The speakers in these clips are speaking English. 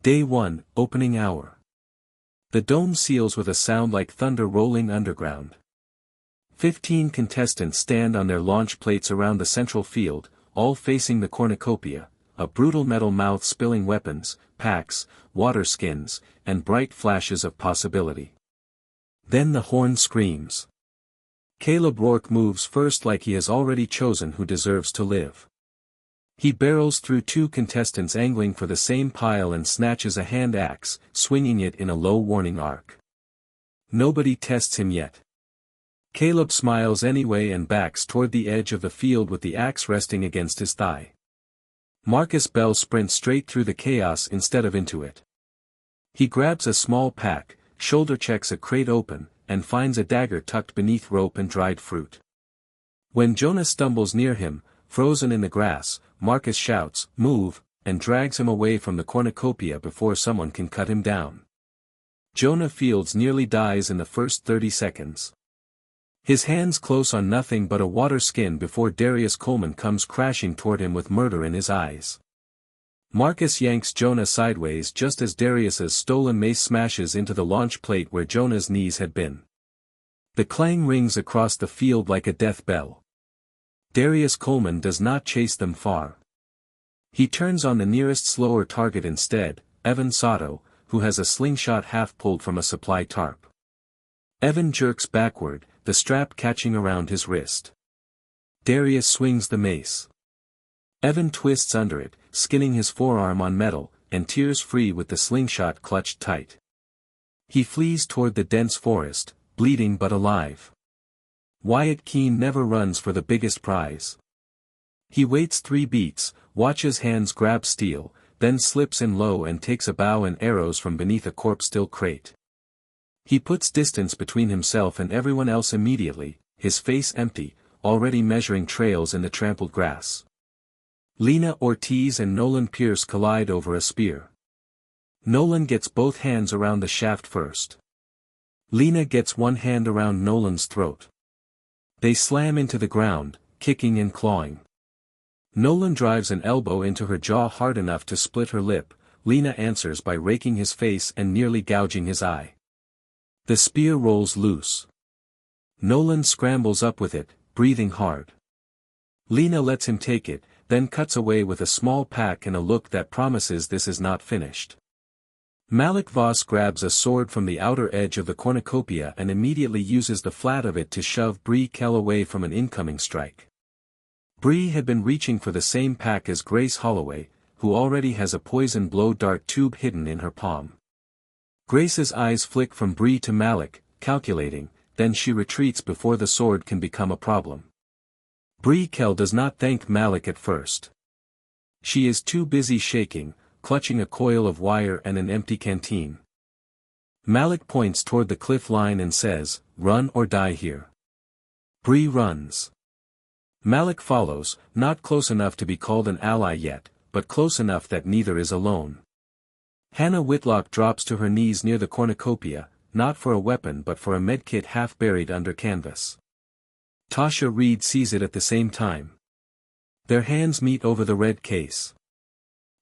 Day 1, Opening Hour. The dome seals with a sound like thunder rolling underground. 15 contestants stand on their launch plates around the central field, all facing the cornucopia, a brutal metal mouth spilling weapons, packs, water skins, and bright flashes of possibility. Then the horn screams. Caleb Rourke moves first like he has already chosen who deserves to live. He barrels through 2 contestants angling for the same pile and snatches a hand axe, swinging it in a low warning arc. Nobody tests him yet. Caleb smiles anyway and backs toward the edge of the field with the axe resting against his thigh. Marcus Bell sprints straight through the chaos instead of into it. He grabs a small pack, shoulder checks a crate open, and finds a dagger tucked beneath rope and dried fruit. When Jonah stumbles near him, frozen in the grass, Marcus shouts, "Move," and drags him away from the cornucopia before someone can cut him down. Jonah Fields nearly dies in the first 30 seconds. His hands close on nothing but a water skin before Darius Coleman comes crashing toward him with murder in his eyes. Marcus yanks Jonah sideways just as Darius's stolen mace smashes into the launch plate where Jonah's knees had been. The clang rings across the field like a death bell. Darius Coleman does not chase them far. He turns on the nearest slower target instead, Evan Sato, who has a slingshot half pulled from a supply tarp. Evan jerks backward, the strap catching around his wrist. Darius swings the mace. Evan twists under it, skinning his forearm on metal, and tears free with the slingshot clutched tight. He flees toward the dense forest, bleeding but alive. Wyatt Keane never runs for the biggest prize. He waits 3 beats, watches hands grab steel, then slips in low and takes a bow and arrows from beneath a corpse-still crate. He puts distance between himself and everyone else immediately, his face empty, already measuring trails in the trampled grass. Lena Ortiz and Nolan Pierce collide over a spear. Nolan gets both hands around the shaft first. Lena gets one hand around Nolan's throat. They slam into the ground, kicking and clawing. Nolan drives an elbow into her jaw hard enough to split her lip. Lena answers by raking his face and nearly gouging his eye. The spear rolls loose. Nolan scrambles up with it, breathing hard. Lena lets him take it, then cuts away with a small pack and a look that promises this is not finished. Malik Voss grabs a sword from the outer edge of the cornucopia and immediately uses the flat of it to shove Bree Kell away from an incoming strike. Bree had been reaching for the same pack as Grace Holloway, who already has a poison blow dart tube hidden in her palm. Grace's eyes flick from Bree to Malik, calculating, then she retreats before the sword can become a problem. Bree Kell does not thank Malik at first. She is too busy shaking, clutching a coil of wire and an empty canteen. Malik points toward the cliff line and says, "Run or die here." Bree runs. Malik follows, not close enough to be called an ally yet, but close enough that neither is alone. Hannah Whitlock drops to her knees near the cornucopia, not for a weapon but for a medkit half buried under canvas. Tasha Reed sees it at the same time. Their hands meet over the red case.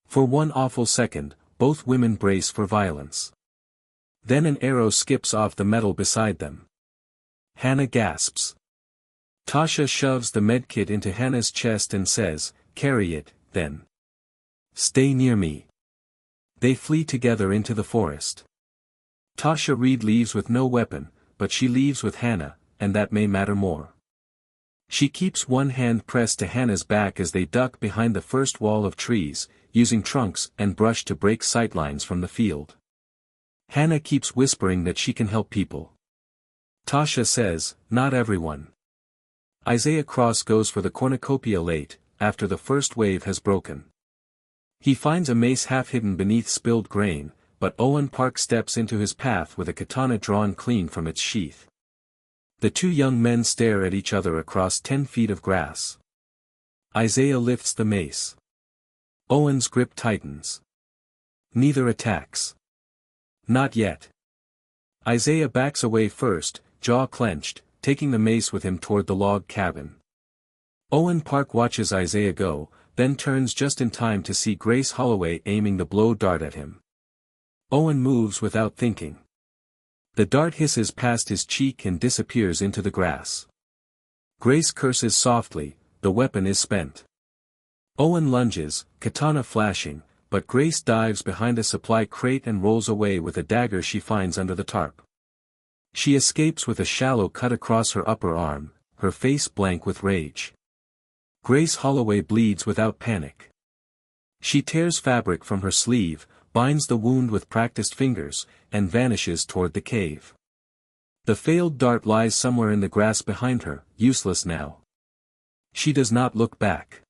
For one awful second, both women brace for violence. Then an arrow skips off the metal beside them. Hannah gasps. Tasha shoves the medkit into Hannah's chest and says, "Carry it, then. Stay near me." They flee together into the forest. Tasha Reed leaves with no weapon, but she leaves with Hannah, and that may matter more. She keeps one hand pressed to Hannah's back as they duck behind the first wall of trees, using trunks and brush to break sightlines from the field. Hannah keeps whispering that she can help people. Tasha says, "Not everyone." Isaiah Cross goes for the cornucopia late, after the first wave has broken. He finds a mace half hidden beneath spilled grain, but Owen Park steps into his path with a katana drawn clean from its sheath. The 2 young men stare at each other across 10 feet of grass. Isaiah lifts the mace. Owen's grip tightens. Neither attacks. Not yet. Isaiah backs away first, jaw clenched, taking the mace with him toward the log cabin. Owen Park watches Isaiah go, then turns just in time to see Grace Holloway aiming the blow dart at him. Owen moves without thinking. The dart hisses past his cheek and disappears into the grass. Grace curses softly, the weapon is spent. Owen lunges, katana flashing, but Grace dives behind a supply crate and rolls away with a dagger she finds under the tarp. She escapes with a shallow cut across her upper arm, her face blank with rage. Grace Holloway bleeds without panic. She tears fabric from her sleeve, binds the wound with practiced fingers, and vanishes toward the cave. The failed dart lies somewhere in the grass behind her, useless now. She does not look back.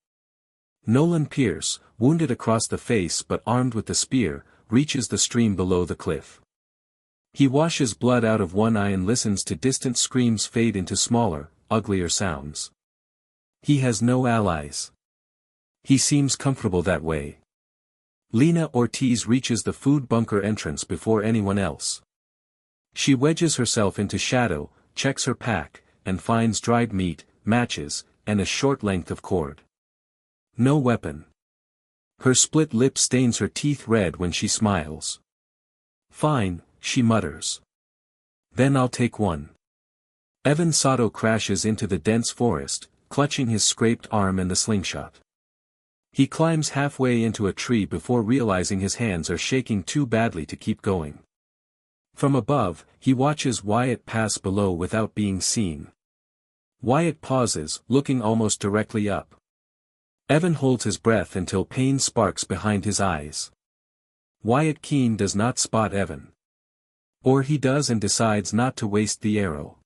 Nolan Pierce, wounded across the face but armed with the spear, reaches the stream below the cliff. He washes blood out of one eye and listens to distant screams fade into smaller, uglier sounds. He has no allies. He seems comfortable that way. Lena Ortiz reaches the food bunker entrance before anyone else. She wedges herself into shadow, checks her pack, and finds dried meat, matches, and a short length of cord. No weapon. Her split lip stains her teeth red when she smiles. Fine, she mutters. Then I'll take one. Evan Sato crashes into the dense forest, clutching his scraped arm and the slingshot. He climbs halfway into a tree before realizing his hands are shaking too badly to keep going. From above, he watches Wyatt pass below without being seen. Wyatt pauses, looking almost directly up. Evan holds his breath until pain sparks behind his eyes. Wyatt Keane does not spot Evan. Or he does and decides not to waste the arrow.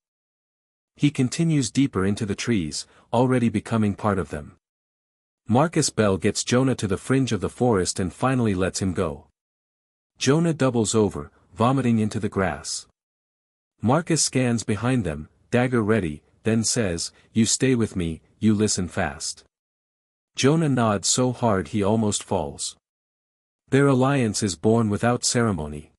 He continues deeper into the trees, already becoming part of them. Marcus Bell gets Jonah to the fringe of the forest and finally lets him go. Jonah doubles over, vomiting into the grass. Marcus scans behind them, dagger ready, then says, "You stay with me, you listen fast." Jonah nods so hard he almost falls. Their alliance is born without ceremony.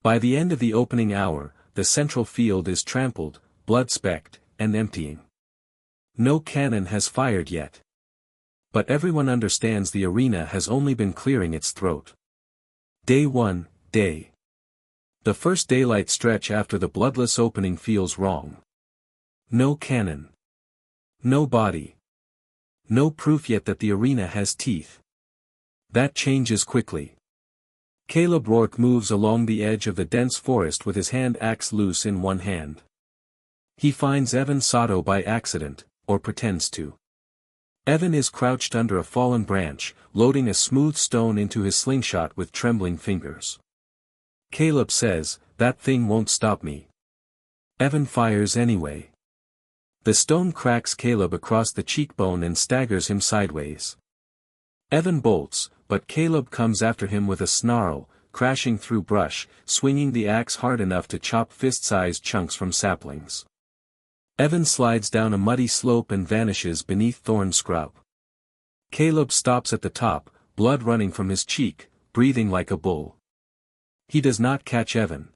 By the end of the opening hour, the central field is trampled, blood-specked, and emptying. No cannon has fired yet. But everyone understands the arena has only been clearing its throat. Day 1, day. The first daylight stretch after the bloodless opening feels wrong. No cannon. No body. No proof yet that the arena has teeth. That changes quickly. Caleb Rourke moves along the edge of the dense forest with his hand axe loose in one hand. He finds Evan Sato by accident, or pretends to. Evan is crouched under a fallen branch, loading a smooth stone into his slingshot with trembling fingers. Caleb says, "That thing won't stop me." Evan fires anyway. The stone cracks Caleb across the cheekbone and staggers him sideways. Evan bolts, but Caleb comes after him with a snarl, crashing through brush, swinging the axe hard enough to chop fist-sized chunks from saplings. Evan slides down a muddy slope and vanishes beneath thorn scrub. Caleb stops at the top, blood running from his cheek, breathing like a bull. He does not catch Evan.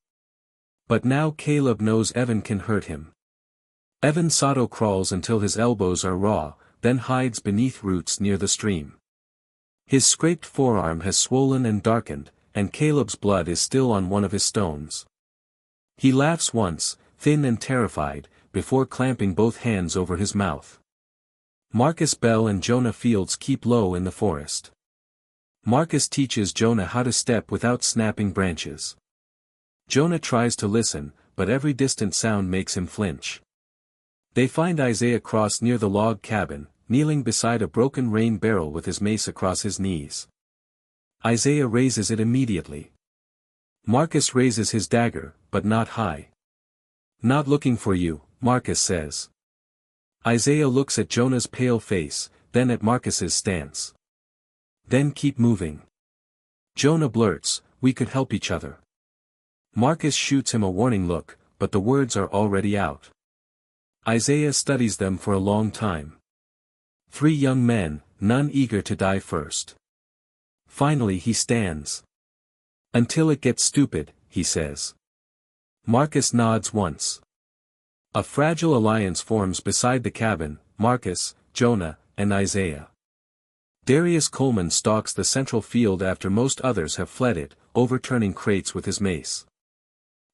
But now Caleb knows Evan can hurt him. Evan Sato crawls until his elbows are raw, then hides beneath roots near the stream. His scraped forearm has swollen and darkened, and Caleb's blood is still on one of his stones. He laughs once, thin and terrified, before clamping both hands over his mouth. Marcus Bell and Jonah Fields keep low in the forest. Marcus teaches Jonah how to step without snapping branches. Jonah tries to listen, but every distant sound makes him flinch. They find Isaiah Cross near the log cabin, kneeling beside a broken rain barrel with his mace across his knees. Isaiah raises it immediately. Marcus raises his dagger, but not high. "Not looking for you," Marcus says. Isaiah looks at Jonah's pale face, then at Marcus's stance. "Then keep moving." Jonah blurts, "We could help each other." Marcus shoots him a warning look, but the words are already out. Isaiah studies them for a long time. 3 young men, none eager to die first. Finally he stands. "Until it gets stupid," he says. Marcus nods once. A fragile alliance forms beside the cabin, Marcus, Jonah, and Isaiah. Darius Coleman stalks the central field after most others have fled it, overturning crates with his mace.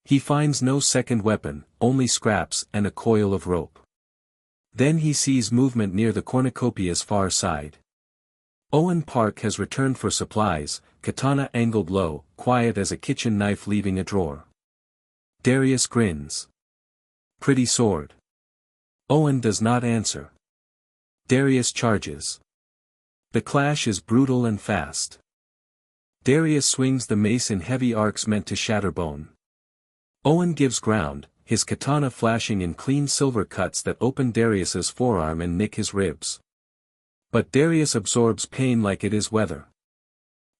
He finds no second weapon, only scraps and a coil of rope. Then he sees movement near the cornucopia's far side. Owen Park has returned for supplies, katana angled low, quiet as a kitchen knife leaving a drawer. Darius grins. Pretty sword. Owen does not answer. Darius charges. The clash is brutal and fast. Darius swings the mace in heavy arcs meant to shatter bone. Owen gives ground, his katana flashing in clean silver cuts that open Darius's forearm and nick his ribs. But Darius absorbs pain like it is weather.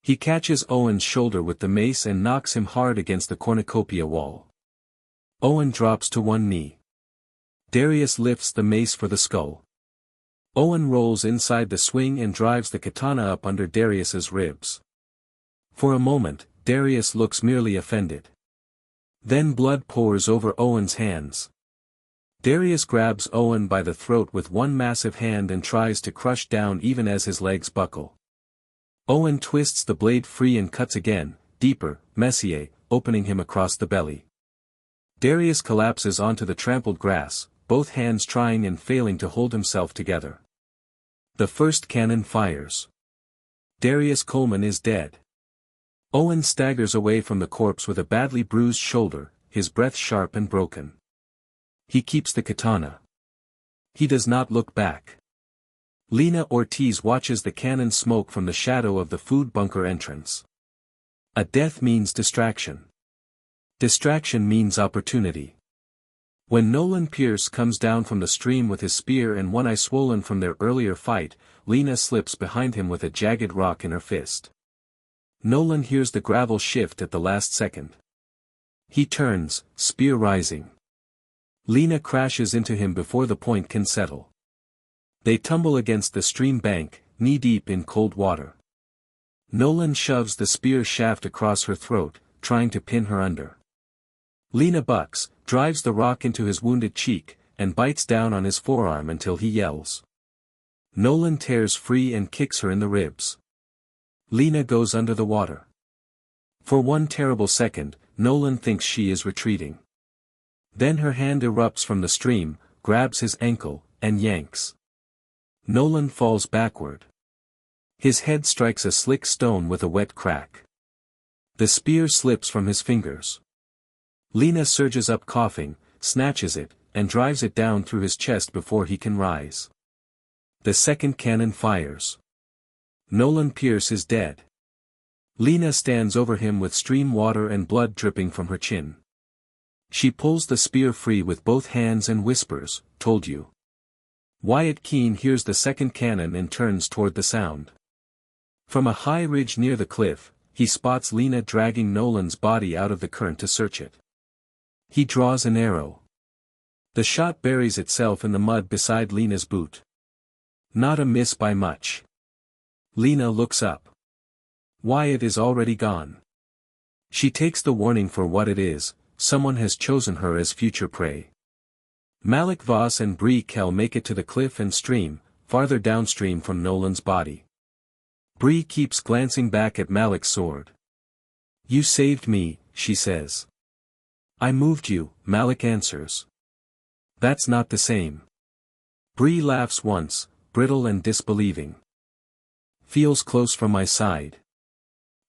He catches Owen's shoulder with the mace and knocks him hard against the cornucopia wall. Owen drops to one knee. Darius lifts the mace for the skull. Owen rolls inside the swing and drives the katana up under Darius's ribs. For a moment, Darius looks merely offended. Then blood pours over Owen's hands. Darius grabs Owen by the throat with one massive hand and tries to crush down even as his legs buckle. Owen twists the blade free and cuts again, deeper, messier, opening him across the belly. Darius collapses onto the trampled grass, both hands trying and failing to hold himself together. The first cannon fires. Darius Coleman is dead. Owen staggers away from the corpse with a badly bruised shoulder, his breath sharp and broken. He keeps the katana. He does not look back. Lena Ortiz watches the cannon smoke from the shadow of the food bunker entrance. A death means distraction. Distraction means opportunity. When Nolan Pierce comes down from the stream with his spear and one eye swollen from their earlier fight, Lena slips behind him with a jagged rock in her fist. Nolan hears the gravel shift at the last second. He turns, spear rising. Lena crashes into him before the point can settle. They tumble against the stream bank, knee-deep in cold water. Nolan shoves the spear shaft across her throat, trying to pin her under. Lena bucks, drives the rock into his wounded cheek, and bites down on his forearm until he yells. Nolan tears free and kicks her in the ribs. Lena goes under the water. For one terrible second, Nolan thinks she is retreating. Then her hand erupts from the stream, grabs his ankle, and yanks. Nolan falls backward. His head strikes a slick stone with a wet crack. The spear slips from his fingers. Lena surges up coughing, snatches it, and drives it down through his chest before he can rise. The second cannon fires. Nolan Pierce is dead. Lena stands over him with stream water and blood dripping from her chin. She pulls the spear free with both hands and whispers, "Told you." Wyatt Keane hears the second cannon and turns toward the sound. From a high ridge near the cliff, he spots Lena dragging Nolan's body out of the current to search it. He draws an arrow. The shot buries itself in the mud beside Lena's boot. Not a miss by much. Lena looks up. Wyatt is already gone. She takes the warning for what it is, someone has chosen her as future prey. Malik Voss and Bree Kell make it to the cliff and stream, farther downstream from Nolan's body. Bree keeps glancing back at Malik's sword. "You saved me," she says. "I moved you," Malik answers. "That's not the same." Bree laughs once, brittle and disbelieving. "Feels close from my side."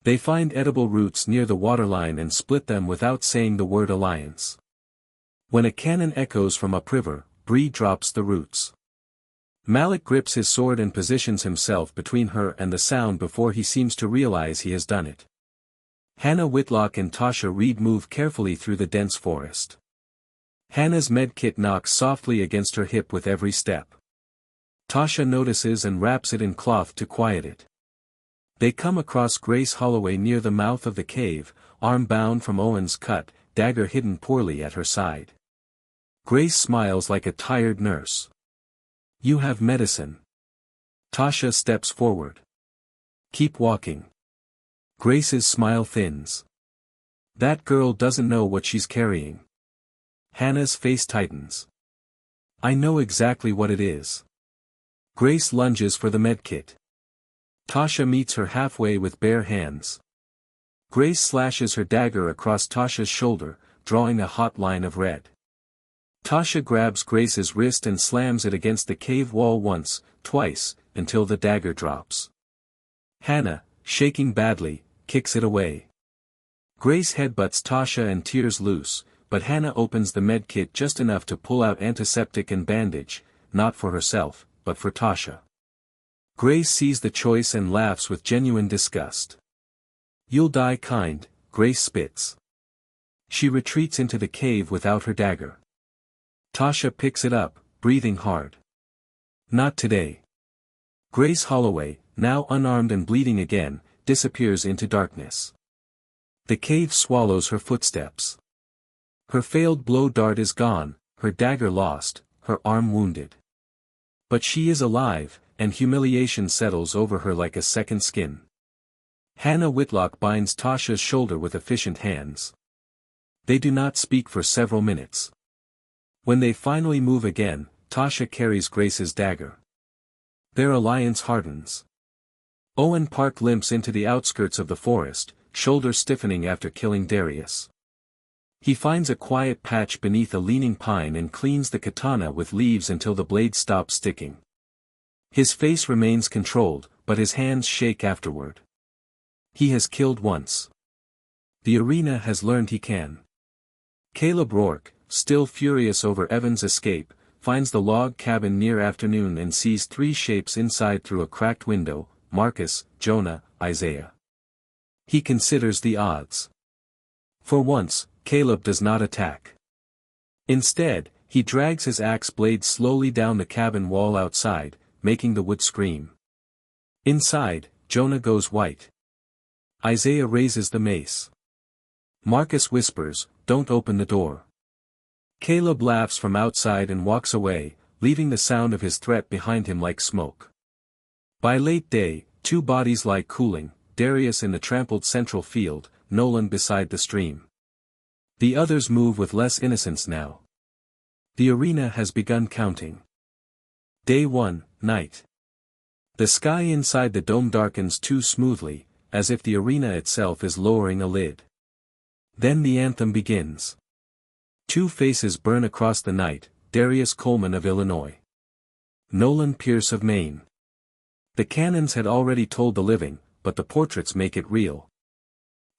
They find edible roots near the waterline and split them without saying the word alliance. When a cannon echoes from upriver, Bree drops the roots. Malik grips his sword and positions himself between her and the sound before he seems to realize he has done it. Hannah Whitlock and Tasha Reed move carefully through the dense forest. Hannah's medkit knocks softly against her hip with every step. Tasha notices and wraps it in cloth to quiet it. They come across Grace Holloway near the mouth of the cave, arm bound from Owen's cut, dagger hidden poorly at her side. Grace smiles like a tired nurse. "You have medicine." Tasha steps forward. "Keep walking." Grace's smile thins. "That girl doesn't know what she's carrying." Hannah's face tightens. "I know exactly what it is." Grace lunges for the medkit. Tasha meets her halfway with bare hands. Grace slashes her dagger across Tasha's shoulder, drawing a hot line of red. Tasha grabs Grace's wrist and slams it against the cave wall once, twice, until the dagger drops. Hannah, shaking badly, kicks it away. Grace headbutts Tasha and tears loose, but Hannah opens the medkit just enough to pull out antiseptic and bandage, not for herself, but for Tasha. Grace sees the choice and laughs with genuine disgust. "You'll die kind," Grace spits. She retreats into the cave without her dagger. Tasha picks it up, breathing hard. "Not today." Grace Holloway, now unarmed and bleeding again, disappears into darkness. The cave swallows her footsteps. Her failed blow dart is gone, her dagger lost, her arm wounded. But she is alive, and humiliation settles over her like a second skin. Hannah Whitlock binds Tasha's shoulder with efficient hands. They do not speak for several minutes. When they finally move again, Tasha carries Grace's dagger. Their alliance hardens. Owen Park limps into the outskirts of the forest, shoulder stiffening after killing Darius. He finds a quiet patch beneath a leaning pine and cleans the katana with leaves until the blade stops sticking. His face remains controlled, but his hands shake afterward. He has killed once. The arena has learned he can. Caleb Rourke, still furious over Evan's escape, finds the log cabin near afternoon and sees three shapes inside through a cracked window: Marcus, Jonah, Isaiah. He considers the odds. For once, Caleb does not attack. Instead, he drags his axe blade slowly down the cabin wall outside, making the wood scream. Inside, Jonah goes white. Isaiah raises the mace. Marcus whispers, "Don't open the door." Caleb laughs from outside and walks away, leaving the sound of his threat behind him like smoke. By late day, two bodies lie cooling, Darius in the trampled central field, Nolan beside the stream. The others move with less innocence now. The arena has begun counting. Day 1, night. The sky inside the dome darkens too smoothly, as if the arena itself is lowering a lid. Then the anthem begins. Two faces burn across the night: Darius Coleman of Illinois, Nolan Pierce of Maine. The cannons had already told the living, but the portraits make it real.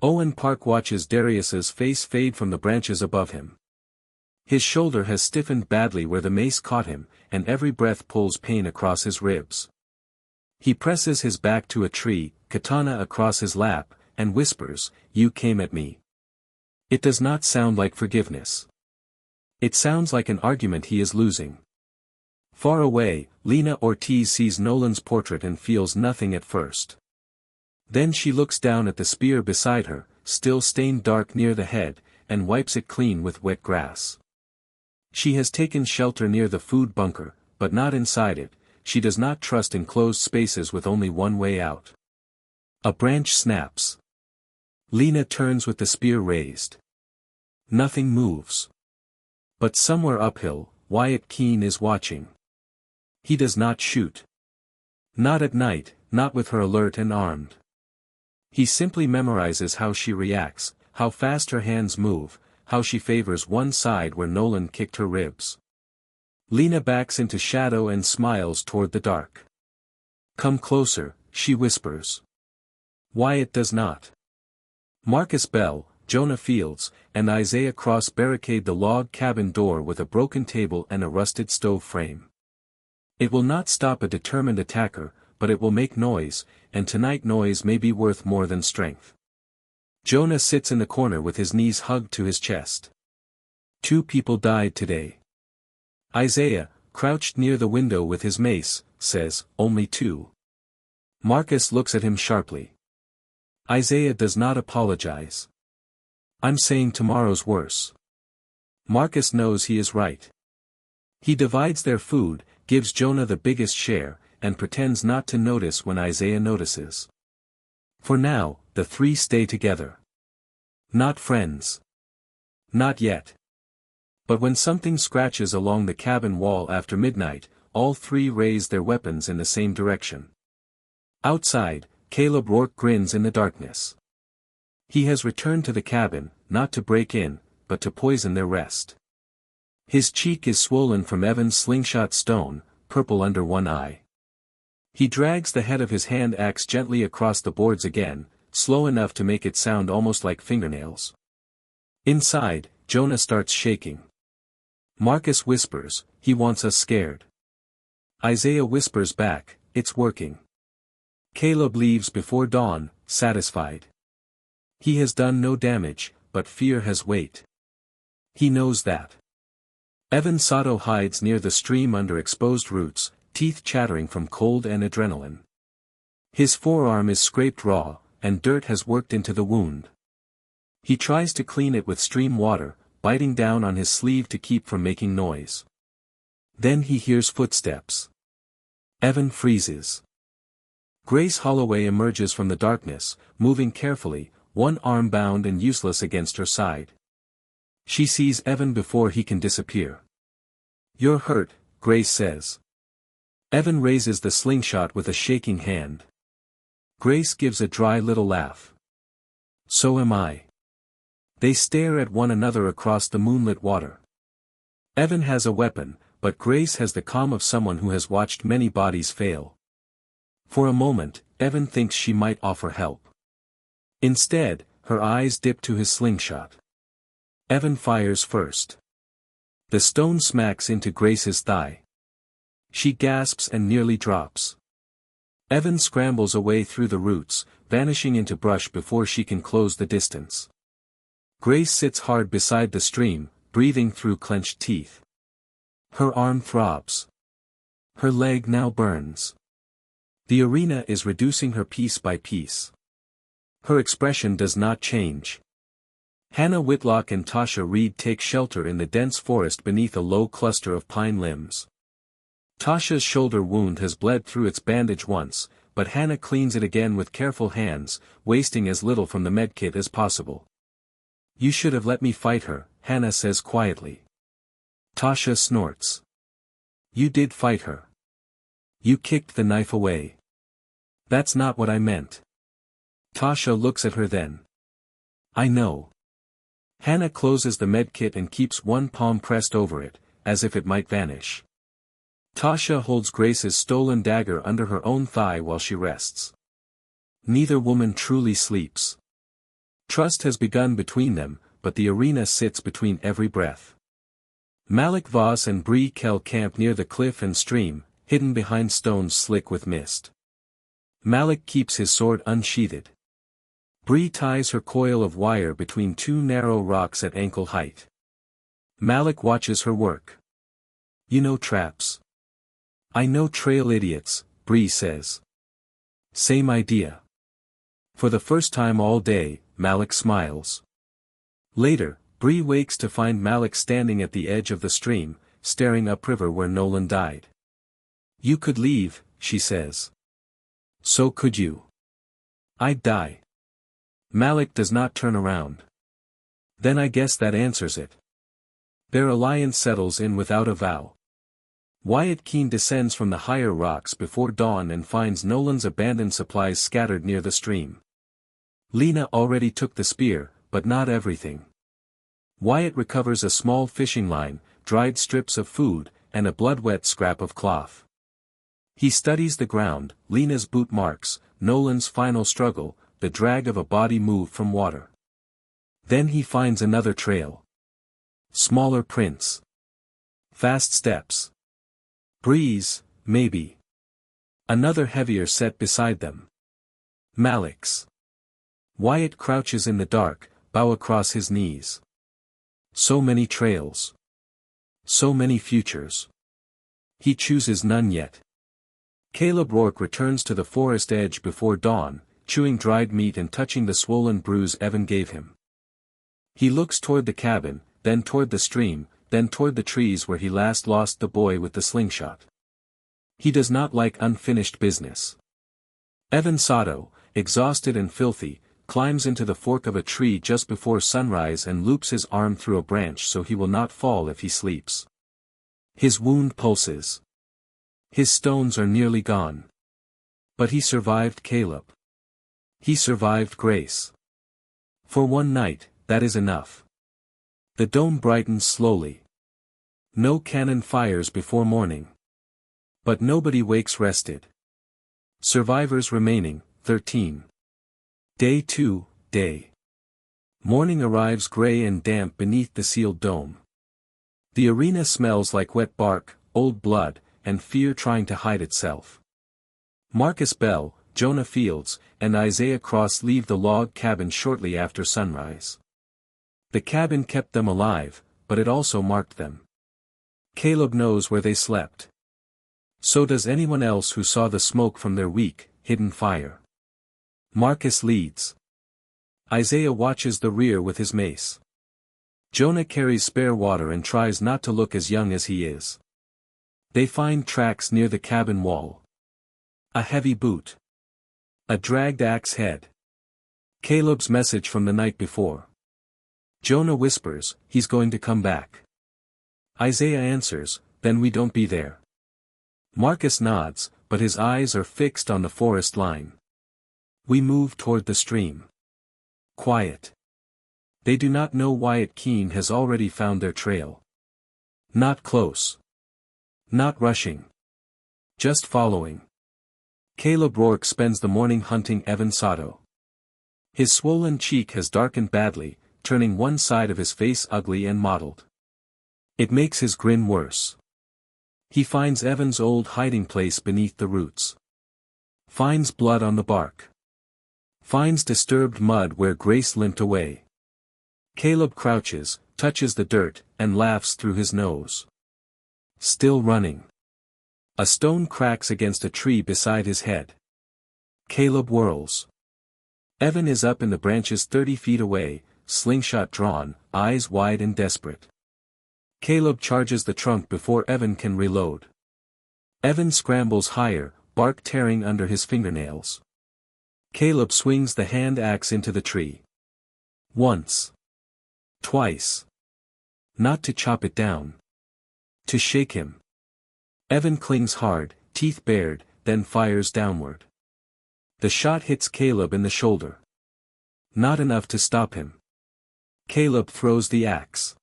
Owen Park watches Darius's face fade from the branches above him. His shoulder has stiffened badly where the mace caught him, and every breath pulls pain across his ribs. He presses his back to a tree, katana across his lap, and whispers, "You came at me." It does not sound like forgiveness. It sounds like an argument he is losing. Far away, Lena Ortiz sees Nolan's portrait and feels nothing at first. Then she looks down at the spear beside her, still stained dark near the head, and wipes it clean with wet grass. She has taken shelter near the food bunker, but not inside it. She does not trust enclosed spaces with only one way out. A branch snaps. Lena turns with the spear raised. Nothing moves. But somewhere uphill, Wyatt Keene is watching. He does not shoot. Not at night, not with her alert and armed. He simply memorizes how she reacts, how fast her hands move, how she favors one side where Nolan kicked her ribs. Lena backs into shadow and smiles toward the dark. "Come closer," she whispers. Wyatt does not. Marcus Bell, Jonah Fields, and Isaiah Cross barricade the log cabin door with a broken table and a rusted stove frame. It will not stop a determined attacker, but it will make noise, and tonight noise may be worth more than strength. Jonah sits in the corner with his knees hugged to his chest. 2 people died today. Isaiah, crouched near the window with his mace, says, "Only 2. Marcus looks at him sharply. Isaiah does not apologize. "I'm saying tomorrow's worse." Marcus knows he is right. He divides their food, gives Jonah the biggest share, and pretends not to notice when Isaiah notices. For now, the 3 stay together. Not friends. Not yet. But when something scratches along the cabin wall after midnight, all 3 raise their weapons in the same direction. Outside, Caleb Rourke grins in the darkness. He has returned to the cabin, not to break in, but to poison their rest. His cheek is swollen from Evan's slingshot stone, purple under one eye. He drags the head of his hand axe gently across the boards again, slow enough to make it sound almost like fingernails. Inside, Jonah starts shaking. Marcus whispers, "He wants us scared." Isaiah whispers back, "It's working." Caleb leaves before dawn, satisfied. He has done no damage, but fear has weight. He knows that. Evan Sato hides near the stream under exposed roots, teeth chattering from cold and adrenaline. His forearm is scraped raw, and dirt has worked into the wound. He tries to clean it with stream water, biting down on his sleeve to keep from making noise. Then he hears footsteps. Evan freezes. Grace Holloway emerges from the darkness, moving carefully, one arm bound and useless against her side. She sees Evan before he can disappear. "You're hurt," Grace says. Evan raises the slingshot with a shaking hand. Grace gives a dry little laugh. "So am I." They stare at one another across the moonlit water. Evan has a weapon, but Grace has the calm of someone who has watched many bodies fail. For a moment, Evan thinks she might offer help. Instead, her eyes dip to his slingshot. Evan fires first. The stone smacks into Grace's thigh. She gasps and nearly drops. Evan scrambles away through the roots, vanishing into brush before she can close the distance. Grace sits hard beside the stream, breathing through clenched teeth. Her arm throbs. Her leg now burns. The arena is reducing her piece by piece. Her expression does not change. Hannah Whitlock and Tasha Reed take shelter in the dense forest beneath a low cluster of pine limbs. Tasha's shoulder wound has bled through its bandage once, but Hannah cleans it again with careful hands, wasting as little from the medkit as possible. "You should have let me fight her," Hannah says quietly. Tasha snorts. "You did fight her. You kicked the knife away." "That's not what I meant." Tasha looks at her then. "I know." Hannah closes the medkit and keeps one palm pressed over it, as if it might vanish. Tasha holds Grace's stolen dagger under her own thigh while she rests. Neither woman truly sleeps. Trust has begun between them, but the arena sits between every breath. Malik Voss and Bree Kell camp near the cliff and stream, hidden behind stones slick with mist. Malik keeps his sword unsheathed. Bree ties her coil of wire between two narrow rocks at ankle height. Malik watches her work. "You know traps." "I know trail idiots," Bree says. "Same idea." For the first time all day, Malik smiles. Later, Bree wakes to find Malik standing at the edge of the stream, staring upriver where Nolan died. "You could leave," she says. "So could you." "I'd die." Malik does not turn around. "Then I guess that answers it." Their alliance settles in without a vow. Wyatt Keane descends from the higher rocks before dawn and finds Nolan's abandoned supplies scattered near the stream. Lena already took the spear, but not everything. Wyatt recovers a small fishing line, dried strips of food, and a blood-wet scrap of cloth. He studies the ground, Lena's boot marks, Nolan's final struggle, the drag of a body moved from water. Then he finds another trail. Smaller prints. Fast steps. Breeze, maybe. Another heavier set beside them. Malik's. Wyatt crouches in the dark, bow across his knees. So many trails. So many futures. He chooses none yet. Caleb Rourke returns to the forest edge before dawn, chewing dried meat and touching the swollen bruise Evan gave him. He looks toward the cabin, then toward the stream, then toward the trees where he last lost the boy with the slingshot. He does not like unfinished business. Evan Sato, exhausted and filthy, climbs into the fork of a tree just before sunrise and loops his arm through a branch so he will not fall if he sleeps. His wound pulses. His stones are nearly gone. But he survived Caleb. He survived Grace. For one night, that is enough. The dome brightens slowly. No cannon fires before morning. But nobody wakes rested. Survivors remaining, 13. Day 2, day. Morning arrives gray and damp beneath the sealed dome. The arena smells like wet bark, old blood, and fear trying to hide itself. Marcus Bell, Jonah Fields, and Isaiah Cross leave the log cabin shortly after sunrise. The cabin kept them alive, but it also marked them. Caleb knows where they slept. So does anyone else who saw the smoke from their weak, hidden fire. Marcus leads. Isaiah watches the rear with his mace. Jonah carries spare water and tries not to look as young as he is. They find tracks near the cabin wall. A heavy boot. A dragged axe head. Caleb's message from the night before. Jonah whispers, he's going to come back. Isaiah answers, then we don't be there. Marcus nods, but his eyes are fixed on the forest line. We move toward the stream. Quiet. They do not know Wyatt Keene has already found their trail. Not close. Not rushing. Just following. Caleb Rourke spends the morning hunting Evan Sato. His swollen cheek has darkened badly, turning one side of his face ugly and mottled. It makes his grin worse. He finds Evan's old hiding place beneath the roots. Finds blood on the bark. Finds disturbed mud where Grace limped away. Caleb crouches, touches the dirt, and laughs through his nose. Still running. A stone cracks against a tree beside his head. Caleb whirls. Evan is up in the branches 30 feet away, slingshot drawn, eyes wide and desperate. Caleb charges the trunk before Evan can reload. Evan scrambles higher, bark tearing under his fingernails. Caleb swings the hand axe into the tree. Once. Twice. Not to chop it down. To shake him. Evan clings hard, teeth bared, then fires downward. The shot hits Caleb in the shoulder. Not enough to stop him. Caleb throws the axe.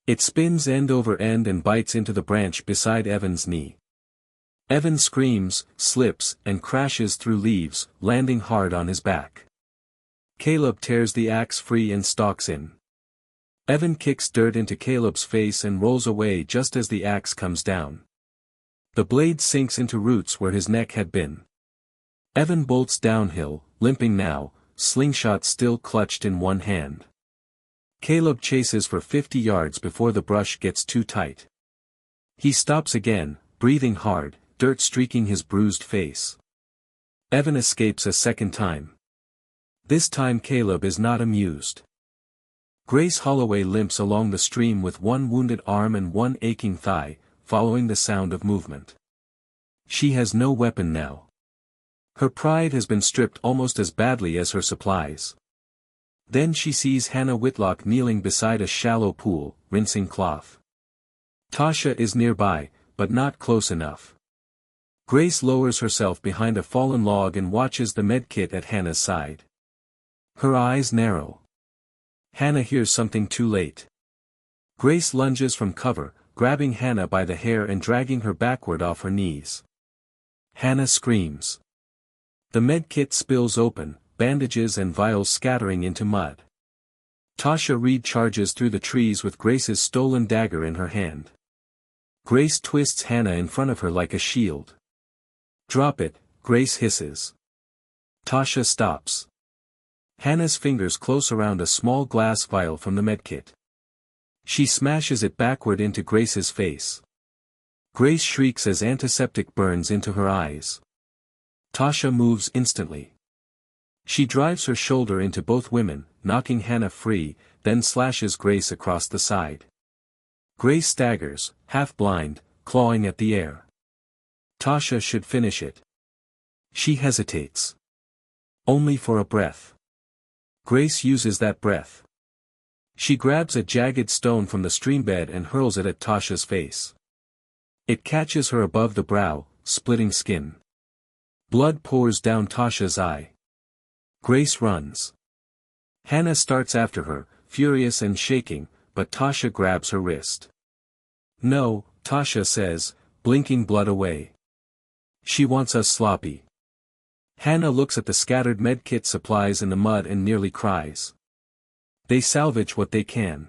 It spins end over end and bites into the branch beside Evan's knee. Evan screams, slips, and crashes through leaves, landing hard on his back. Caleb tears the axe free and stalks in. Evan kicks dirt into Caleb's face and rolls away just as the axe comes down. The blade sinks into roots where his neck had been. Evan bolts downhill, limping now, slingshot still clutched in one hand. Caleb chases for 50 yards before the brush gets too tight. He stops again, breathing hard, dirt streaking his bruised face. Evan escapes a second time. This time Caleb is not amused. Grace Holloway limps along the stream with one wounded arm and one aching thigh, following the sound of movement. She has no weapon now. Her pride has been stripped almost as badly as her supplies. Then she sees Hannah Whitlock kneeling beside a shallow pool, rinsing cloth. Tasha is nearby, but not close enough. Grace lowers herself behind a fallen log and watches the medkit at Hannah's side. Her eyes narrow. Hannah hears something too late. Grace lunges from cover, grabbing Hannah by the hair and dragging her backward off her knees. Hannah screams. The medkit spills open, bandages and vials scattering into mud. Tasha Reed charges through the trees with Grace's stolen dagger in her hand. Grace twists Hannah in front of her like a shield. Drop it, Grace hisses. Tasha stops. Hannah's fingers close around a small glass vial from the medkit. She smashes it backward into Grace's face. Grace shrieks as antiseptic burns into her eyes. Tasha moves instantly. She drives her shoulder into both women, knocking Hannah free, then slashes Grace across the side. Grace staggers, half blind, clawing at the air. Tasha should finish it. She hesitates. Only for a breath. Grace uses that breath. She grabs a jagged stone from the streambed and hurls it at Tasha's face. It catches her above the brow, splitting skin. Blood pours down Tasha's eye. Grace runs. Hannah starts after her, furious and shaking, but Tasha grabs her wrist. No, Tasha says, blinking blood away. She wants us sloppy. Hannah looks at the scattered medkit supplies in the mud and nearly cries. They salvage what they can.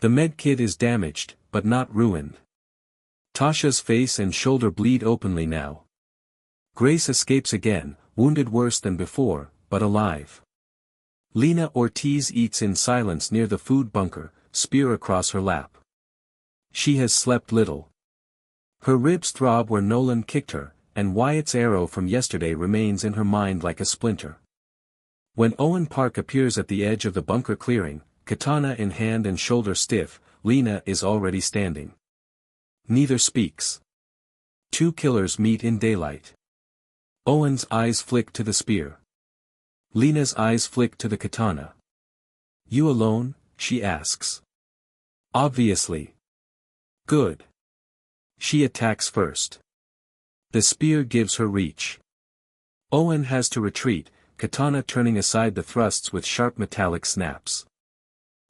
The medkit is damaged, but not ruined. Tasha's face and shoulder bleed openly now. Grace escapes again, wounded worse than before, but alive. Lena Ortiz eats in silence near the food bunker, spear across her lap. She has slept little. Her ribs throb where Nolan kicked her, and Wyatt's arrow from yesterday remains in her mind like a splinter. When Owen Park appears at the edge of the bunker clearing, katana in hand and shoulder stiff, Lena is already standing. Neither speaks. Two killers meet in daylight. Owen's eyes flick to the spear. Lena's eyes flick to the katana. You alone? She asks. Obviously. Good. She attacks first. The spear gives her reach. Owen has to retreat, katana turning aside the thrusts with sharp metallic snaps.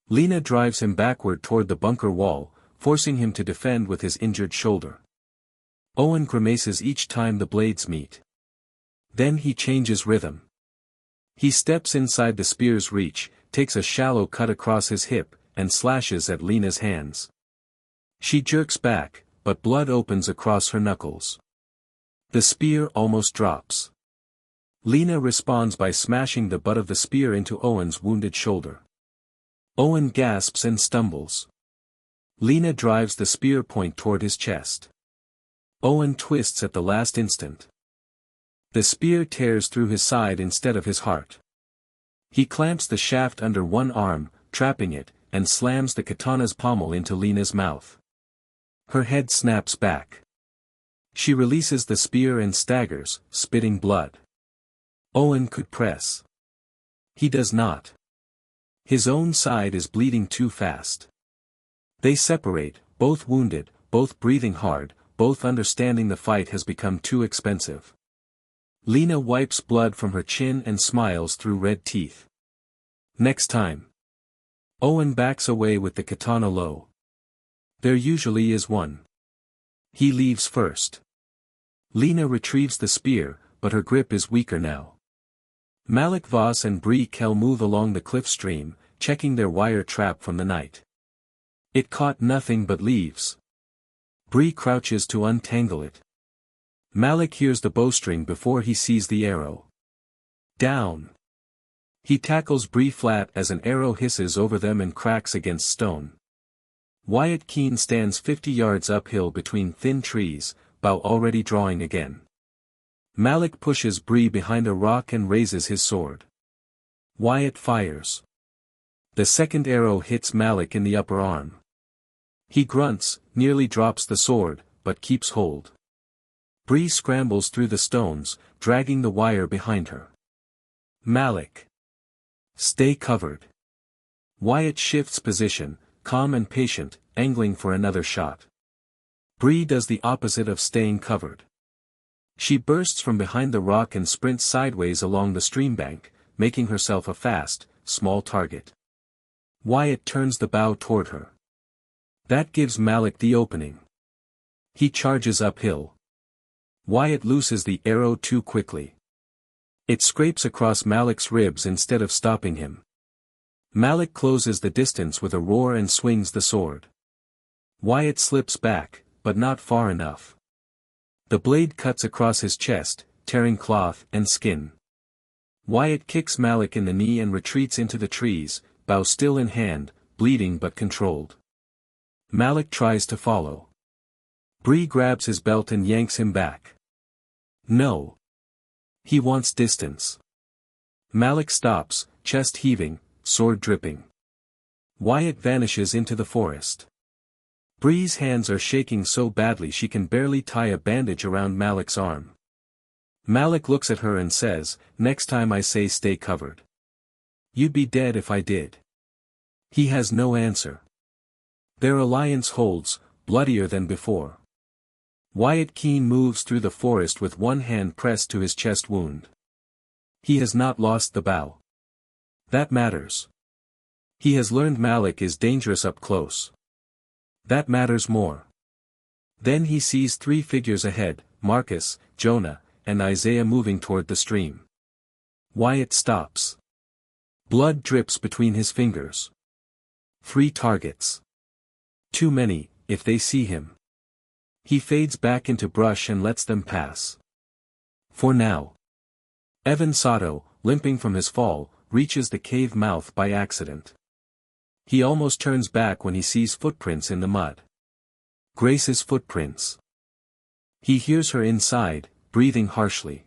Lena drives him backward toward the bunker wall, forcing him to defend with his injured shoulder. Owen grimaces each time the blades meet. Then he changes rhythm. He steps inside the spear's reach, takes a shallow cut across his hip, and slashes at Lena's hands. She jerks back, but blood opens across her knuckles. The spear almost drops. Lena responds by smashing the butt of the spear into Owen's wounded shoulder. Owen gasps and stumbles. Lena drives the spear point toward his chest. Owen twists at the last instant. The spear tears through his side instead of his heart. He clamps the shaft under one arm, trapping it, and slams the katana's pommel into Lena's mouth. Her head snaps back. She releases the spear and staggers, spitting blood. Owen could press. He does not. His own side is bleeding too fast. They separate, both wounded, both breathing hard, both understanding the fight has become too expensive. Lena wipes blood from her chin and smiles through red teeth. Next time. Owen backs away with the katana low. There usually is one. He leaves first. Lena retrieves the spear, but her grip is weaker now. Malik Voss and Bree Kell move along the cliff stream, checking their wire trap from the night. It caught nothing but leaves. Bree crouches to untangle it. Malik hears the bowstring before he sees the arrow. Down. He tackles Bree flat as an arrow hisses over them and cracks against stone. Wyatt Keane stands 50 yards uphill between thin trees, bow already drawing again. Malik pushes Bree behind a rock and raises his sword. Wyatt fires. The second arrow hits Malik in the upper arm. He grunts, nearly drops the sword, but keeps hold. Bree scrambles through the stones, dragging the wire behind her. Malik. Stay covered. Wyatt shifts position, calm and patient, angling for another shot. Bree does the opposite of staying covered. She bursts from behind the rock and sprints sideways along the stream bank, making herself a fast, small target. Wyatt turns the bow toward her. That gives Malik the opening. He charges uphill. Wyatt looses the arrow too quickly. It scrapes across Malik's ribs instead of stopping him. Malik closes the distance with a roar and swings the sword. Wyatt slips back, but not far enough. The blade cuts across his chest, tearing cloth and skin. Wyatt kicks Malik in the knee and retreats into the trees, bow still in hand, bleeding but controlled. Malik tries to follow. Bree grabs his belt and yanks him back. No. He wants distance. Malik stops, chest heaving, sword dripping. Wyatt vanishes into the forest. Bree's hands are shaking so badly she can barely tie a bandage around Malik's arm. Malik looks at her and says, "Next time I say stay covered. You'd be dead if I did." He has no answer. Their alliance holds, bloodier than before. Wyatt Keane moves through the forest with one hand pressed to his chest wound. He has not lost the bow. That matters. He has learned Malik is dangerous up close. That matters more. Then he sees three figures ahead, Marcus, Jonah, and Isaiah moving toward the stream. Wyatt stops. Blood drips between his fingers. 3 targets. Too many, if they see him. He fades back into brush and lets them pass. For now. Evan Sato, limping from his fall, reaches the cave mouth by accident. He almost turns back when he sees footprints in the mud. Grace's footprints. He hears her inside, breathing harshly.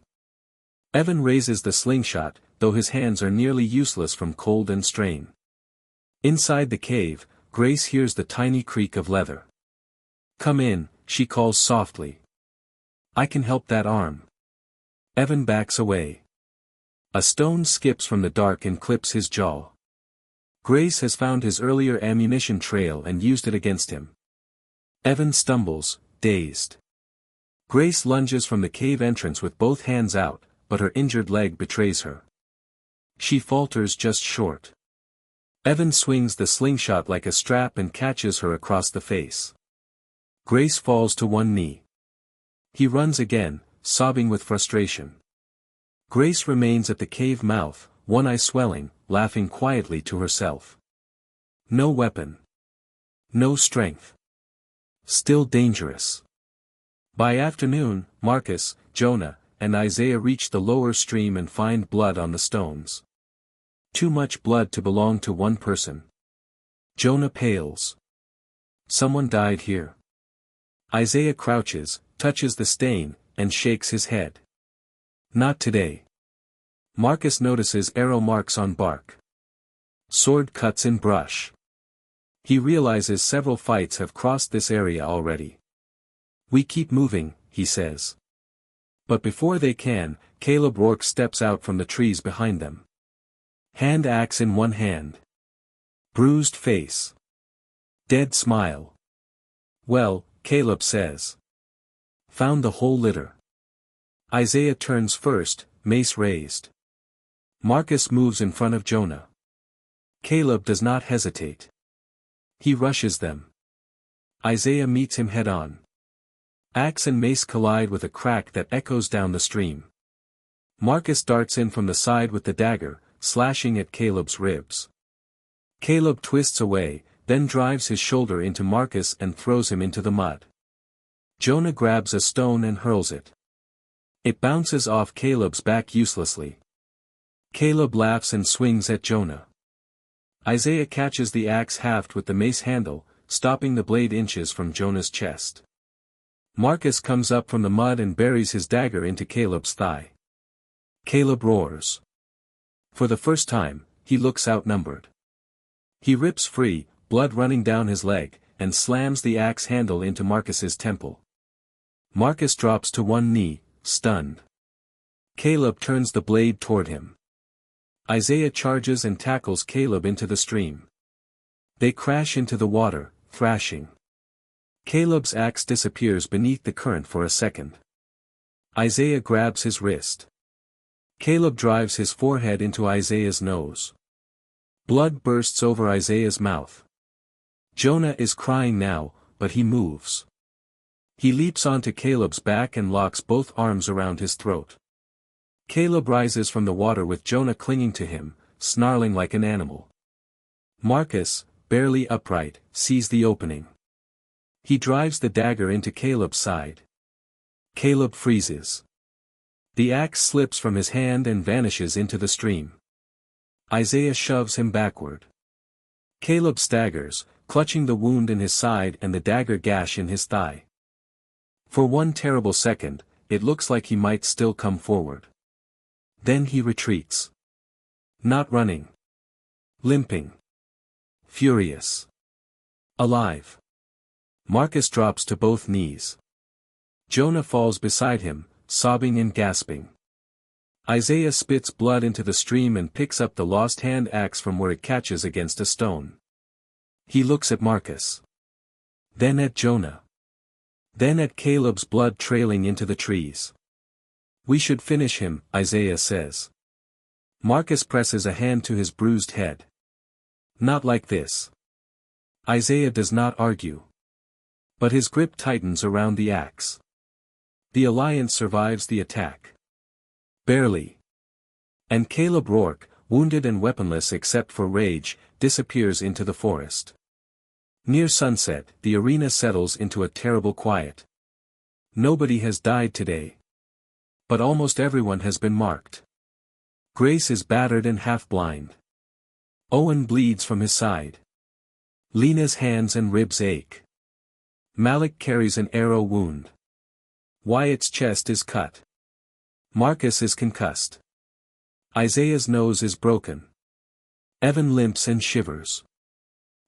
Evan raises the slingshot, though his hands are nearly useless from cold and strain. Inside the cave, Grace hears the tiny creak of leather. "Come in," she calls softly. "I can help that arm." Evan backs away. A stone skips from the dark and clips his jaw. Grace has found his earlier ammunition trail and used it against him. Evan stumbles, dazed. Grace lunges from the cave entrance with both hands out, but her injured leg betrays her. She falters just short. Evan swings the slingshot like a strap and catches her across the face. Grace falls to one knee. He runs again, sobbing with frustration. Grace remains at the cave mouth, one eye swelling, laughing quietly to herself. No weapon. No strength. Still dangerous. By afternoon, Marcus, Jonah, and Isaiah reach the lower stream and find blood on the stones. Too much blood to belong to one person. Jonah pales. Someone died here. Isaiah crouches, touches the stain, and shakes his head. Not today. Marcus notices arrow marks on bark. Sword cuts in brush. He realizes several fights have crossed this area already. "We keep moving," he says. But before they can, Caleb Rourke steps out from the trees behind them. Hand axe in one hand. Bruised face. Dead smile. "Well," Caleb says. "Found the whole litter." Isaiah turns first, mace raised. Marcus moves in front of Jonah. Caleb does not hesitate. He rushes them. Isaiah meets him head-on. Axe and mace collide with a crack that echoes down the stream. Marcus darts in from the side with the dagger, slashing at Caleb's ribs. Caleb twists away, then drives his shoulder into Marcus and throws him into the mud. Jonah grabs a stone and hurls it. It bounces off Caleb's back uselessly. Caleb laughs and swings at Jonah. Isaiah catches the axe haft with the mace handle, stopping the blade inches from Jonah's chest. Marcus comes up from the mud and buries his dagger into Caleb's thigh. Caleb roars. For the first time, he looks outnumbered. He rips free, blood running down his leg, and slams the axe handle into Marcus's temple. Marcus drops to one knee, stunned. Caleb turns the blade toward him. Isaiah charges and tackles Caleb into the stream. They crash into the water, thrashing. Caleb's axe disappears beneath the current for a second. Isaiah grabs his wrist. Caleb drives his forehead into Isaiah's nose. Blood bursts over Isaiah's mouth. Jonah is crying now, but he moves. He leaps onto Caleb's back and locks both arms around his throat. Caleb rises from the water with Jonah clinging to him, snarling like an animal. Marcus, barely upright, sees the opening. He drives the dagger into Caleb's side. Caleb freezes. The axe slips from his hand and vanishes into the stream. Isaiah shoves him backward. Caleb staggers, clutching the wound in his side and the dagger gash in his thigh. For one terrible second, it looks like he might still come forward. Then he retreats. Not running. Limping. Furious. Alive. Marcus drops to both knees. Jonah falls beside him, sobbing and gasping. Isaiah spits blood into the stream and picks up the lost hand axe from where it catches against a stone. He looks at Marcus. Then at Jonah. Then at Caleb's blood trailing into the trees. "We should finish him," Isaiah says. Marcus presses a hand to his bruised head. Not like this. Isaiah does not argue. But his grip tightens around the axe. The Alliance survives the attack. Barely. And Caleb Rourke, wounded and weaponless except for rage, disappears into the forest. Near sunset, the arena settles into a terrible quiet. Nobody has died today. But almost everyone has been marked. Grace is battered and half-blind. Owen bleeds from his side. Lena's hands and ribs ache. Malik carries an arrow wound. Wyatt's chest is cut. Marcus is concussed. Isaiah's nose is broken. Evan limps and shivers.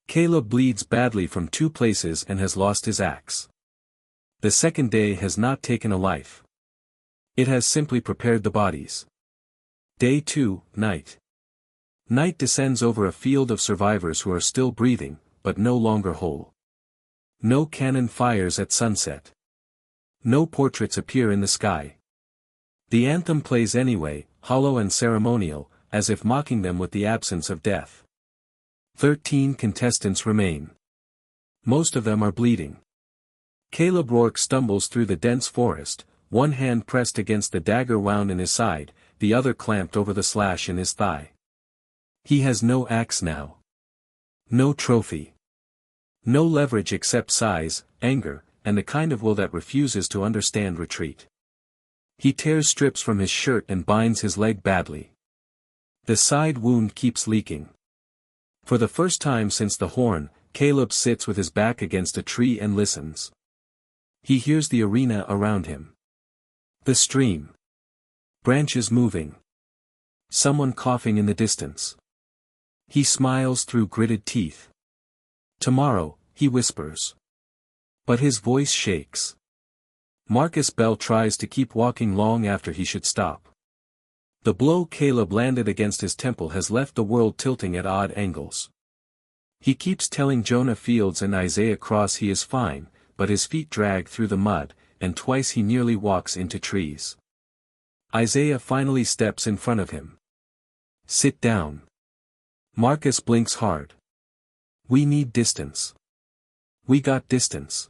Caleb bleeds badly from 2 places and has lost his axe. The second day has not taken a life. It has simply prepared the bodies. Day 2, night. Night descends over a field of survivors who are still breathing, but no longer whole. No cannon fires at sunset. No portraits appear in the sky. The anthem plays anyway, hollow and ceremonial, as if mocking them with the absence of death. 13 contestants remain. Most of them are bleeding. Caleb Rourke stumbles through the dense forest, one hand pressed against the dagger wound in his side, the other clamped over the slash in his thigh. He has no axe now. No trophy. No leverage except size, anger, and the kind of will that refuses to understand retreat. He tears strips from his shirt and binds his leg badly. The side wound keeps leaking. For the first time since the horn, Caleb sits with his back against a tree and listens. He hears the arena around him. The stream. Branches moving. Someone coughing in the distance. He smiles through gritted teeth. Tomorrow, he whispers. But his voice shakes. Marcus Bell tries to keep walking long after he should stop. The blow Caleb landed against his temple has left the world tilting at odd angles. He keeps telling Jonah Fields and Isaiah Cross he is fine, but his feet drag through the mud, and twice he nearly walks into trees. Isaiah finally steps in front of him. Sit down. Marcus blinks hard. We need distance. We got distance.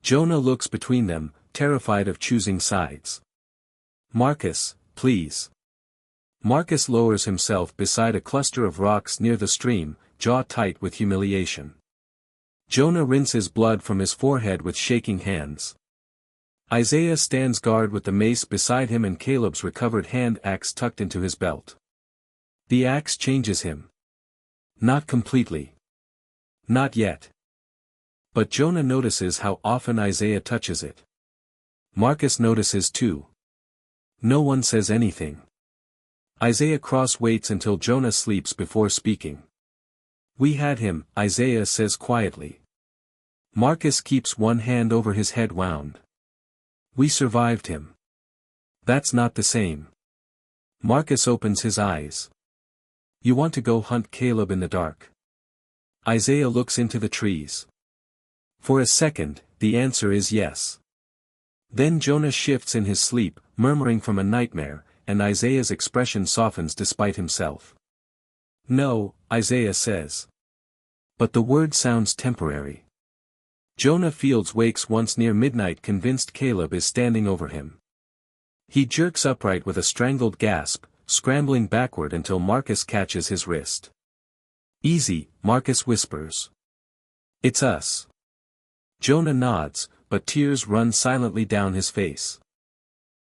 Jonah looks between them, terrified of choosing sides. Marcus, please. Marcus lowers himself beside a cluster of rocks near the stream, jaw tight with humiliation. Jonah rinses blood from his forehead with shaking hands. Isaiah stands guard with the mace beside him and Caleb's recovered hand axe tucked into his belt. The axe changes him. Not completely. Not yet. But Jonah notices how often Isaiah touches it. Marcus notices too. No one says anything. Isaiah Cross waits until Jonah sleeps before speaking. We had him, Isaiah says quietly. Marcus keeps one hand over his head wound. We survived him. That's not the same. Marcus opens his eyes. You want to go hunt Caleb in the dark? Isaiah looks into the trees. For a second, the answer is yes. Then Jonah shifts in his sleep, murmuring from a nightmare, and Isaiah's expression softens despite himself. No, Isaiah says. But the word sounds temporary. Jonah Fields wakes once near midnight convinced Caleb is standing over him. He jerks upright with a strangled gasp, scrambling backward until Marcus catches his wrist. Easy, Marcus whispers. It's us. Jonah nods, but tears run silently down his face.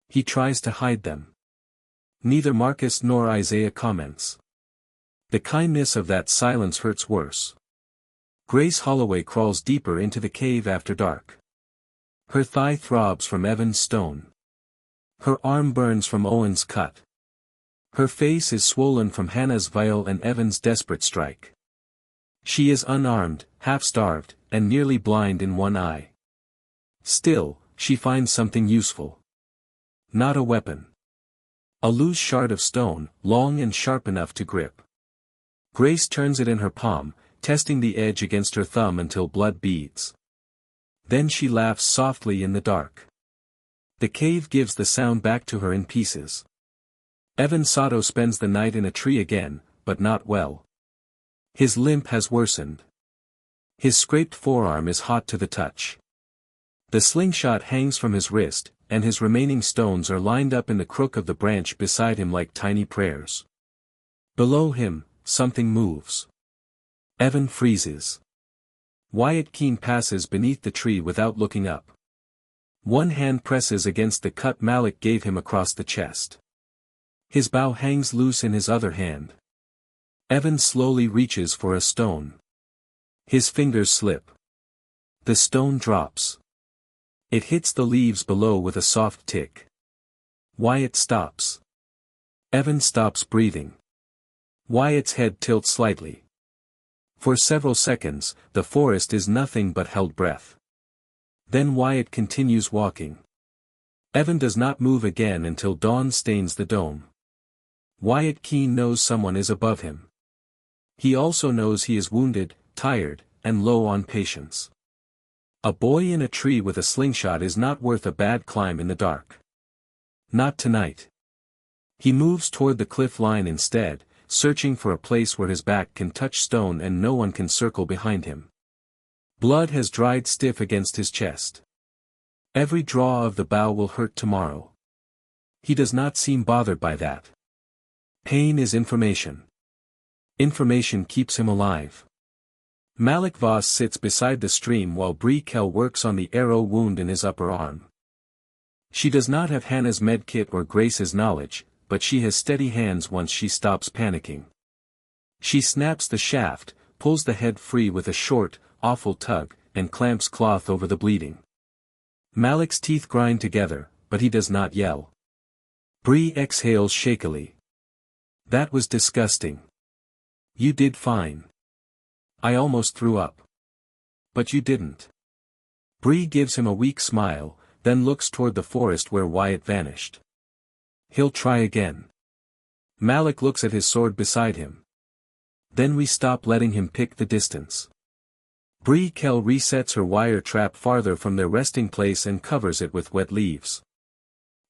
He tries to hide them. Neither Marcus nor Isaiah comments. The kindness of that silence hurts worse. Grace Holloway crawls deeper into the cave after dark. Her thigh throbs from Evan's stone. Her arm burns from Owen's cut. Her face is swollen from Hannah's vial and Evan's desperate strike. She is unarmed, half-starved, and nearly blind in one eye. Still, she finds something useful. Not a weapon. A loose shard of stone, long and sharp enough to grip. Grace turns it in her palm, testing the edge against her thumb until blood beads. Then she laughs softly in the dark. The cave gives the sound back to her in pieces. Evan Sato spends the night in a tree again, but not well. His limp has worsened. His scraped forearm is hot to the touch. The slingshot hangs from his wrist, and his remaining stones are lined up in the crook of the branch beside him like tiny prayers. Below him, something moves. Evan freezes. Wyatt Keane passes beneath the tree without looking up. One hand presses against the cut Malik gave him across the chest. His bow hangs loose in his other hand. Evan slowly reaches for a stone. His fingers slip. The stone drops. It hits the leaves below with a soft tick. Wyatt stops. Evan stops breathing. Wyatt's head tilts slightly. For several seconds, the forest is nothing but held breath. Then Wyatt continues walking. Evan does not move again until dawn stains the dome. Wyatt Keane knows someone is above him. He also knows he is wounded, tired, and low on patience. A boy in a tree with a slingshot is not worth a bad climb in the dark. Not tonight. He moves toward the cliff line instead, searching for a place where his back can touch stone and no one can circle behind him. Blood has dried stiff against his chest. Every draw of the bow will hurt tomorrow. He does not seem bothered by that. Pain is information. Information keeps him alive. Malik Voss sits beside the stream while Bree Kell works on the arrow wound in his upper arm. She does not have Hannah's medkit or Grace's knowledge, but she has steady hands once she stops panicking. She snaps the shaft, pulls the head free with a short, awful tug, and clamps cloth over the bleeding. Malik's teeth grind together, but he does not yell. Bree exhales shakily. That was disgusting. You did fine. I almost threw up. But you didn't. Bree gives him a weak smile, then looks toward the forest where Wyatt vanished. He'll try again. Malik looks at his sword beside him. Then we stop letting him pick the distance. Bree Kell resets her wire trap farther from their resting place and covers it with wet leaves.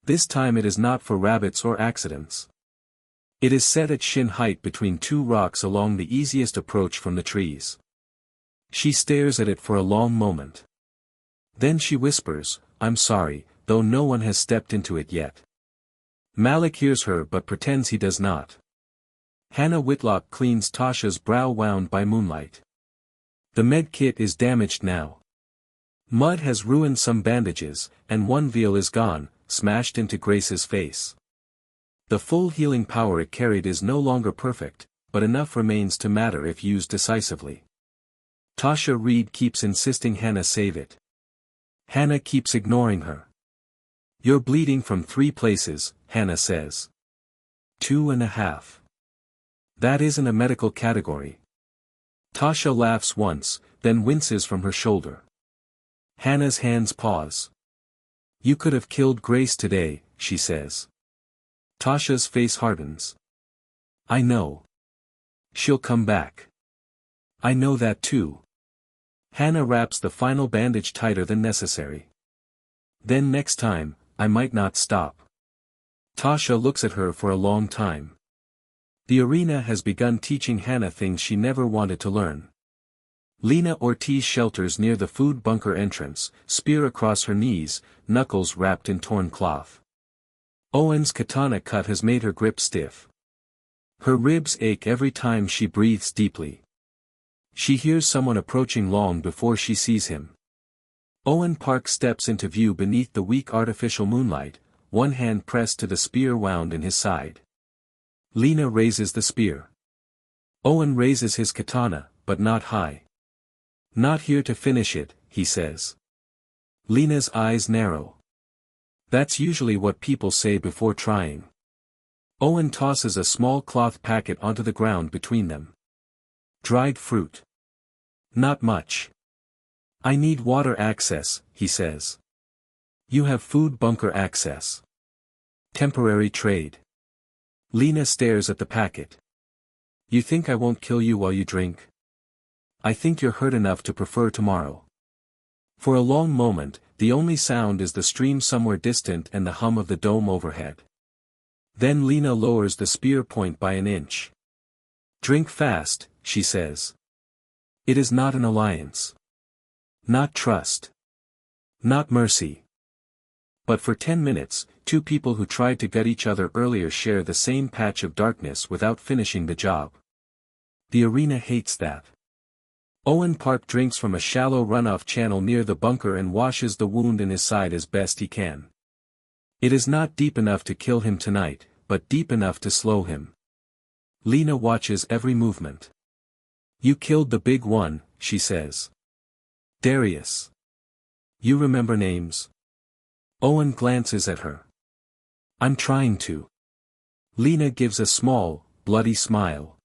This time it is not for rabbits or accidents. It is set at shin height between two rocks along the easiest approach from the trees. She stares at it for a long moment. Then she whispers, "I'm sorry," though no one has stepped into it yet. Malik hears her but pretends he does not. Hannah Whitlock cleans Tasha's brow wound by moonlight. The med kit is damaged now. Mud has ruined some bandages, and one veil is gone, smashed into Grace's face. The full healing power it carried is no longer perfect, but enough remains to matter if used decisively. Tasha Reed keeps insisting Hannah save it. Hannah keeps ignoring her. You're bleeding from 3 places, Hannah says. 2.5. That isn't a medical category. Tasha laughs once, then winces from her shoulder. Hannah's hands pause. You could have killed Grace today, she says. Tasha's face hardens. I know. She'll come back. I know that too. Hannah wraps the final bandage tighter than necessary. Then next time, I might not stop. Tasha looks at her for a long time. The arena has begun teaching Hannah things she never wanted to learn. Lena Ortiz shelters near the food bunker entrance, spear across her knees, knuckles wrapped in torn cloth. Owen's katana cut has made her grip stiff. Her ribs ache every time she breathes deeply. She hears someone approaching long before she sees him. Owen Park steps into view beneath the weak artificial moonlight, one hand pressed to the spear wound in his side. Lena raises the spear. Owen raises his katana, but not high. Not here to finish it, he says. Lena's eyes narrow. That's usually what people say before trying. Owen tosses a small cloth packet onto the ground between them. Dried fruit. Not much. I need water access, he says. You have food bunker access. Temporary trade. Lena stares at the packet. You think I won't kill you while you drink? I think you're hurt enough to prefer tomorrow. For a long moment, the only sound is the stream somewhere distant and the hum of the dome overhead. Then Lena lowers the spear point by an inch. Drink fast, she says. It is not an alliance. Not trust. Not mercy. But for 10 minutes, two people who tried to gut each other earlier share the same patch of darkness without finishing the job. The arena hates that. Owen Park drinks from a shallow runoff channel near the bunker and washes the wound in his side as best he can. It is not deep enough to kill him tonight, but deep enough to slow him. Lena watches every movement. You killed the big one, she says. Darius. You remember names? Owen glances at her. I'm trying to. Lena gives a small, bloody smile.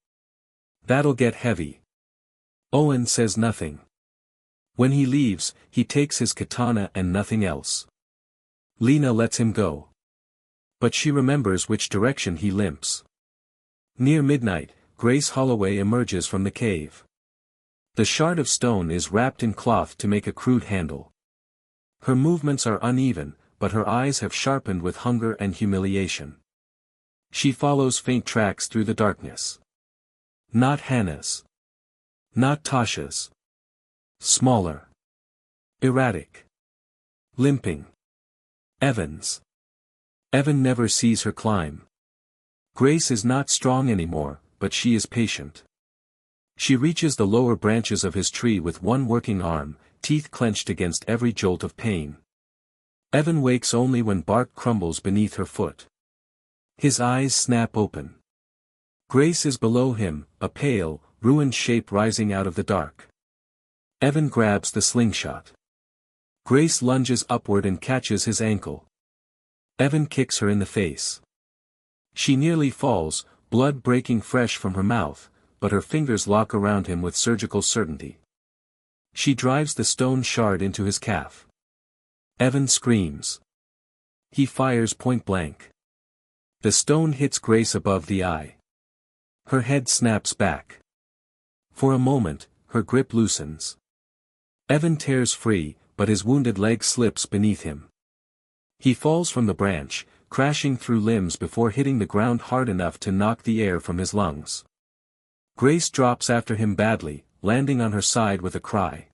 That'll get heavy. Owen says nothing. When he leaves, he takes his katana and nothing else. Lena lets him go. But she remembers which direction he limps. Near midnight, Grace Holloway emerges from the cave. The shard of stone is wrapped in cloth to make a crude handle. Her movements are uneven, but her eyes have sharpened with hunger and humiliation. She follows faint tracks through the darkness. Not Hannah's. Not Tasha's. Smaller. Erratic. Limping. Evan's. Evan never sees her climb. Grace is not strong anymore, but she is patient. She reaches the lower branches of his tree with one working arm, teeth clenched against every jolt of pain. Evan wakes only when bark crumbles beneath her foot. His eyes snap open. Grace is below him, a pale, ruined shape rising out of the dark. Evan grabs the slingshot. Grace lunges upward and catches his ankle. Evan kicks her in the face. She nearly falls, blood breaking fresh from her mouth, but her fingers lock around him with surgical certainty. She drives the stone shard into his calf. Evan screams. He fires point blank. The stone hits Grace above the eye. Her head snaps back. For a moment, her grip loosens. Evan tears free, but his wounded leg slips beneath him. He falls from the branch, crashing through limbs before hitting the ground hard enough to knock the air from his lungs. Grace drops after him badly, landing on her side with a cry.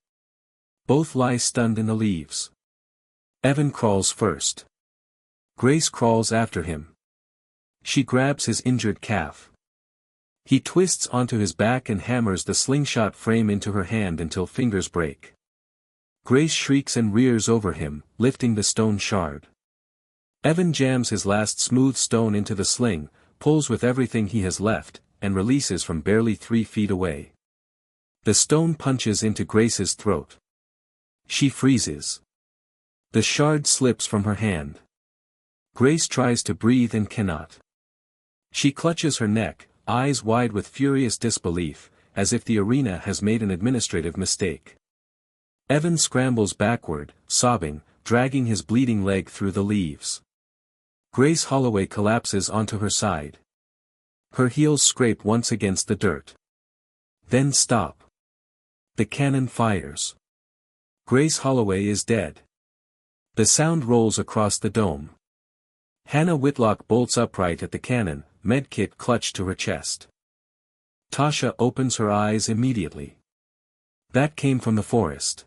Both lie stunned in the leaves. Evan crawls first. Grace crawls after him. She grabs his injured calf. He twists onto his back and hammers the slingshot frame into her hand until fingers break. Grace shrieks and rears over him, lifting the stone shard. Evan jams his last smooth stone into the sling, pulls with everything he has left, and releases from barely 3 feet away. The stone punches into Grace's throat. She freezes. The shard slips from her hand. Grace tries to breathe and cannot. She clutches her neck, eyes wide with furious disbelief, as if the arena has made an administrative mistake. Evan scrambles backward, sobbing, dragging his bleeding leg through the leaves. Grace Holloway collapses onto her side. Her heels scrape once against the dirt. Then stop. The cannon fires. Grace Holloway is dead. The sound rolls across the dome. Hannah Whitlock bolts upright at the cannon, medkit clutched to her chest. Tasha opens her eyes immediately. That came from the forest.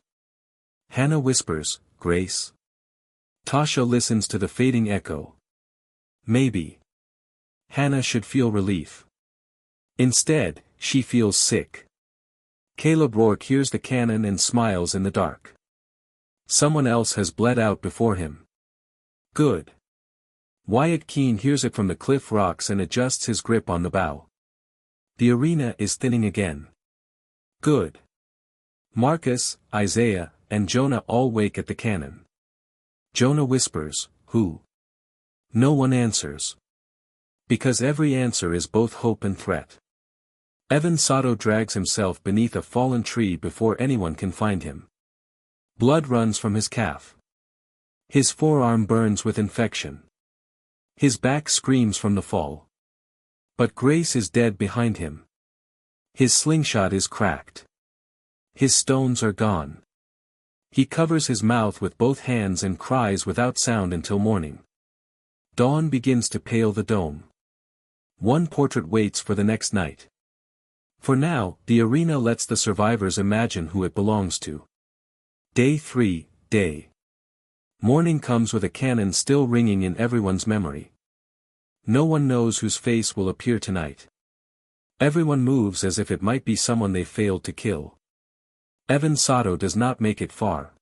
Hannah whispers, Grace. Tasha listens to the fading echo. Maybe. Hannah should feel relief. Instead, she feels sick. Caleb Rourke hears the cannon and smiles in the dark. Someone else has bled out before him. Good. Wyatt Keane hears it from the cliff rocks and adjusts his grip on the bow. The arena is thinning again. Good. Marcus, Isaiah, and Jonah all wake at the cannon. Jonah whispers, Who? No one answers. Because every answer is both hope and threat. Evan Sato drags himself beneath a fallen tree before anyone can find him. Blood runs from his calf. His forearm burns with infection. His back screams from the fall. But Grace is dead behind him. His slingshot is cracked. His stones are gone. He covers his mouth with both hands and cries without sound until morning. Dawn begins to pale the dome. One portrait waits for the next night. For now, the arena lets the survivors imagine who it belongs to. Day 3, day. Morning comes with a cannon still ringing in everyone's memory. No one knows whose face will appear tonight. Everyone moves as if it might be someone they failed to kill. Evan Sato does not make it far.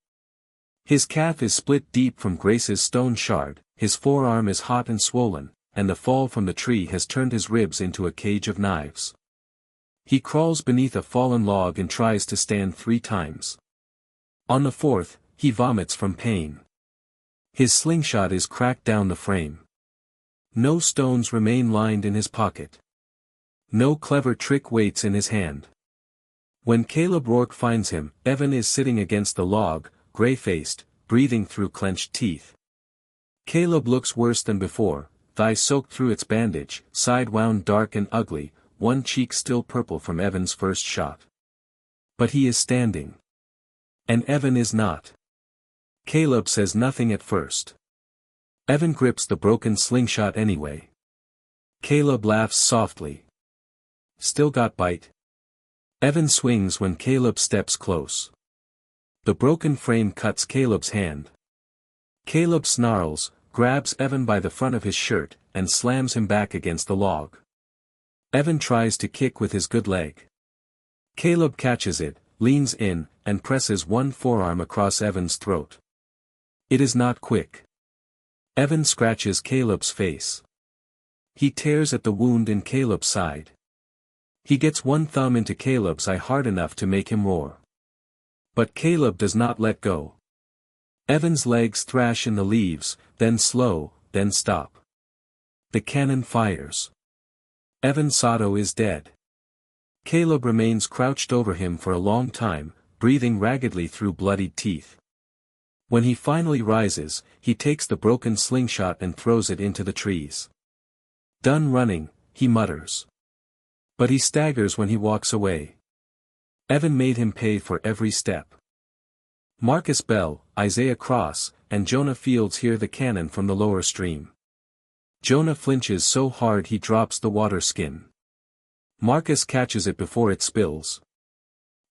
His calf is split deep from Grace's stone shard, his forearm is hot and swollen, and the fall from the tree has turned his ribs into a cage of knives. He crawls beneath a fallen log and tries to stand 3 times. On the 4th, he vomits from pain. His slingshot is cracked down the frame. No stones remain lined in his pocket. No clever trick waits in his hand. When Caleb Rourke finds him, Evan is sitting against the log, gray-faced, breathing through clenched teeth. Caleb looks worse than before, thigh soaked through its bandage, side wound dark and ugly, one cheek still purple from Evan's first shot. But he is standing. And Evan is not. Caleb says nothing at first. Evan grips the broken slingshot anyway. Caleb laughs softly. Still got bite? Evan swings when Caleb steps close. The broken frame cuts Caleb's hand. Caleb snarls, grabs Evan by the front of his shirt, and slams him back against the log. Evan tries to kick with his good leg. Caleb catches it, leans in, and presses one forearm across Evan's throat. It is not quick. Evan scratches Caleb's face. He tears at the wound in Caleb's side. He gets one thumb into Caleb's eye hard enough to make him roar. But Caleb does not let go. Evan's legs thrash in the leaves, then slow, then stop. The cannon fires. Evan Sato is dead. Caleb remains crouched over him for a long time, breathing raggedly through bloodied teeth. When he finally rises, he takes the broken slingshot and throws it into the trees. Done running, he mutters. But he staggers when he walks away. Evan made him pay for every step. Marcus Bell, Isaiah Cross, and Jonah Fields hear the cannon from the lower stream. Jonah flinches so hard he drops the water skin. Marcus catches it before it spills.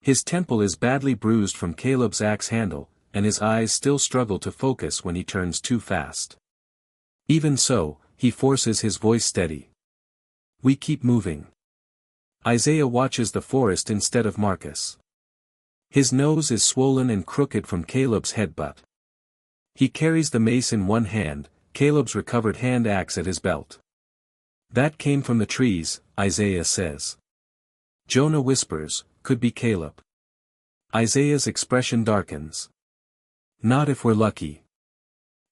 His temple is badly bruised from Caleb's axe handle, and his eyes still struggle to focus when he turns too fast. Even so, he forces his voice steady. We keep moving. Isaiah watches the forest instead of Marcus. His nose is swollen and crooked from Caleb's headbutt. He carries the mace in one hand, Caleb's recovered hand axe at his belt. That came from the trees, Isaiah says. Jonah whispers, could be Caleb. Isaiah's expression darkens. Not if we're lucky.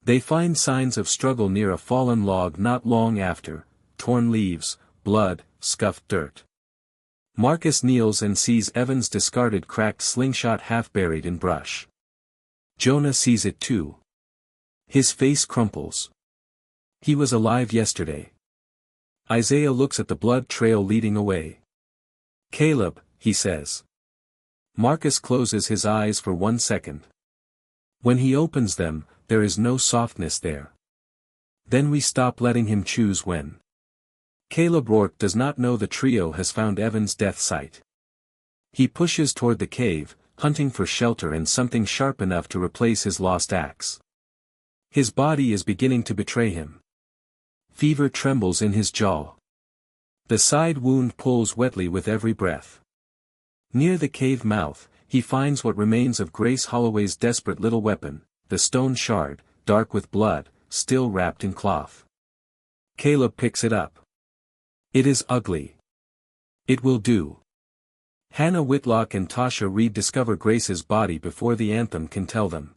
They find signs of struggle near a fallen log not long after, torn leaves, blood, scuffed dirt. Marcus kneels and sees Evan's discarded cracked slingshot half buried in brush. Jonah sees it too. His face crumples. He was alive yesterday. Isaiah looks at the blood trail leading away. Caleb, he says. Marcus closes his eyes for 1 second. When he opens them, there is no softness there. Then we stop letting him choose when. Caleb Rourke does not know the trio has found Evan's death site. He pushes toward the cave, hunting for shelter and something sharp enough to replace his lost axe. His body is beginning to betray him. Fever trembles in his jaw. The side wound pulls wetly with every breath. Near the cave mouth, he finds what remains of Grace Holloway's desperate little weapon, the stone shard, dark with blood, still wrapped in cloth. Caleb picks it up. It is ugly. It will do. Hannah Whitlock and Tasha Reed discover Grace's body before the anthem can tell them.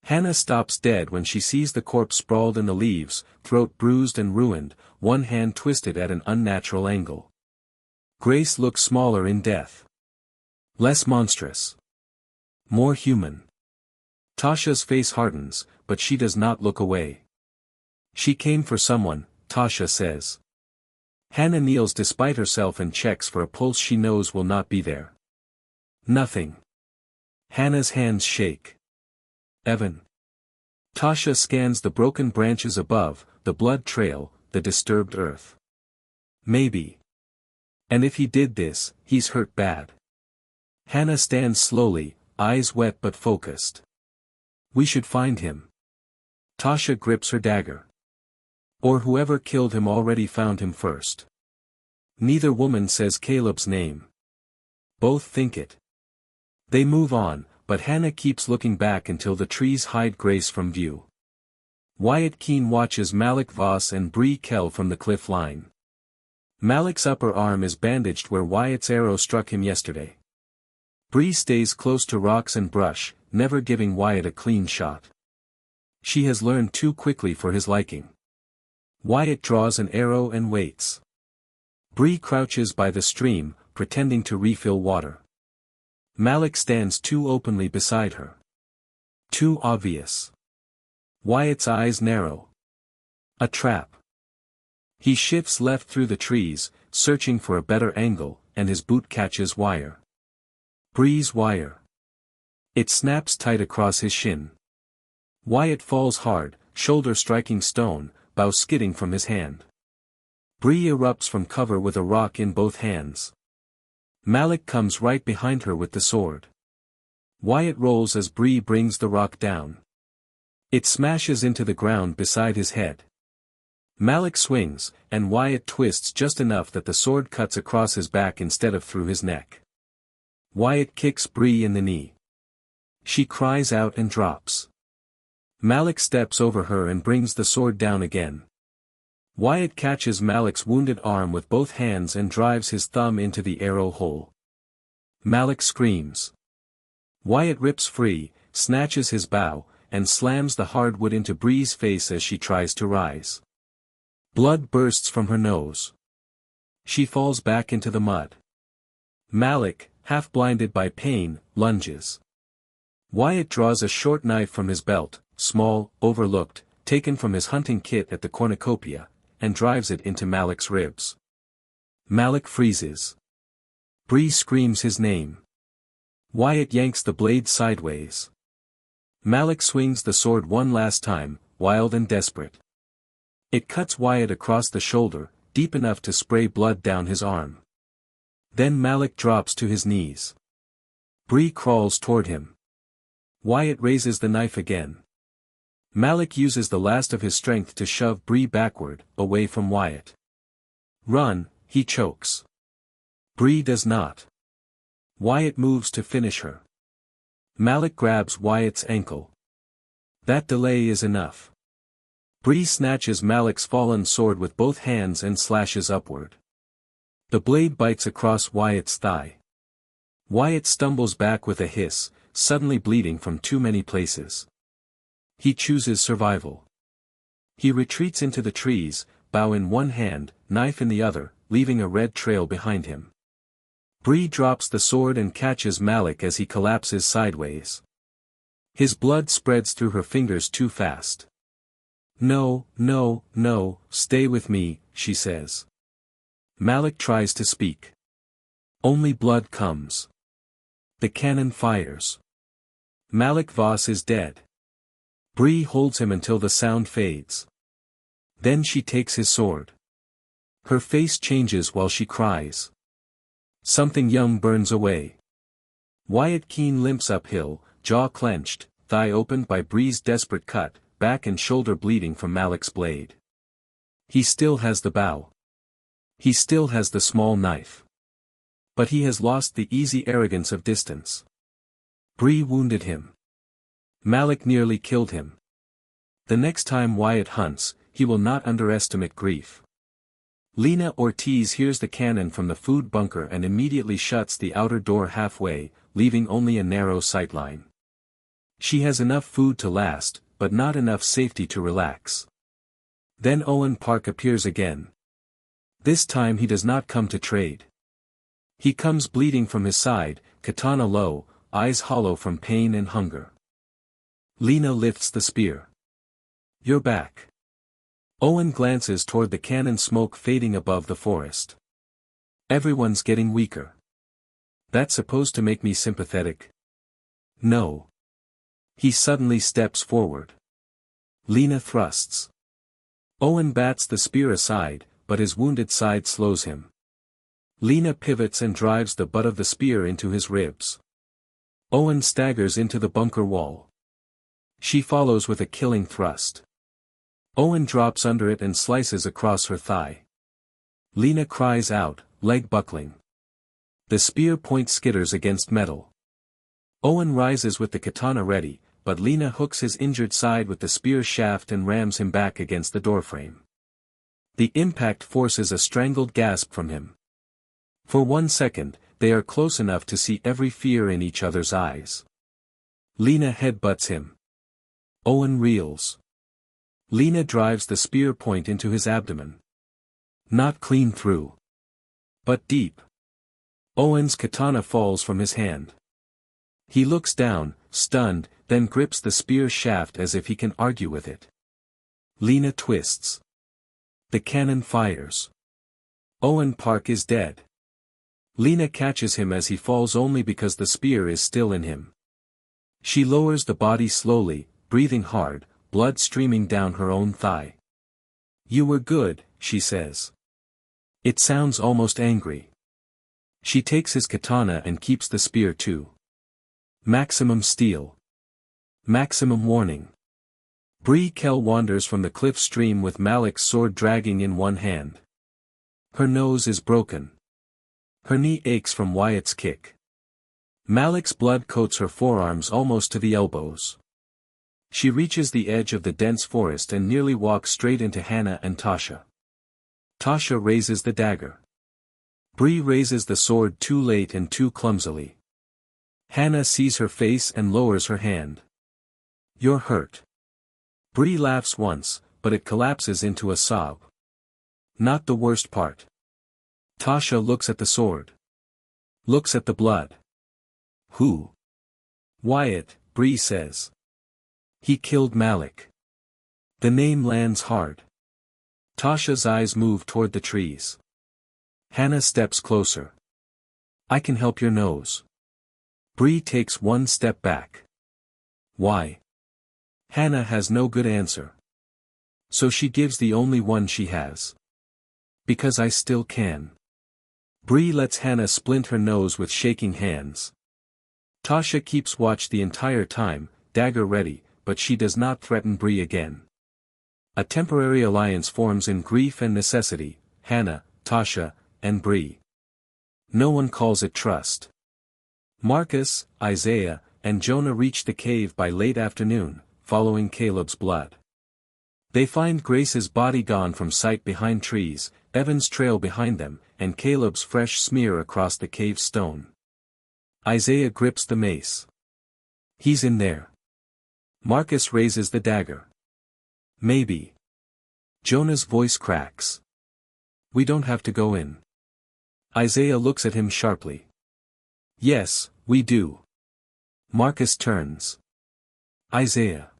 Hannah stops dead when she sees the corpse sprawled in the leaves, throat bruised and ruined, one hand twisted at an unnatural angle. Grace looks smaller in death. Less monstrous. More human. Tasha's face hardens, but she does not look away. She came for someone, Tasha says. Hannah kneels despite herself and checks for a pulse she knows will not be there. Nothing. Hannah's hands shake. Evan. Tasha scans the broken branches above, the blood trail, the disturbed earth. Maybe. And if he did this, he's hurt bad. Hannah stands slowly, eyes wet but focused. We should find him. Tasha grips her dagger. Or whoever killed him already found him first. Neither woman says Caleb's name. Both think it. They move on, but Hannah keeps looking back until the trees hide Grace from view. Wyatt Keane watches Malik Voss and Bree Kell from the cliff line. Malik's upper arm is bandaged where Wyatt's arrow struck him yesterday. Bree stays close to rocks and brush, never giving Wyatt a clean shot. She has learned too quickly for his liking. Wyatt draws an arrow and waits. Bree crouches by the stream, pretending to refill water. Malik stands too openly beside her. Too obvious. Wyatt's eyes narrow. A trap. He shifts left through the trees, searching for a better angle, and his boot catches wire. Bree's wire. It snaps tight across his shin. Wyatt falls hard, shoulder striking stone, bow skidding from his hand. Bree erupts from cover with a rock in both hands. Malik comes right behind her with the sword. Wyatt rolls as Bree brings the rock down. It smashes into the ground beside his head. Malik swings, and Wyatt twists just enough that the sword cuts across his back instead of through his neck. Wyatt kicks Bree in the knee. She cries out and drops. Malik steps over her and brings the sword down again. Wyatt catches Malik's wounded arm with both hands and drives his thumb into the arrow hole. Malik screams. Wyatt rips free, snatches his bow, and slams the hardwood into Bree's face as she tries to rise. Blood bursts from her nose. She falls back into the mud. Malik, half blinded by pain, lunges. Wyatt draws a short knife from his belt, small, overlooked, taken from his hunting kit at the cornucopia, and drives it into Malik's ribs. Malik freezes. Bree screams his name. Wyatt yanks the blade sideways. Malik swings the sword one last time, wild and desperate. It cuts Wyatt across the shoulder, deep enough to spray blood down his arm. Then Malik drops to his knees. Bree crawls toward him. Wyatt raises the knife again. Malik uses the last of his strength to shove Bree backward, away from Wyatt. Run, he chokes. Bree does not. Wyatt moves to finish her. Malik grabs Wyatt's ankle. That delay is enough. Bree snatches Malik's fallen sword with both hands and slashes upward. The blade bites across Wyatt's thigh. Wyatt stumbles back with a hiss, suddenly bleeding from too many places. He chooses survival. He retreats into the trees, bow in one hand, knife in the other, leaving a red trail behind him. Bree drops the sword and catches Malik as he collapses sideways. His blood spreads through her fingers too fast. No, no, no, stay with me, she says. Malik tries to speak. Only blood comes. The cannon fires. Malik Voss is dead. Bree holds him until the sound fades. Then she takes his sword. Her face changes while she cries. Something young burns away. Wyatt Keane limps uphill, jaw clenched, thigh opened by Bree's desperate cut, back and shoulder bleeding from Malik's blade. He still has the bow. He still has the small knife. But he has lost the easy arrogance of distance. Bree wounded him. Malik nearly killed him. The next time Wyatt hunts, he will not underestimate grief. Lena Ortiz hears the cannon from the food bunker and immediately shuts the outer door halfway, leaving only a narrow sightline. She has enough food to last, but not enough safety to relax. Then Owen Park appears again. This time he does not come to trade. He comes bleeding from his side, katana low, eyes hollow from pain and hunger. Lena lifts the spear. You're back. Owen glances toward the cannon smoke fading above the forest. Everyone's getting weaker. That's supposed to make me sympathetic? No. He suddenly steps forward. Lena thrusts. Owen bats the spear aside, but his wounded side slows him. Lena pivots and drives the butt of the spear into his ribs. Owen staggers into the bunker wall. She follows with a killing thrust. Owen drops under it and slices across her thigh. Lena cries out, leg buckling. The spear point skitters against metal. Owen rises with the katana ready, but Lena hooks his injured side with the spear shaft and rams him back against the doorframe. The impact forces a strangled gasp from him. For 1 second, they are close enough to see every fear in each other's eyes. Lena headbutts him. Owen reels. Lena drives the spear point into his abdomen. Not clean through, but deep. Owen's katana falls from his hand. He looks down, stunned, then grips the spear shaft as if he can argue with it. Lena twists. The cannon fires. Owen Park is dead. Lena catches him as he falls only because the spear is still in him. She lowers the body slowly, breathing hard, blood streaming down her own thigh. "You were good," she says. It sounds almost angry. She takes his katana and keeps the spear too. Maximum steel. Maximum warning. Bree Kell wanders from the cliff stream with Malik's sword dragging in one hand. Her nose is broken. Her knee aches from Wyatt's kick. Malik's blood coats her forearms almost to the elbows. She reaches the edge of the dense forest and nearly walks straight into Hannah and Tasha. Tasha raises the dagger. Bree raises the sword too late and too clumsily. Hannah sees her face and lowers her hand. "You're hurt." Bree laughs once, but it collapses into a sob. Not the worst part. Tasha looks at the sword. Looks at the blood. "Who?" "Wyatt," Bree says. "He killed Malik." The name lands hard. Tasha's eyes move toward the trees. Hannah steps closer. "I can help your nose." Bree takes one step back. "Why?" Hannah has no good answer. So she gives the only one she has. "Because I still can." Bree lets Hannah splint her nose with shaking hands. Tasha keeps watch the entire time, dagger ready, but she does not threaten Bree again. A temporary alliance forms in grief and necessity, Hannah, Tasha, and Bree. No one calls it trust. Marcus, Isaiah, and Jonah reach the cave by late afternoon, following Caleb's blood. They find Grace's body gone from sight behind trees, Evan's trail behind them, and Caleb's fresh smear across the cave stone. Isaiah grips the mace. "He's in there." Marcus raises the dagger. "Maybe." Jonah's voice cracks. "We don't have to go in." Isaiah looks at him sharply. "Yes, we do." Marcus turns. "Isaiah."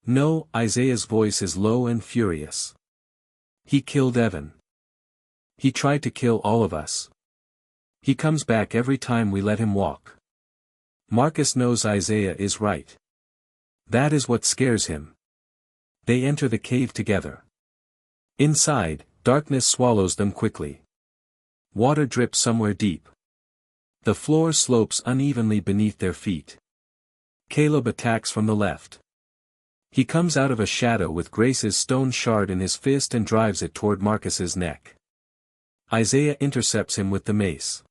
"No," Isaiah's voice is low and furious. "He killed Evan. He tried to kill all of us. He comes back every time we let him walk." Marcus knows Isaiah is right. That is what scares him. They enter the cave together. Inside, darkness swallows them quickly. Water drips somewhere deep. The floor slopes unevenly beneath their feet. Caleb attacks from the left. He comes out of a shadow with Grace's stone shard in his fist and drives it toward Marcus's neck. Isaiah intercepts him with the mace.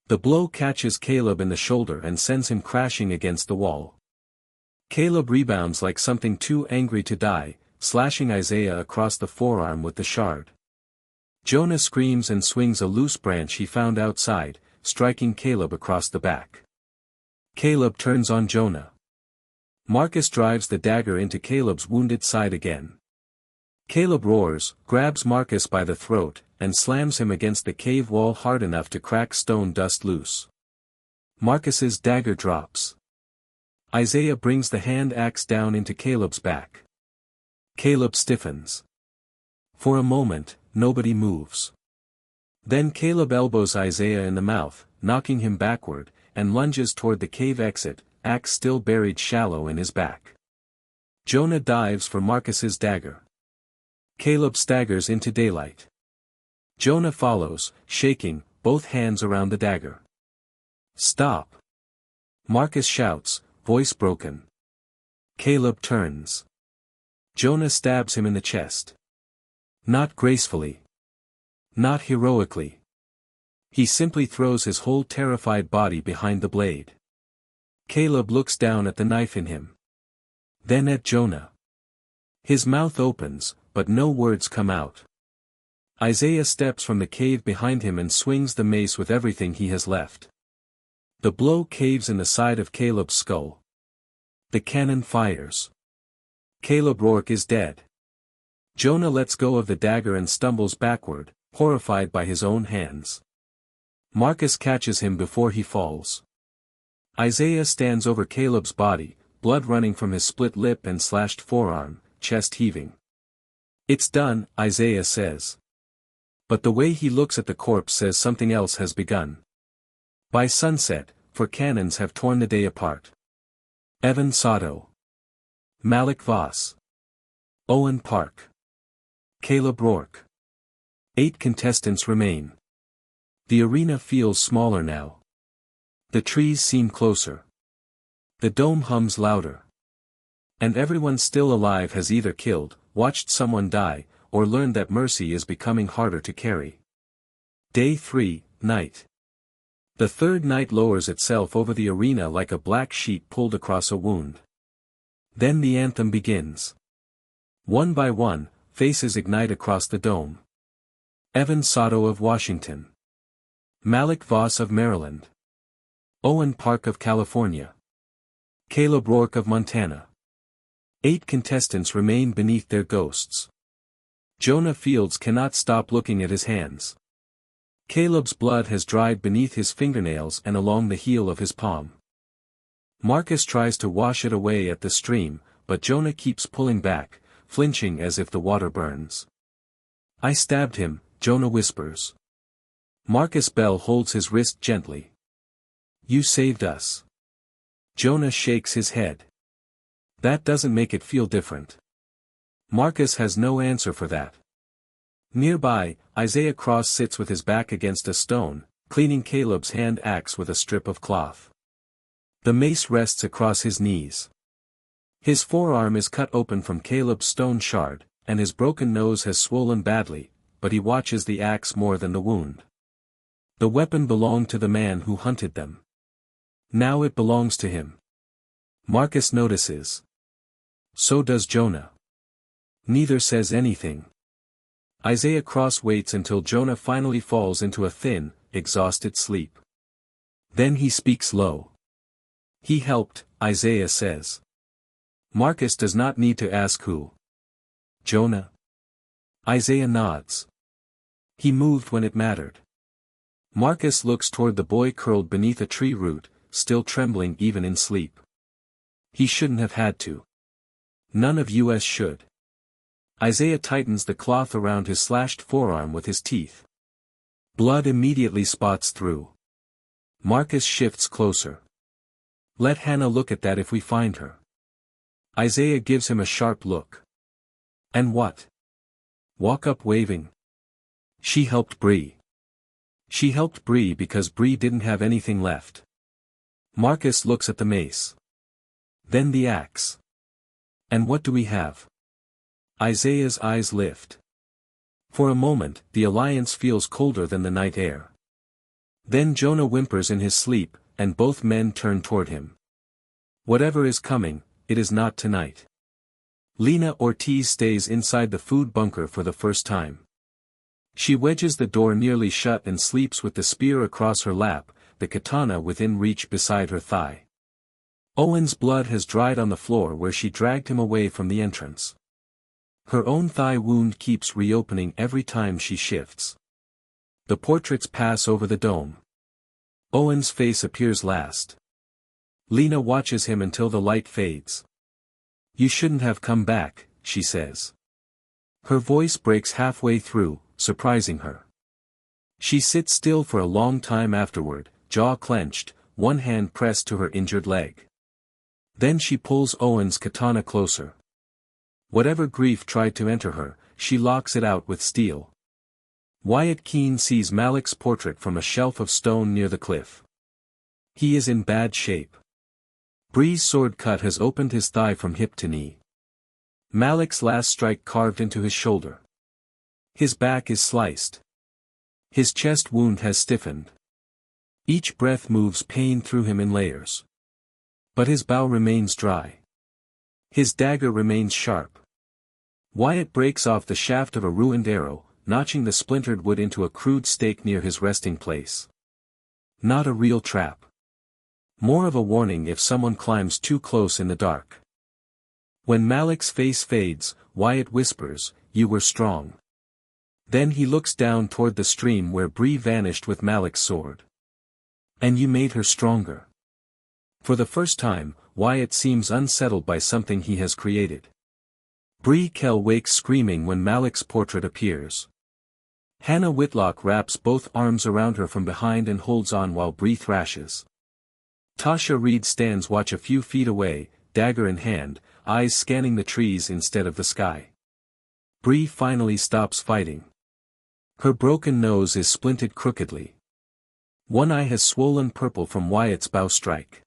The blow catches Caleb in the shoulder and sends him crashing against the wall. Caleb rebounds like something too angry to die, slashing Isaiah across the forearm with the shard. Jonah screams and swings a loose branch he found outside, striking Caleb across the back. Caleb turns on Jonah. Marcus drives the dagger into Caleb's wounded side again. Caleb roars, grabs Marcus by the throat, and slams him against the cave wall hard enough to crack stone dust loose. Marcus's dagger drops. Isaiah brings the hand axe down into Caleb's back. Caleb stiffens. For a moment, nobody moves. Then Caleb elbows Isaiah in the mouth, knocking him backward, and lunges toward the cave exit, axe still buried shallow in his back. Jonah dives for Marcus's dagger. Caleb staggers into daylight. Jonah follows, shaking, both hands around the dagger. Stop! Marcus shouts, voice broken. Caleb turns. Jonah stabs him in the chest. Not gracefully. Not heroically. He simply throws his whole terrified body behind the blade. Caleb looks down at the knife in him. Then at Jonah. His mouth opens, but no words come out. Isaiah steps from the cave behind him and swings the mace with everything he has left. The blow caves in the side of Caleb's skull. The cannon fires. Caleb Rourke is dead. Jonah lets go of the dagger and stumbles backward, horrified by his own hands. Marcus catches him before he falls. Isaiah stands over Caleb's body, blood running from his split lip and slashed forearm, chest heaving. It's done, Isaiah says. But the way he looks at the corpse says something else has begun. By sunset, 4 cannons have torn the day apart. Evan Sato. Malik Voss. Owen Park. Caleb Rourke. 8 contestants remain. The arena feels smaller now. The trees seem closer. The dome hums louder. And everyone still alive has either killed, watched someone die, or learned that mercy is becoming harder to carry. Day 3, night. The third night lowers itself over the arena like a black sheet pulled across a wound. Then the anthem begins. One by one, faces ignite across the dome. Evan Sato of Washington. Malik Voss of Maryland. Owen Park of California. Caleb Rourke of Montana. 8 contestants remain beneath their ghosts. Jonah Fields cannot stop looking at his hands. Caleb's blood has dried beneath his fingernails and along the heel of his palm. Marcus tries to wash it away at the stream, but Jonah keeps pulling back, flinching as if the water burns. I stabbed him, Jonah whispers. Marcus Bell holds his wrist gently. You saved us. Jonah shakes his head. That doesn't make it feel different. Marcus has no answer for that. Nearby, Isaiah Cross sits with his back against a stone, cleaning Caleb's hand axe with a strip of cloth. The mace rests across his knees. His forearm is cut open from Caleb's stone shard, and his broken nose has swollen badly, but he watches the axe more than the wound. The weapon belonged to the man who hunted them. Now it belongs to him. Marcus notices. So does Jonah. Neither says anything. Isaiah Cross waits until Jonah finally falls into a thin, exhausted sleep. Then he speaks low. He helped, Isaiah says. Marcus does not need to ask who. Jonah? Isaiah nods. He moved when it mattered. Marcus looks toward the boy curled beneath a tree root, still trembling even in sleep. He shouldn't have had to. None of us should. Isaiah tightens the cloth around his slashed forearm with his teeth. Blood immediately spots through. Marcus shifts closer. Let Hannah look at that if we find her. Isaiah gives him a sharp look. And what? Walk up waving. She helped Bree. She helped Bree because Bree didn't have anything left. Marcus looks at the mace. Then the axe. And what do we have? Isaiah's eyes lift. For a moment, the alliance feels colder than the night air. Then Jonah whimpers in his sleep, and both men turn toward him. Whatever is coming, it is not tonight. Lena Ortiz stays inside the food bunker for the first time. She wedges the door nearly shut and sleeps with the spear across her lap, the katana within reach beside her thigh. Owen's blood has dried on the floor where she dragged him away from the entrance. Her own thigh wound keeps reopening every time she shifts. The portraits pass over the dome. Owen's face appears last. Lena watches him until the light fades. You shouldn't have come back, she says. Her voice breaks halfway through, surprising her. She sits still for a long time afterward, jaw clenched, one hand pressed to her injured leg. Then she pulls Owen's katana closer. Whatever grief tried to enter her, she locks it out with steel. Wyatt Keane sees Malik's portrait from a shelf of stone near the cliff. He is in bad shape. Bree's sword cut has opened his thigh from hip to knee. Malik's last strike carved into his shoulder. His back is sliced. His chest wound has stiffened. Each breath moves pain through him in layers. But his bow remains dry. His dagger remains sharp. Wyatt breaks off the shaft of a ruined arrow, notching the splintered wood into a crude stake near his resting place. Not a real trap. More of a warning if someone climbs too close in the dark. When Malik's face fades, Wyatt whispers, "You were strong." Then he looks down toward the stream where Bree vanished with Malik's sword. "And you made her stronger." For the first time, Wyatt seems unsettled by something he has created. Bree Kell wakes screaming when Malik's portrait appears. Hannah Whitlock wraps both arms around her from behind and holds on while Bree thrashes. Tasha Reed stands watch a few feet away, dagger in hand, eyes scanning the trees instead of the sky. Bree finally stops fighting. Her broken nose is splinted crookedly. One eye has swollen purple from Wyatt's bow strike.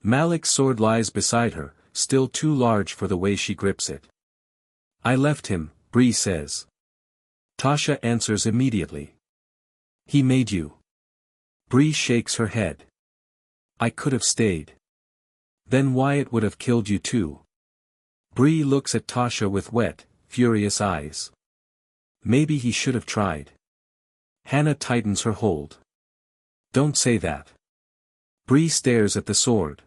Malik's sword lies beside her, still too large for the way she grips it. "I left him," Bree says. Tasha answers immediately. "He made you." Bree shakes her head. "I could have stayed. Then Wyatt would have killed you too." Bree looks at Tasha with wet, furious eyes. "Maybe he should have tried." Hannah tightens her hold. "Don't say that." Bree stares at the sword.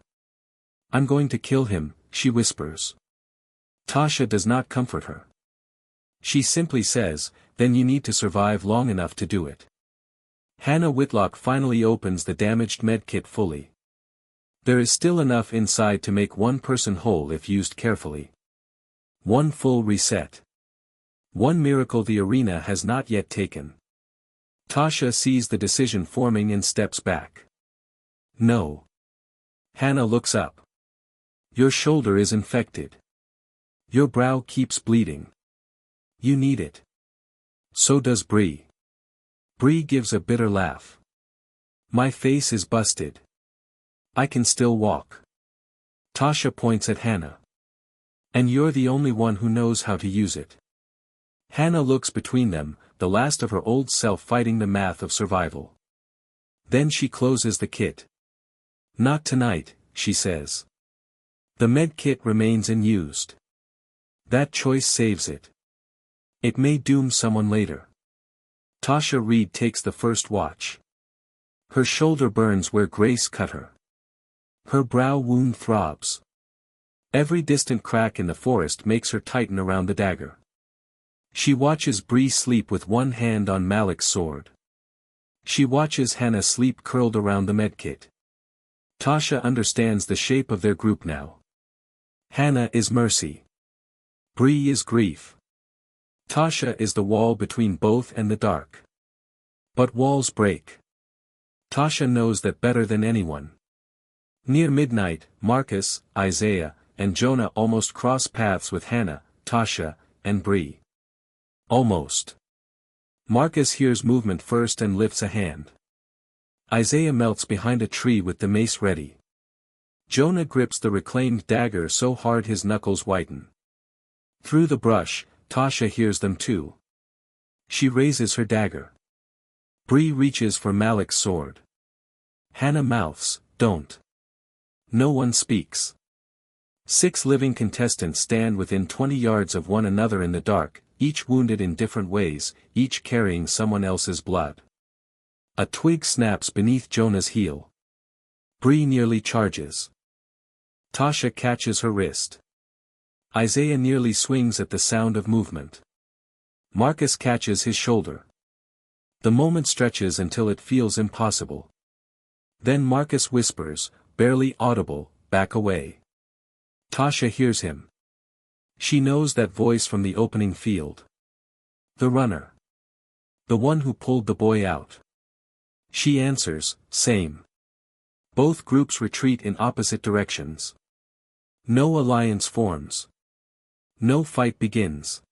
"I'm going to kill him," she whispers. Tasha does not comfort her. She simply says, "Then you need to survive long enough to do it." Hannah Whitlock finally opens the damaged medkit fully. There is still enough inside to make one person whole if used carefully. One full reset. One miracle the arena has not yet taken. Tasha sees the decision forming and steps back. "No." Hannah looks up. "Your shoulder is infected. Your brow keeps bleeding. You need it." So does Bree. Bree gives a bitter laugh. "My face is busted. I can still walk." Tasha points at Hannah. "And you're the only one who knows how to use it." Hannah looks between them, the last of her old self fighting the math of survival. Then she closes the kit. "Not tonight," she says. The med kit remains unused. That choice saves it. It may doom someone later. Tasha Reed takes the first watch. Her shoulder burns where Grace cut her. Her brow wound throbs. Every distant crack in the forest makes her tighten around the dagger. She watches Bree sleep with one hand on Malik's sword. She watches Hannah sleep curled around the medkit. Tasha understands the shape of their group now. Hannah is mercy. Bree is grief. Tasha is the wall between both and the dark. But walls break. Tasha knows that better than anyone. Near midnight, Marcus, Isaiah, and Jonah almost cross paths with Hannah, Tasha, and Bree. Almost. Marcus hears movement first and lifts a hand. Isaiah melts behind a tree with the mace ready. Jonah grips the reclaimed dagger so hard his knuckles whiten. Through the brush, Tasha hears them too. She raises her dagger. Bree reaches for Malik's sword. Hannah mouths, "Don't." No one speaks. 6 living contestants stand within 20 yards of one another in the dark, each wounded in different ways, each carrying someone else's blood. A twig snaps beneath Jonah's heel. Bree nearly charges. Tasha catches her wrist. Isaiah nearly swings at the sound of movement. Marcus catches his shoulder. The moment stretches until it feels impossible. Then Marcus whispers, barely audible, "Back away." Tasha hears him. She knows that voice from the opening field. The runner. The one who pulled the boy out. She answers, "Same." Both groups retreat in opposite directions. No alliance forms. No fight begins.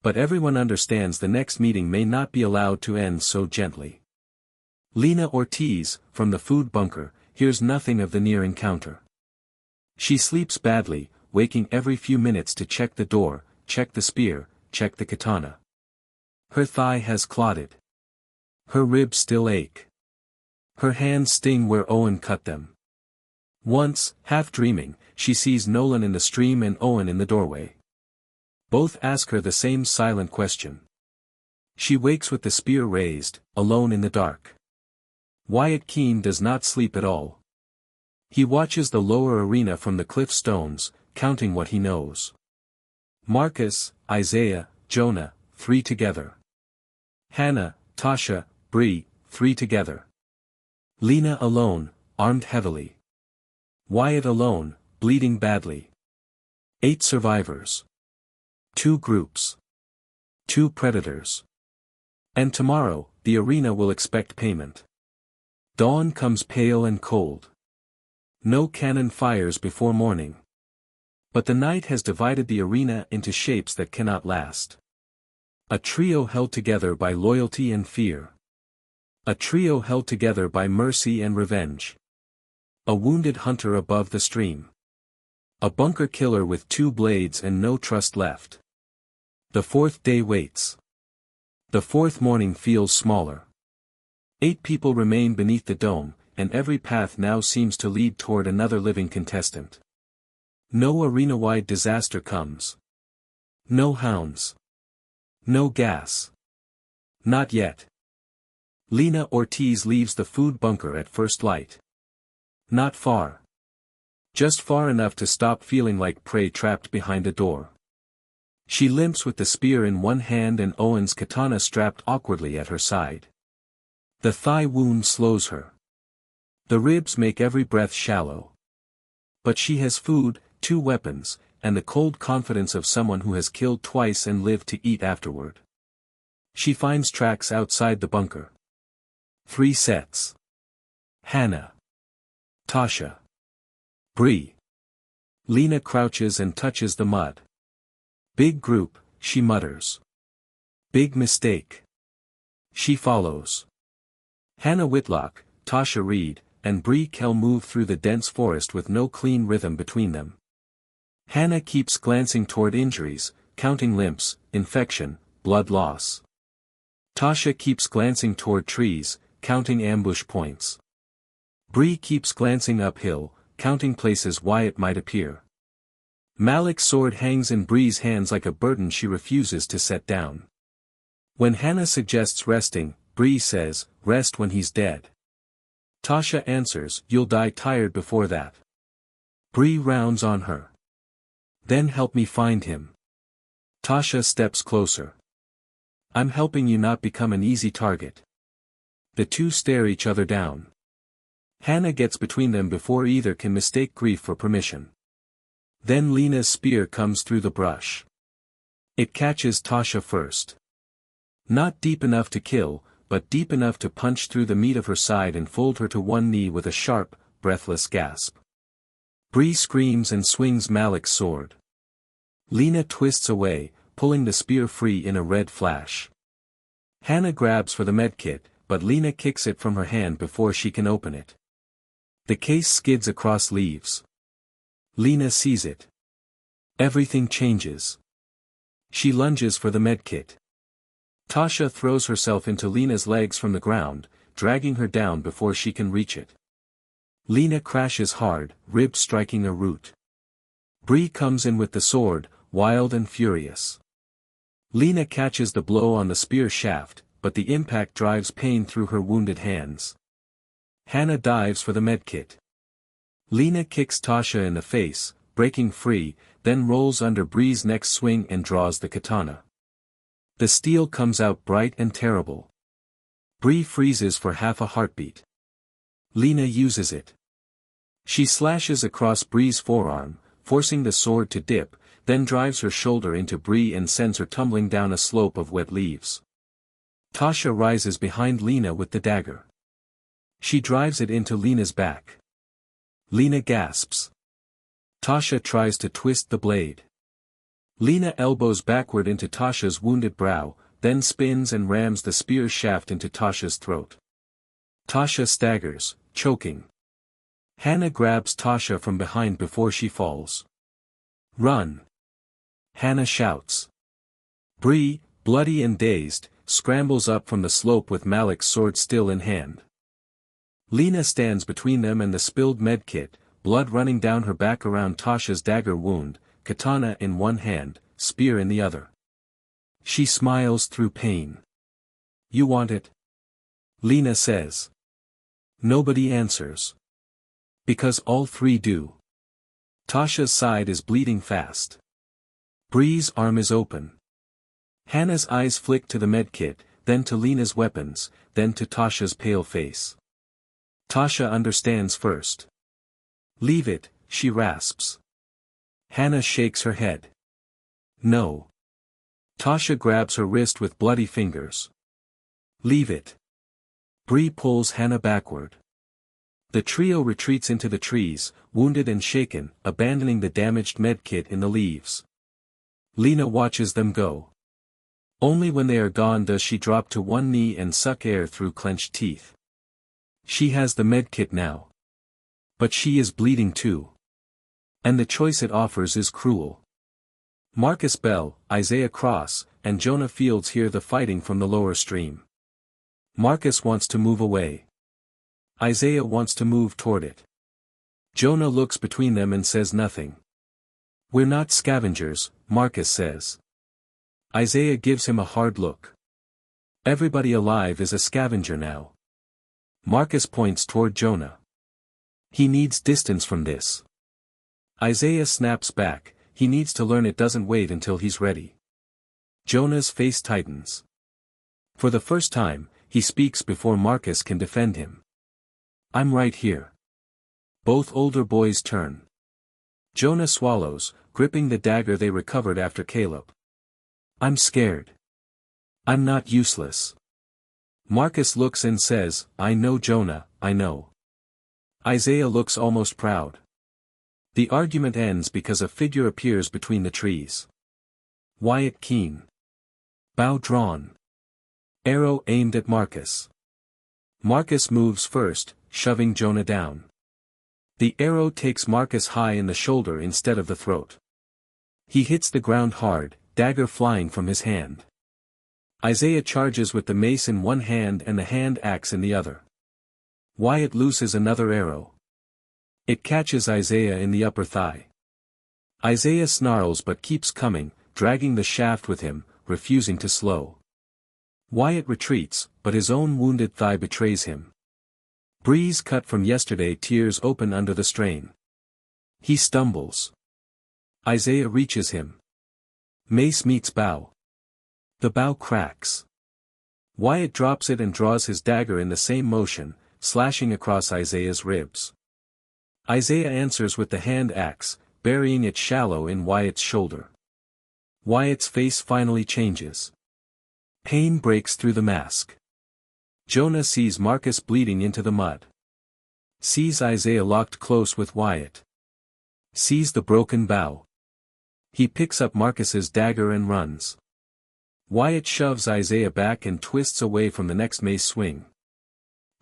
But everyone understands the next meeting may not be allowed to end so gently. Lena Ortiz, from the food bunker, hears nothing of the near encounter. She sleeps badly, waking every few minutes to check the door, check the spear, check the katana. Her thigh has clotted. Her ribs still ache. Her hands sting where Owen cut them. Once, half dreaming, she sees Nolan in the stream and Owen in the doorway. Both ask her the same silent question. She wakes with the spear raised, alone in the dark. Wyatt Keane does not sleep at all. He watches the lower arena from the cliff stones, counting what he knows. Marcus, Isaiah, Jonah, 3 together. Hannah, Tasha, Bree, 3 together. Lena alone, armed heavily. Wyatt alone, bleeding badly. 8 survivors. 2 groups. 2 predators. And tomorrow, the arena will expect payment. Dawn comes pale and cold. No cannon fires before morning. But the night has divided the arena into shapes that cannot last. A trio held together by loyalty and fear. A trio held together by mercy and revenge. A wounded hunter above the stream. A bunker killer with 2 blades and no trust left. The 4th day waits. The 4th morning feels smaller. 8 people remain beneath the dome, and every path now seems to lead toward another living contestant. No arena-wide disaster comes. No hounds. No gas. Not yet. Lena Ortiz leaves the food bunker at first light. Not far. Just far enough to stop feeling like prey trapped behind a door. She limps with the spear in one hand and Owen's katana strapped awkwardly at her side. The thigh wound slows her. The ribs make every breath shallow. But she has food, 2 weapons, and the cold confidence of someone who has killed twice and lived to eat afterward. She finds tracks outside the bunker. 3 sets. Hannah. Tasha. Bree. Lena crouches and touches the mud. Big group, she mutters. Big mistake. She follows. Hannah Whitlock, Tasha Reed, and Bree Kell move through the dense forest with no clean rhythm between them. Hannah keeps glancing toward injuries, counting limps, infection, blood loss. Tasha keeps glancing toward trees, counting ambush points. Bree keeps glancing uphill, counting places Wyatt might appear. Malik's sword hangs in Bree's hands like a burden she refuses to set down. When Hannah suggests resting, Bree says, "Rest when he's dead." Tasha answers, "You'll die tired before that." Bree rounds on her. "Then help me find him." Tasha steps closer. "I'm helping you not become an easy target." The 2 stare each other down. Hannah gets between them before either can mistake grief for permission. Then Lena's spear comes through the brush. It catches Tasha first. Not deep enough to kill, but deep enough to punch through the meat of her side and fold her to one knee with a sharp, breathless gasp. Bree screams and swings Malik's sword. Lena twists away, pulling the spear free in a red flash. Hannah grabs for the medkit, but Lena kicks it from her hand before she can open it. The case skids across leaves. Lena sees it. Everything changes. She lunges for the medkit. Tasha throws herself into Lena's legs from the ground, dragging her down before she can reach it. Lena crashes hard, ribs striking a root. Bree comes in with the sword, wild and furious. Lena catches the blow on the spear shaft, but the impact drives pain through her wounded hands. Hannah dives for the medkit. Lena kicks Tasha in the face, breaking free, then rolls under Bree's next swing and draws the katana. The steel comes out bright and terrible. Bree freezes for half a heartbeat. Lena uses it. She slashes across Bree's forearm, forcing the sword to dip, then drives her shoulder into Bree and sends her tumbling down a slope of wet leaves. Tasha rises behind Lena with the dagger. She drives it into Lena's back. Lena gasps. Tasha tries to twist the blade. Lena elbows backward into Tasha's wounded brow, then spins and rams the spear shaft into Tasha's throat. Tasha staggers, choking. Hannah grabs Tasha from behind before she falls. "Run!" Hannah shouts. Bree, bloody and dazed, scrambles up from the slope with Malik's sword still in hand. Lena stands between them and the spilled medkit, blood running down her back around Tasha's dagger wound, katana in one hand, spear in the other. She smiles through pain. "You want it?" Lena says. Nobody answers. Because all three do. Tasha's side is bleeding fast. Bree's arm is open. Hannah's eyes flick to the medkit, then to Lena's weapons, then to Tasha's pale face. Tasha understands first. "Leave it," she rasps. Hannah shakes her head. "No." Tasha grabs her wrist with bloody fingers. "Leave it." Bree pulls Hannah backward. The trio retreats into the trees, wounded and shaken, abandoning the damaged medkit in the leaves. Lena watches them go. Only when they are gone does she drop to one knee and suck air through clenched teeth. She has the medkit now. But she is bleeding too. And the choice it offers is cruel. Marcus Bell, Isaiah Cross, and Jonah Fields hear the fighting from the lower stream. Marcus wants to move away. Isaiah wants to move toward it. Jonah looks between them and says nothing. "We're not scavengers," Marcus says. Isaiah gives him a hard look. "Everybody alive is a scavenger now." Marcus points toward Jonah. "He needs distance from this." Isaiah snaps back, "He needs to learn it doesn't wait until he's ready." Jonah's face tightens. For the first time, he speaks before Marcus can defend him. "I'm right here." Both older boys turn. Jonah swallows, gripping the dagger they recovered after Caleb. "I'm scared. I'm not useless." Marcus looks and says, "I know Jonah, I know." Isaiah looks almost proud. The argument ends because a figure appears between the trees. Wyatt Keene. Bow drawn. Arrow aimed at Marcus. Marcus moves first, shoving Jonah down. The arrow takes Marcus high in the shoulder instead of the throat. He hits the ground hard, dagger flying from his hand. Isaiah charges with the mace in one hand and the hand axe in the other. Wyatt looses another arrow. It catches Isaiah in the upper thigh. Isaiah snarls but keeps coming, dragging the shaft with him, refusing to slow. Wyatt retreats, but his own wounded thigh betrays him. Bree's cut from yesterday tears open under the strain. He stumbles. Isaiah reaches him. Mace meets bow. The bow cracks. Wyatt drops it and draws his dagger in the same motion, slashing across Isaiah's ribs. Isaiah answers with the hand axe, burying it shallow in Wyatt's shoulder. Wyatt's face finally changes. Pain breaks through the mask. Jonah sees Marcus bleeding into the mud. Sees Isaiah locked close with Wyatt. Sees the broken bow. He picks up Marcus's dagger and runs. Wyatt shoves Isaiah back and twists away from the next mace swing.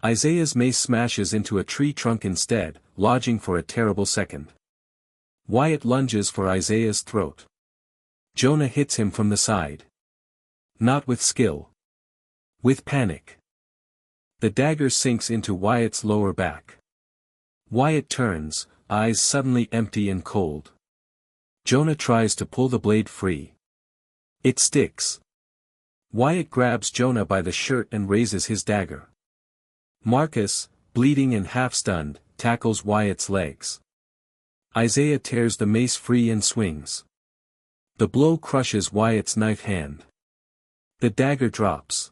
Isaiah's mace smashes into a tree trunk instead, lodging for a terrible second. Wyatt lunges for Isaiah's throat. Jonah hits him from the side. Not with skill. With panic. The dagger sinks into Wyatt's lower back. Wyatt turns, eyes suddenly empty and cold. Jonah tries to pull the blade free. It sticks. Wyatt grabs Jonah by the shirt and raises his dagger. Marcus, bleeding and half-stunned, tackles Wyatt's legs. Isaiah tears the mace free and swings. The blow crushes Wyatt's knife hand. The dagger drops.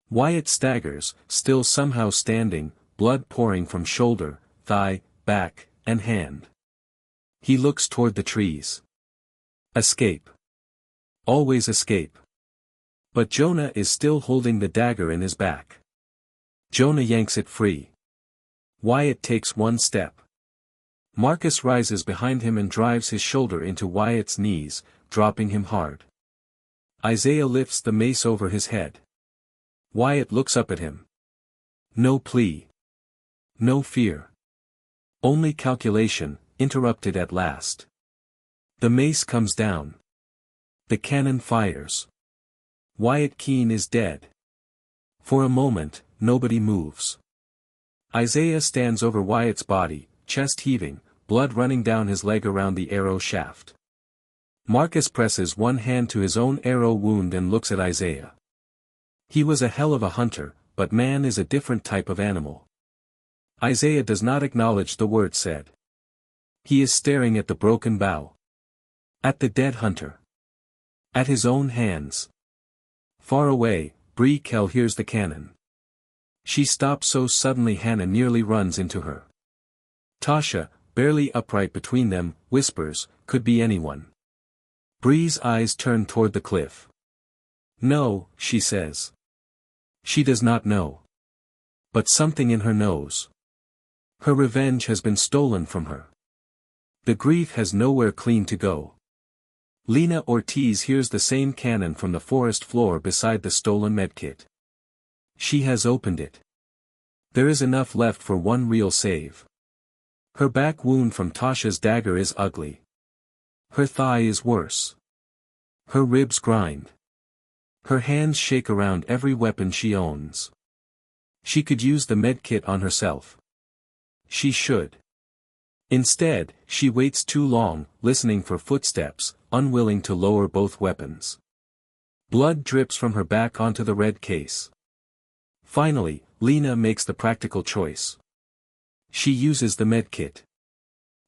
Wyatt staggers, still somehow standing, blood pouring from shoulder, thigh, back, and hand. He looks toward the trees. Escape. Always escape. But Jonah is still holding the dagger in his back. Jonah yanks it free. Wyatt takes one step. Marcus rises behind him and drives his shoulder into Wyatt's knees, dropping him hard. Isaiah lifts the mace over his head. Wyatt looks up at him. No plea. No fear. Only calculation, interrupted at last. The mace comes down. The cannon fires. Wyatt Keane is dead. For a moment, nobody moves. Isaiah stands over Wyatt's body, chest heaving, blood running down his leg around the arrow shaft. Marcus presses one hand to his own arrow wound and looks at Isaiah. He was a hell of a hunter, but man is a different type of animal. Isaiah does not acknowledge the word said. He is staring at the broken bow. At the dead hunter. At his own hands. Far away, Bree Kell hears the cannon. She stops so suddenly Hannah nearly runs into her. Tasha, barely upright between them, whispers, could be anyone. Bree's eyes turn toward the cliff. No, she says. She does not know. But something in her knows. Her revenge has been stolen from her. The grief has nowhere clean to go. Lena Ortiz hears the same cannon from the forest floor beside the stolen medkit. She has opened it. There is enough left for one real save. Her back wound from Tasha's dagger is ugly. Her thigh is worse. Her ribs grind. Her hands shake around every weapon she owns. She could use the medkit on herself. She should. Instead, she waits too long, listening for footsteps, unwilling to lower both weapons. Blood drips from her back onto the red case. Finally, Lena makes the practical choice. She uses the medkit.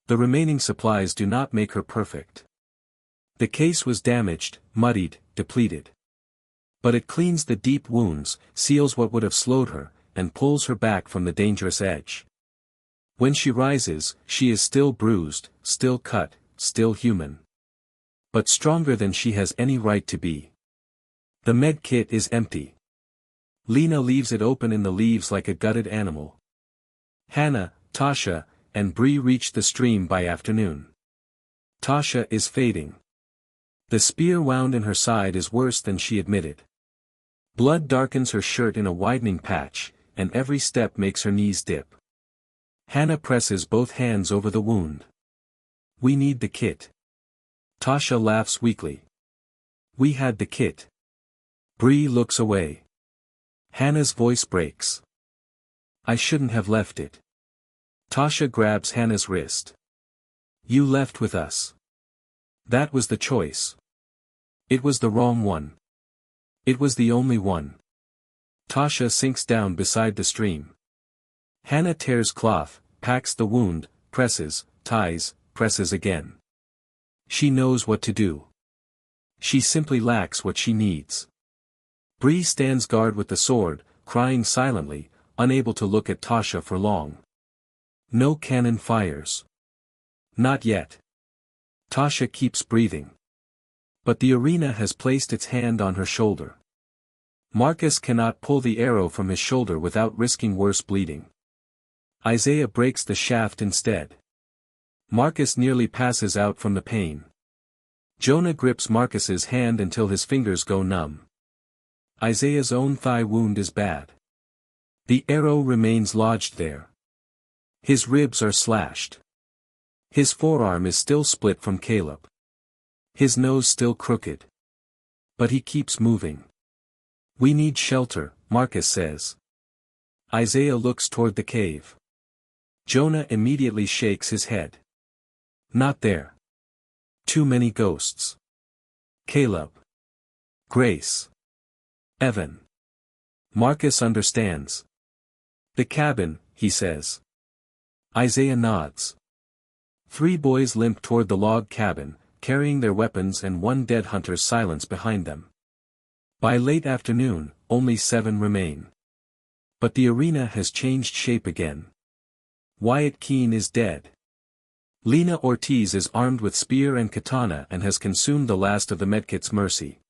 The remaining supplies do not make her perfect. The case was damaged, muddied, depleted. But it cleans the deep wounds, seals what would have slowed her, and pulls her back from the dangerous edge. When she rises, she is still bruised, still cut, still human. But stronger than she has any right to be. The medkit is empty. Lena leaves it open in the leaves like a gutted animal. Hannah, Tasha, and Bree reach the stream by afternoon. Tasha is fading. The spear wound in her side is worse than she admitted. Blood darkens her shirt in a widening patch, and every step makes her knees dip. Hannah presses both hands over the wound. We need the kit. Tasha laughs weakly. We had the kit. Bree looks away. Hannah's voice breaks. I shouldn't have left it. Tasha grabs Hannah's wrist. You left with us. That was the choice. It was the wrong one. It was the only one. Tasha sinks down beside the stream. Hannah tears cloth, packs the wound, presses, ties, presses again. She knows what to do. She simply lacks what she needs. Bree stands guard with the sword, crying silently, unable to look at Tasha for long. No cannon fires. Not yet. Tasha keeps breathing. But the arena has placed its hand on her shoulder. Marcus cannot pull the arrow from his shoulder without risking worse bleeding. Isaiah breaks the shaft instead. Marcus nearly passes out from the pain. Jonah grips Marcus's hand until his fingers go numb. Isaiah's own thigh wound is bad. The arrow remains lodged there. His ribs are slashed. His forearm is still split from Caleb. His nose still crooked. But he keeps moving. We need shelter, Marcus says. Isaiah looks toward the cave. Jonah immediately shakes his head. Not there. Too many ghosts. Caleb. Grace. Evan. Marcus understands. The cabin, he says. Isaiah nods. 3 boys limp toward the log cabin, carrying their weapons and one dead hunter's silence behind them. By late afternoon, only 7 remain. But the arena has changed shape again. Wyatt Keane is dead. Lena Ortiz is armed with spear and katana and has consumed the last of the medkit's mercy.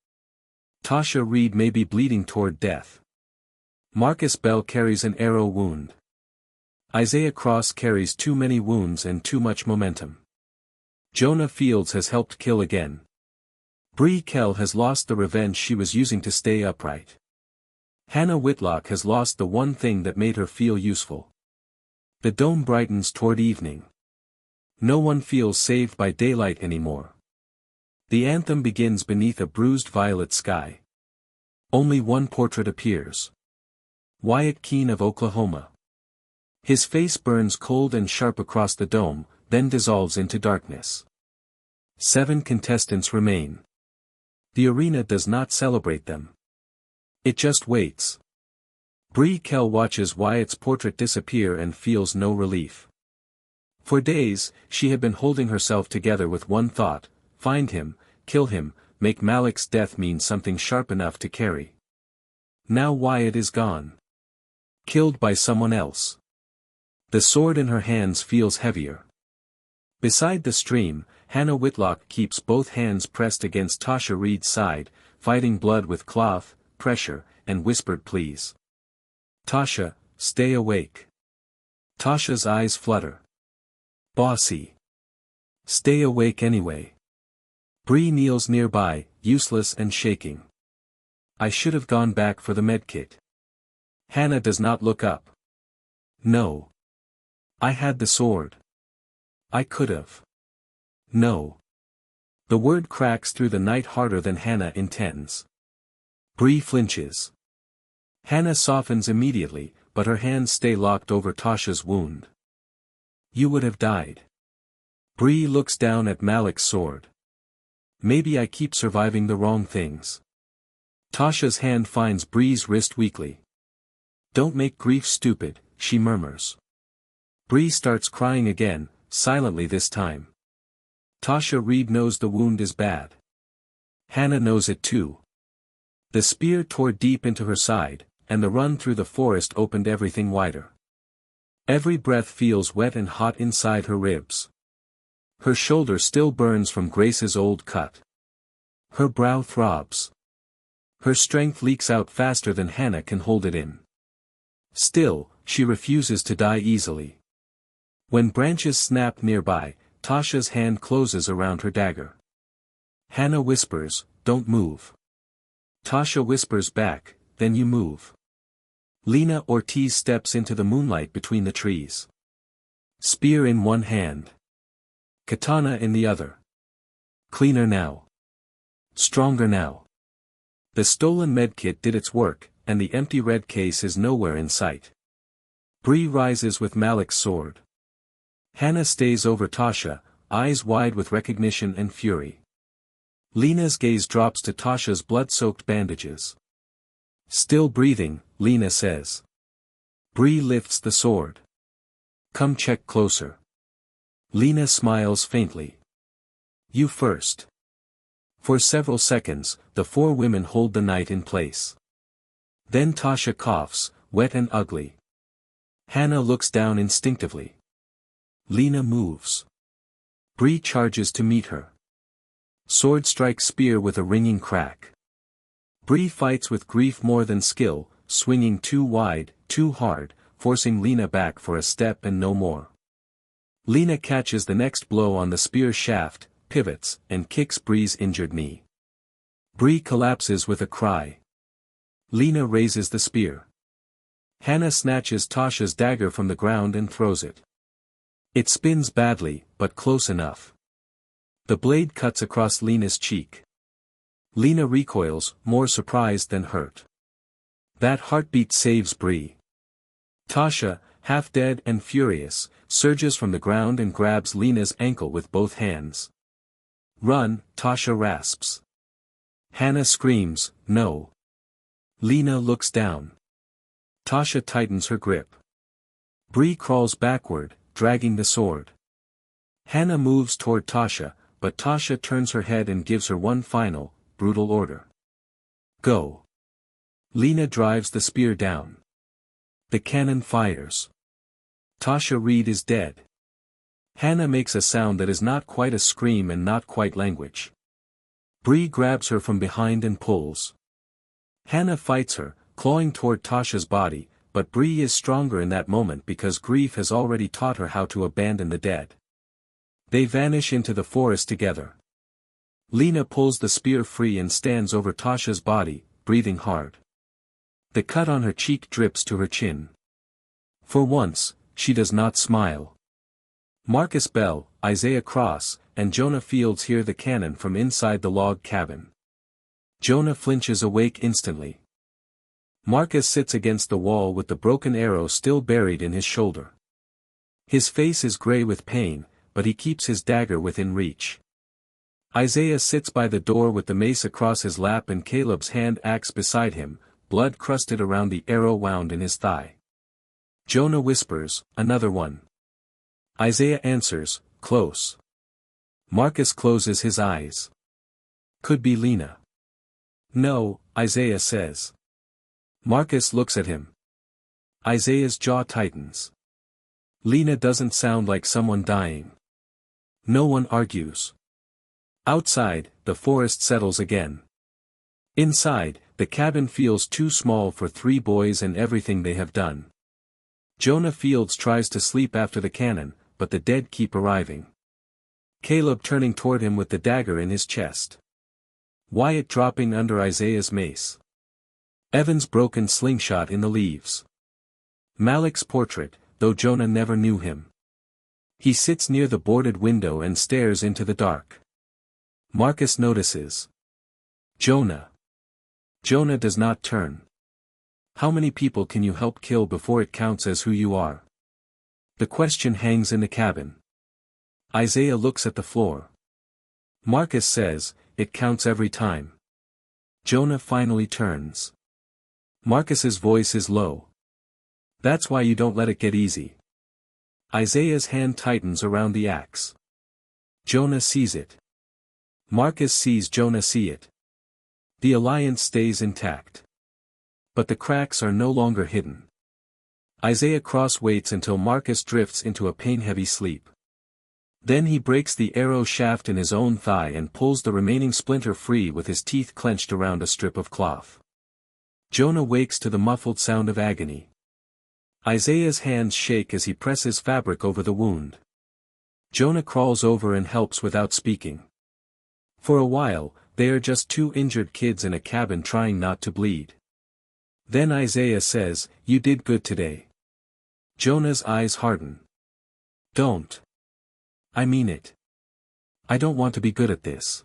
Tasha Reed may be bleeding toward death. Marcus Bell carries an arrow wound. Isaiah Cross carries too many wounds and too much momentum. Jonah Fields has helped kill again. Bree Kell has lost the revenge she was using to stay upright. Hannah Whitlock has lost the one thing that made her feel useful. The dome brightens toward evening. No one feels saved by daylight anymore. The anthem begins beneath a bruised violet sky. Only one portrait appears. Wyatt Keene of Oklahoma. His face burns cold and sharp across the dome, then dissolves into darkness. 7 contestants remain. The arena does not celebrate them. It just waits. Bree Kell watches Wyatt's portrait disappear and feels no relief. For days, she had been holding herself together with one thought: find him, kill him, make Malik's death mean something sharp enough to carry. Now Wyatt is gone. Killed by someone else. The sword in her hands feels heavier. Beside the stream, Hannah Whitlock keeps both hands pressed against Tasha Reed's side, fighting blood with cloth, pressure, and whispered pleas. Tasha, stay awake. Tasha's eyes flutter. Bossy. Stay awake anyway. Bree kneels nearby, useless and shaking. I should have gone back for the medkit. Hannah does not look up. No. I had the sword. I could have. No. The word cracks through the night harder than Hannah intends. Bree flinches. Hannah softens immediately, but her hands stay locked over Tasha's wound. You would have died. Bree looks down at Malik's sword. Maybe I keep surviving the wrong things. Tasha's hand finds Bree's wrist weakly. Don't make grief stupid, she murmurs. Bree starts crying again, silently this time. Tasha Reed knows the wound is bad. Hannah knows it too. The spear tore deep into her side, and the run through the forest opened everything wider. Every breath feels wet and hot inside her ribs. Her shoulder still burns from Grace's old cut. Her brow throbs. Her strength leaks out faster than Hannah can hold it in. Still, she refuses to die easily. When branches snap nearby, Tasha's hand closes around her dagger. Hannah whispers, "Don't move." Tasha whispers back, "Then you move." Lena Ortiz steps into the moonlight between the trees. Spear in one hand. Katana in the other. Cleaner now. Stronger now. The stolen medkit did its work, and the empty red case is nowhere in sight. Bree rises with Malik's sword. Hannah stays over Tasha, eyes wide with recognition and fury. Lena's gaze drops to Tasha's blood-soaked bandages. Still breathing, Lena says. Bree lifts the sword. Come check closer. Lena smiles faintly. You first. For several seconds, the 4 women hold the night in place. Then Tasha coughs, wet and ugly. Hannah looks down instinctively. Lena moves. Bree charges to meet her. Sword strikes spear with a ringing crack. Bree fights with grief more than skill, swinging too wide, too hard, forcing Lena back for a step and no more. Lena catches the next blow on the spear shaft, pivots, and kicks Bree's injured knee. Bree collapses with a cry. Lena raises the spear. Hannah snatches Tasha's dagger from the ground and throws it. It spins badly, but close enough. The blade cuts across Lena's cheek. Lena recoils, more surprised than hurt. That heartbeat saves Bree. Tasha, half dead and furious, surges from the ground and grabs Lena's ankle with both hands. Run, Tasha rasps. Hannah screams, no. Lena looks down. Tasha tightens her grip. Bree crawls backward, dragging the sword. Hannah moves toward Tasha, but Tasha turns her head and gives her one final, brutal order. Go. Lena drives the spear down. The cannon fires. Tasha Reed is dead. Hannah makes a sound that is not quite a scream and not quite language. Bree grabs her from behind and pulls. Hannah fights her, clawing toward Tasha's body, but Bree is stronger in that moment because grief has already taught her how to abandon the dead. They vanish into the forest together. Lena pulls the spear free and stands over Tasha's body, breathing hard. The cut on her cheek drips to her chin. For once, she does not smile. Marcus Bell, Isaiah Cross, and Jonah Fields hear the cannon from inside the log cabin. Jonah flinches awake instantly. Marcus sits against the wall with the broken arrow still buried in his shoulder. His face is gray with pain, but he keeps his dagger within reach. Isaiah sits by the door with the mace across his lap and Caleb's hand axe beside him, blood crusted around the arrow wound in his thigh. Jonah whispers, "Another one." Isaiah answers, "Close." Marcus closes his eyes. "Could be Lena." "No," Isaiah says. Marcus looks at him. Isaiah's jaw tightens. Lena doesn't sound like someone dying. No one argues. Outside, the forest settles again. Inside, the cabin feels too small for 3 boys and everything they have done. Jonah Fields tries to sleep after the cannon, but the dead keep arriving. Caleb turning toward him with the dagger in his chest. Wyatt dropping under Isaiah's mace. Evan's broken slingshot in the leaves. Malik's portrait, though Jonah never knew him. He sits near the boarded window and stares into the dark. Marcus notices. Jonah. Jonah does not turn. How many people can you help kill before it counts as who you are? The question hangs in the cabin. Isaiah looks at the floor. Marcus says, "It counts every time." Jonah finally turns. Marcus's voice is low. "That's why you don't let it get easy." Isaiah's hand tightens around the axe. Jonah sees it. Marcus sees Jonah see it. The alliance stays intact. But the cracks are no longer hidden. Isaiah Cross waits until Marcus drifts into a pain-heavy sleep. Then he breaks the arrow shaft in his own thigh and pulls the remaining splinter free with his teeth clenched around a strip of cloth. Jonah wakes to the muffled sound of agony. Isaiah's hands shake as he presses fabric over the wound. Jonah crawls over and helps without speaking. For a while, they are just 2 injured kids in a cabin trying not to bleed. Then Isaiah says, "You did good today." Jonah's eyes harden. "Don't. I mean it. I don't want to be good at this."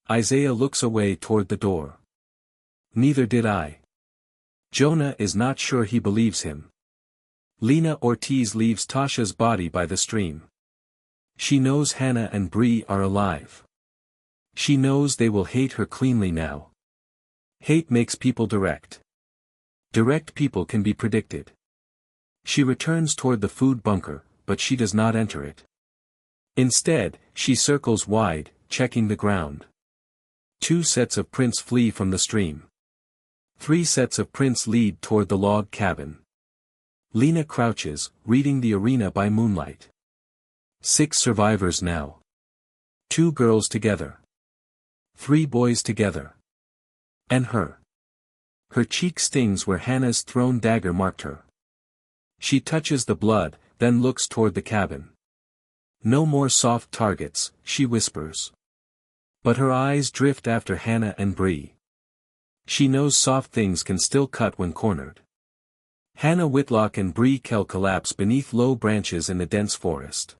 Isaiah looks away toward the door. "Neither did I." Jonah is not sure he believes him. Lena Ortiz leaves Tasha's body by the stream. She knows Hannah and Bree are alive. She knows they will hate her cleanly now. Hate makes people direct. Direct people can be predicted. She returns toward the food bunker, but she does not enter it. Instead, she circles wide, checking the ground. 2 sets of prints flee from the stream. 3 sets of prints lead toward the log cabin. Lena crouches, reading the arena by moonlight. 6 survivors now. 2 girls together. 3 boys together. And her. Her cheek stings where Hannah's thrown dagger marked her. She touches the blood, then looks toward the cabin. "No more soft targets," she whispers. But her eyes drift after Hannah and Bree. She knows soft things can still cut when cornered. Hannah Whitlock and Bree Kell collapse beneath low branches in the dense forest.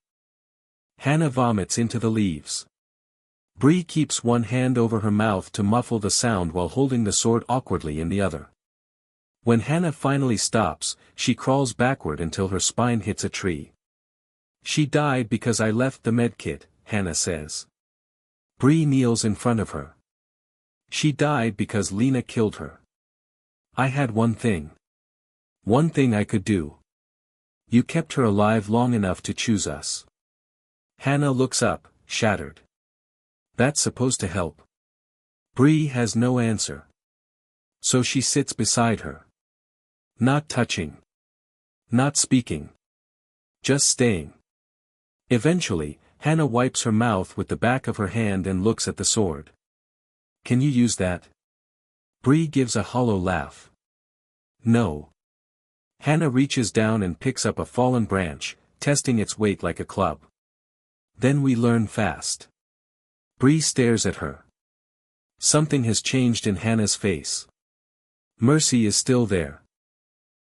Hannah vomits into the leaves. Bree keeps one hand over her mouth to muffle the sound while holding the sword awkwardly in the other. When Hannah finally stops, she crawls backward until her spine hits a tree. "She died because I left the medkit," Hannah says. Bree kneels in front of her. "She died because Lena killed her. I had one thing. One thing I could do. You kept her alive long enough to choose us." Hannah looks up, shattered. "That's supposed to help." Bree has no answer. So she sits beside her. Not touching. Not speaking. Just staying. Eventually, Hannah wipes her mouth with the back of her hand and looks at the sword. "Can you use that?" Bree gives a hollow laugh. "No." Hannah reaches down and picks up a fallen branch, testing its weight like a club. "Then we learn fast." Bree stares at her. Something has changed in Hannah's face. Mercy is still there.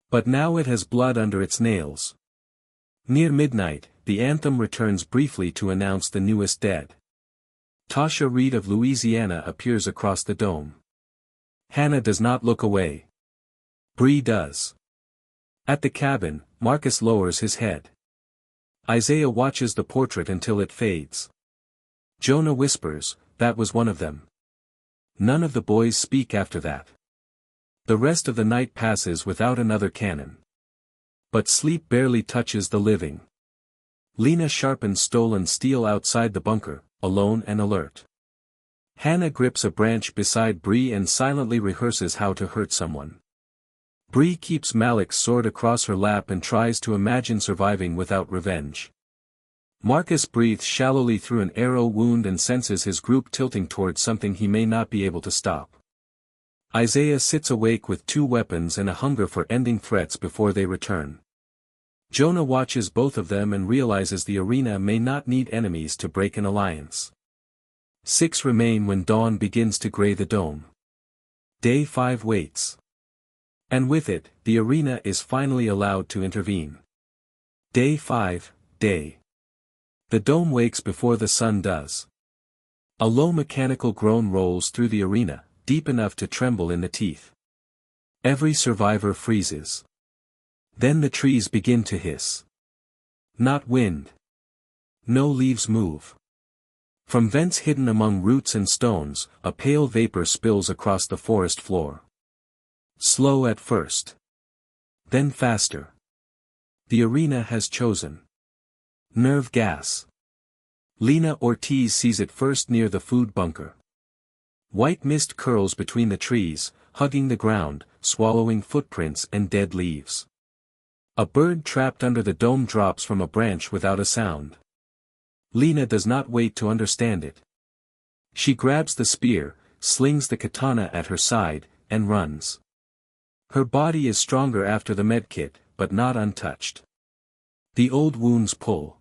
But now it has blood under its nails. Near midnight, the anthem returns briefly to announce the newest dead. Tasha Reed of Louisiana appears across the dome. Hannah does not look away. Bree does. At the cabin, Marcus lowers his head. Isaiah watches the portrait until it fades. Jonah whispers, "That was one of them." None of the boys speak after that. The rest of the night passes without another cannon. But sleep barely touches the living. Lena sharpens stolen steel outside the bunker, alone and alert. Hannah grips a branch beside Bree and silently rehearses how to hurt someone. Bree keeps Malik's sword across her lap and tries to imagine surviving without revenge. Marcus breathes shallowly through an arrow wound and senses his group tilting towards something he may not be able to stop. Isaiah sits awake with 2 weapons and a hunger for ending threats before they return. Jonah watches both of them and realizes the arena may not need enemies to break an alliance. 6 remain when dawn begins to gray the dome. Day 5 waits. And with it, the arena is finally allowed to intervene. Day 5, day. The dome wakes before the sun does. A low mechanical groan rolls through the arena, deep enough to tremble in the teeth. Every survivor freezes. Then the trees begin to hiss. Not wind. No leaves move. From vents hidden among roots and stones, a pale vapor spills across the forest floor. Slow at first. Then faster. The arena has chosen. Nerve gas. Lena Ortiz sees it first near the food bunker. White mist curls between the trees, hugging the ground, swallowing footprints and dead leaves. A bird trapped under the dome drops from a branch without a sound. Lena does not wait to understand it. She grabs the spear, slings the katana at her side, and runs. Her body is stronger after the medkit, but not untouched. The old wounds pull.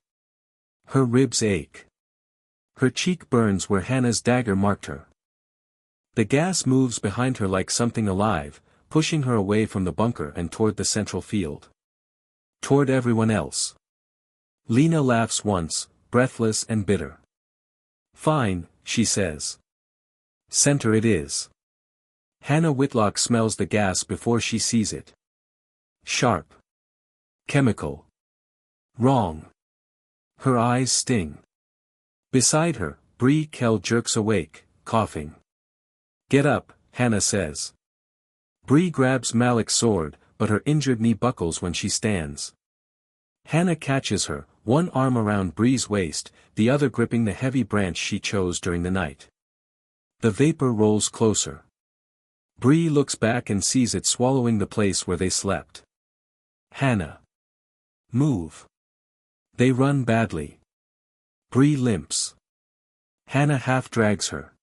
Her ribs ache. Her cheek burns where Hannah's dagger marked her. The gas moves behind her like something alive, pushing her away from the bunker and toward the central field. Toward everyone else. Lena laughs once, breathless and bitter. "Fine," she says. "Center it is." Hannah Whitlock smells the gas before she sees it. Sharp. Chemical. Wrong. Her eyes sting. Beside her, Bree Kell jerks awake, coughing. "Get up," Hannah says. Bree grabs Malik's sword, but her injured knee buckles when she stands. Hannah catches her, one arm around Bree's waist, the other gripping the heavy branch she chose during the night. The vapor rolls closer. Bree looks back and sees it swallowing the place where they slept. Hannah. Move. They run badly. Bree limps. Hannah half drags her.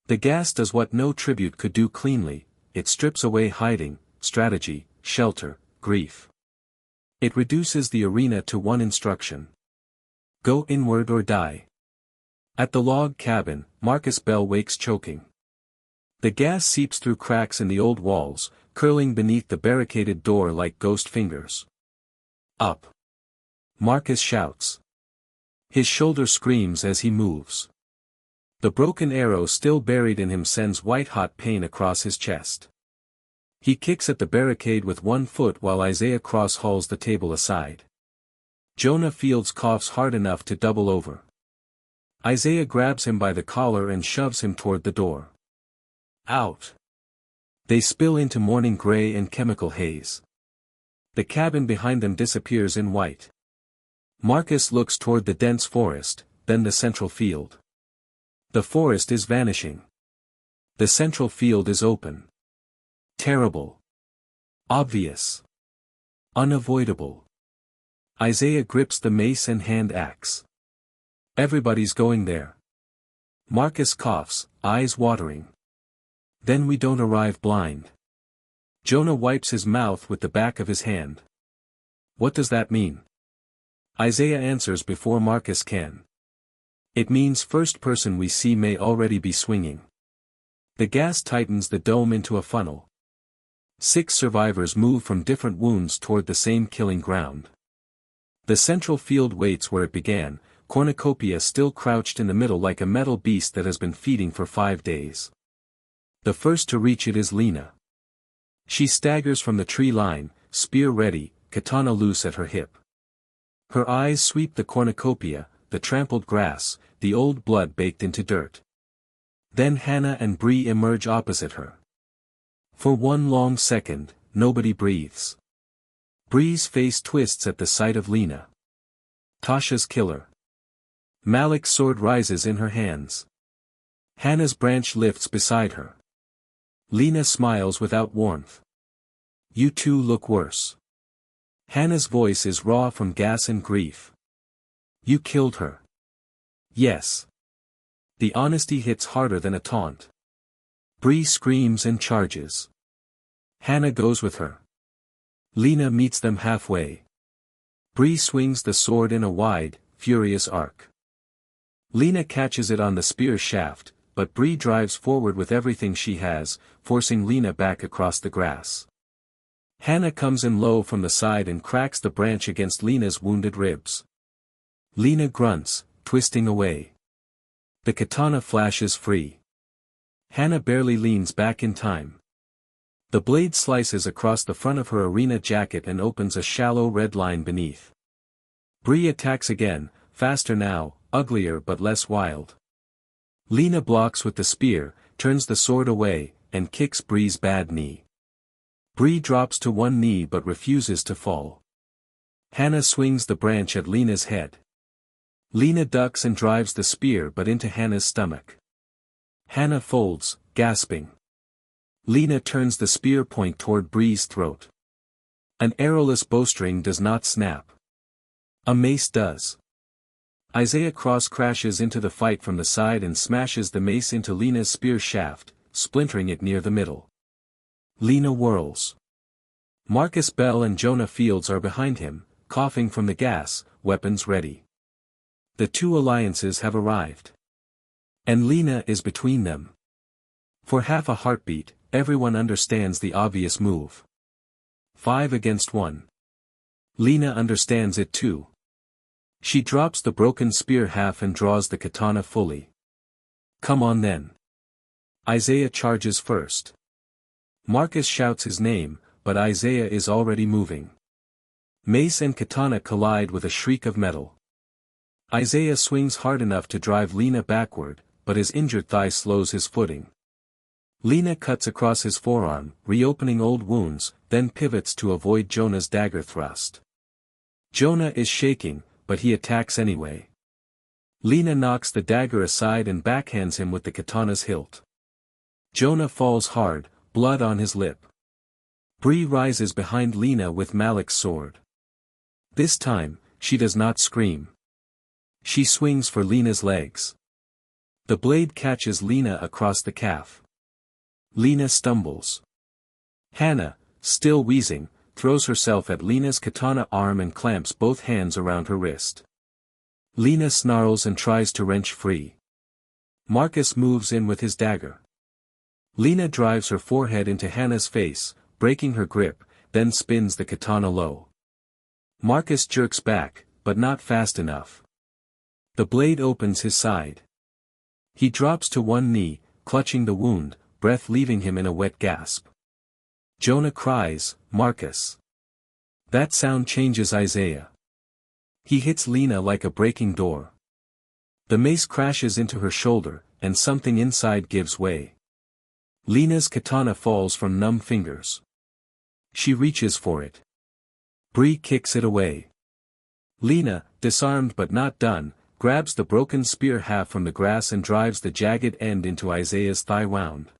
The gas does what no tribute could do cleanly, it strips away hiding, strategy, shelter, grief. It reduces the arena to one instruction. Go inward or die. At the log cabin, Marcus Bell wakes choking. The gas seeps through cracks in the old walls, curling beneath the barricaded door like ghost fingers. Up. Marcus shouts. His shoulder screams as he moves. The broken arrow still buried in him sends white-hot pain across his chest. He kicks at the barricade with one foot while Isaiah cross-hauls the table aside. Jonah Fields coughs hard enough to double over. Isaiah grabs him by the collar and shoves him toward the door. Out. They spill into morning gray and chemical haze. The cabin behind them disappears in white. Marcus looks toward the dense forest, then the central field. The forest is vanishing. The central field is open. Terrible. Obvious. Unavoidable. Isaiah grips the mace and hand axe. Everybody's going there. Marcus coughs, eyes watering. Then we don't arrive blind. Jonah wipes his mouth with the back of his hand. What does that mean? Isaiah answers before Marcus can. It means first person we see may already be swinging. The gas tightens the dome into a funnel. 6 survivors move from different wounds toward the same killing ground. The central field waits where it began, cornucopia still crouched in the middle like a metal beast that has been feeding for 5 days. The first to reach it is Lena. She staggers from the tree line, spear ready, katana loose at her hip. Her eyes sweep the cornucopia, the trampled grass, the old blood baked into dirt. Then Hannah and Bree emerge opposite her. For one long second, nobody breathes. Bree's face twists at the sight of Lena. Tasha's killer. Malik's sword rises in her hands. Hannah's branch lifts beside her. Lena smiles without warmth. You two look worse. Hannah's voice is raw from gas and grief. You killed her. Yes. The honesty hits harder than a taunt. Bree screams and charges. Hannah goes with her. Lena meets them halfway. Bree swings the sword in a wide, furious arc. Lena catches it on the spear shaft, but Bree drives forward with everything she has, forcing Lena back across the grass. Hannah comes in low from the side and cracks the branch against Lena's wounded ribs. Lena grunts, twisting away. The katana flashes free. Hannah barely leans back in time. The blade slices across the front of her arena jacket and opens a shallow red line beneath. Bree attacks again, faster now, uglier but less wild. Lena blocks with the spear, turns the sword away, and kicks Bree's bad knee. Bree drops to one knee but refuses to fall. Hannah swings the branch at Lena's head. Lena ducks and drives the spear but into Hannah's stomach. Hannah folds, gasping. Lena turns the spear point toward Bree's throat. An arrowless bowstring does not snap. A mace does. Isaiah Cross crashes into the fight from the side and smashes the mace into Lena's spear shaft, splintering it near the middle. Lena whirls. Marcus Bell and Jonah Fields are behind him, coughing from the gas, weapons ready. The two alliances have arrived. And Lena is between them. For half a heartbeat, everyone understands the obvious move. 5 against 1. Lena understands it too. She drops the broken spear half and draws the katana fully. Come on then. Isaiah charges first. Marcus shouts his name, but Isaiah is already moving. Mace and katana collide with a shriek of metal. Isaiah swings hard enough to drive Lena backward, but his injured thigh slows his footing. Lena cuts across his forearm, reopening old wounds, then pivots to avoid Jonah's dagger thrust. Jonah is shaking, but he attacks anyway. Lena knocks the dagger aside and backhands him with the katana's hilt. Jonah falls hard, blood on his lip. Bree rises behind Lena with Malik's sword. This time, she does not scream. She swings for Lena's legs. The blade catches Lena across the calf. Lena stumbles. Hannah, still wheezing, throws herself at Lena's katana arm and clamps both hands around her wrist. Lena snarls and tries to wrench free. Marcus moves in with his dagger. Lena drives her forehead into Hannah's face, breaking her grip, then spins the katana low. Marcus jerks back, but not fast enough. The blade opens his side. He drops to one knee, clutching the wound, breath leaving him in a wet gasp. Jonah cries, Marcus. That sound changes Isaiah. He hits Lena like a breaking door. The mace crashes into her shoulder, and something inside gives way. Lena's katana falls from numb fingers. She reaches for it. Bree kicks it away. Lena, disarmed but not done, grabs the broken spear half from the grass and drives the jagged end into Isaiah's thigh wound.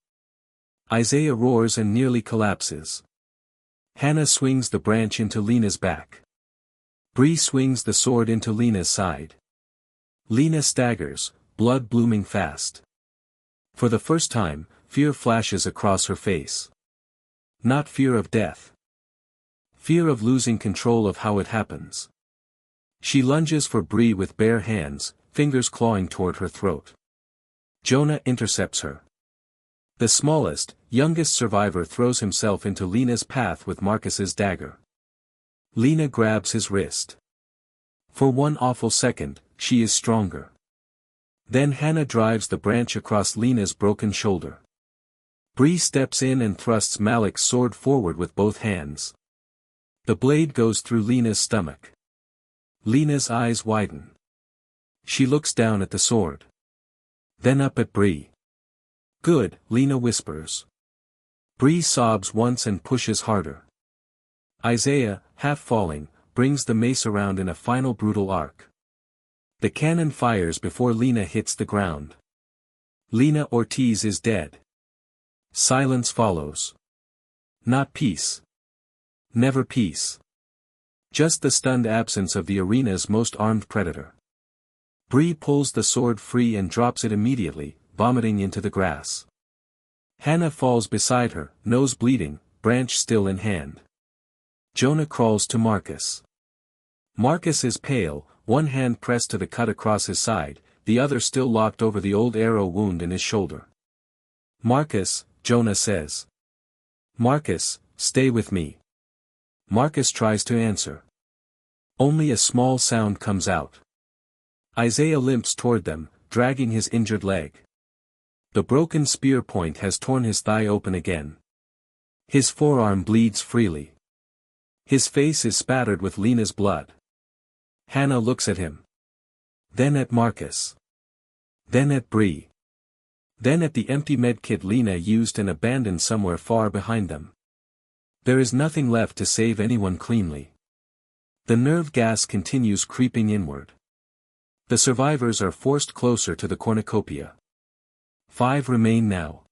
Isaiah roars and nearly collapses. Hannah swings the branch into Lena's back. Bree swings the sword into Lena's side. Lena staggers, blood blooming fast. For the first time, fear flashes across her face. Not fear of death. Fear of losing control of how it happens. She lunges for Bree with bare hands, fingers clawing toward her throat. Jonah intercepts her. The smallest, youngest survivor throws himself into Lena's path with Marcus's dagger. Lena grabs his wrist. For one awful second, she is stronger. Then Hannah drives the branch across Lena's broken shoulder. Bree steps in and thrusts Malik's sword forward with both hands. The blade goes through Lena's stomach. Lena's eyes widen. She looks down at the sword. Then up at Bree. "Good," Lena whispers. Bree sobs once and pushes harder. Isaiah, half falling, brings the mace around in a final brutal arc. The cannon fires before Lena hits the ground. Lena Ortiz is dead. Silence follows. Not peace. Never peace. Just the stunned absence of the arena's most armed predator. Bree pulls the sword free and drops it immediately, vomiting into the grass. Hannah falls beside her, nose bleeding, branch still in hand. Jonah crawls to Marcus. Marcus is pale, one hand pressed to the cut across his side, the other still locked over the old arrow wound in his shoulder. "Marcus," Jonah says. "Marcus, stay with me." Marcus tries to answer. Only a small sound comes out. Isaiah limps toward them, dragging his injured leg. The broken spear point has torn his thigh open again. His forearm bleeds freely. His face is spattered with Lena's blood. Hannah looks at him. Then at Marcus. Then at Bree. Then at the empty medkit Lena used and abandoned somewhere far behind them. There is nothing left to save anyone cleanly. The nerve gas continues creeping inward. The survivors are forced closer to the cornucopia. 5 remain now.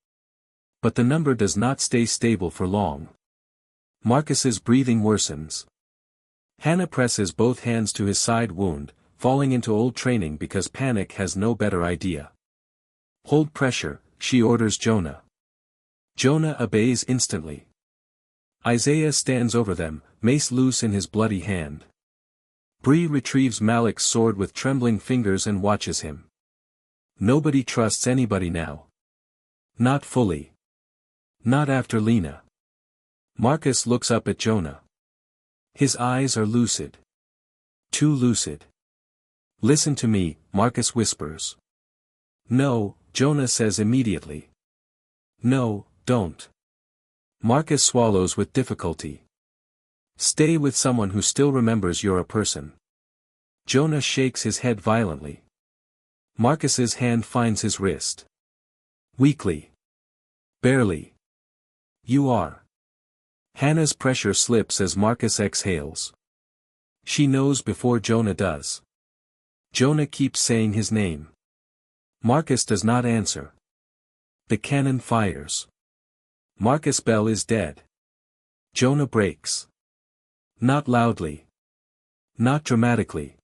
But the number does not stay stable for long. Marcus's breathing worsens. Hannah presses both hands to his side wound, falling into old training because panic has no better idea. "Hold pressure," she orders Jonah. Jonah obeys instantly. Isaiah stands over them, mace loose in his bloody hand. Bree retrieves Malik's sword with trembling fingers and watches him. Nobody trusts anybody now. Not fully. Not after Lena. Marcus looks up at Jonah. His eyes are lucid. Too lucid. "Listen to me," Marcus whispers. "No," Jonah says immediately. "No, don't." Marcus swallows with difficulty. "Stay with someone who still remembers you're a person." Jonah shakes his head violently. Marcus's hand finds his wrist. Weakly. Barely. "You are." Hannah's pressure slips as Marcus exhales. She knows before Jonah does. Jonah keeps saying his name. Marcus does not answer. The cannon fires. Marcus Bell is dead. Jonah breaks. Not loudly. Not dramatically.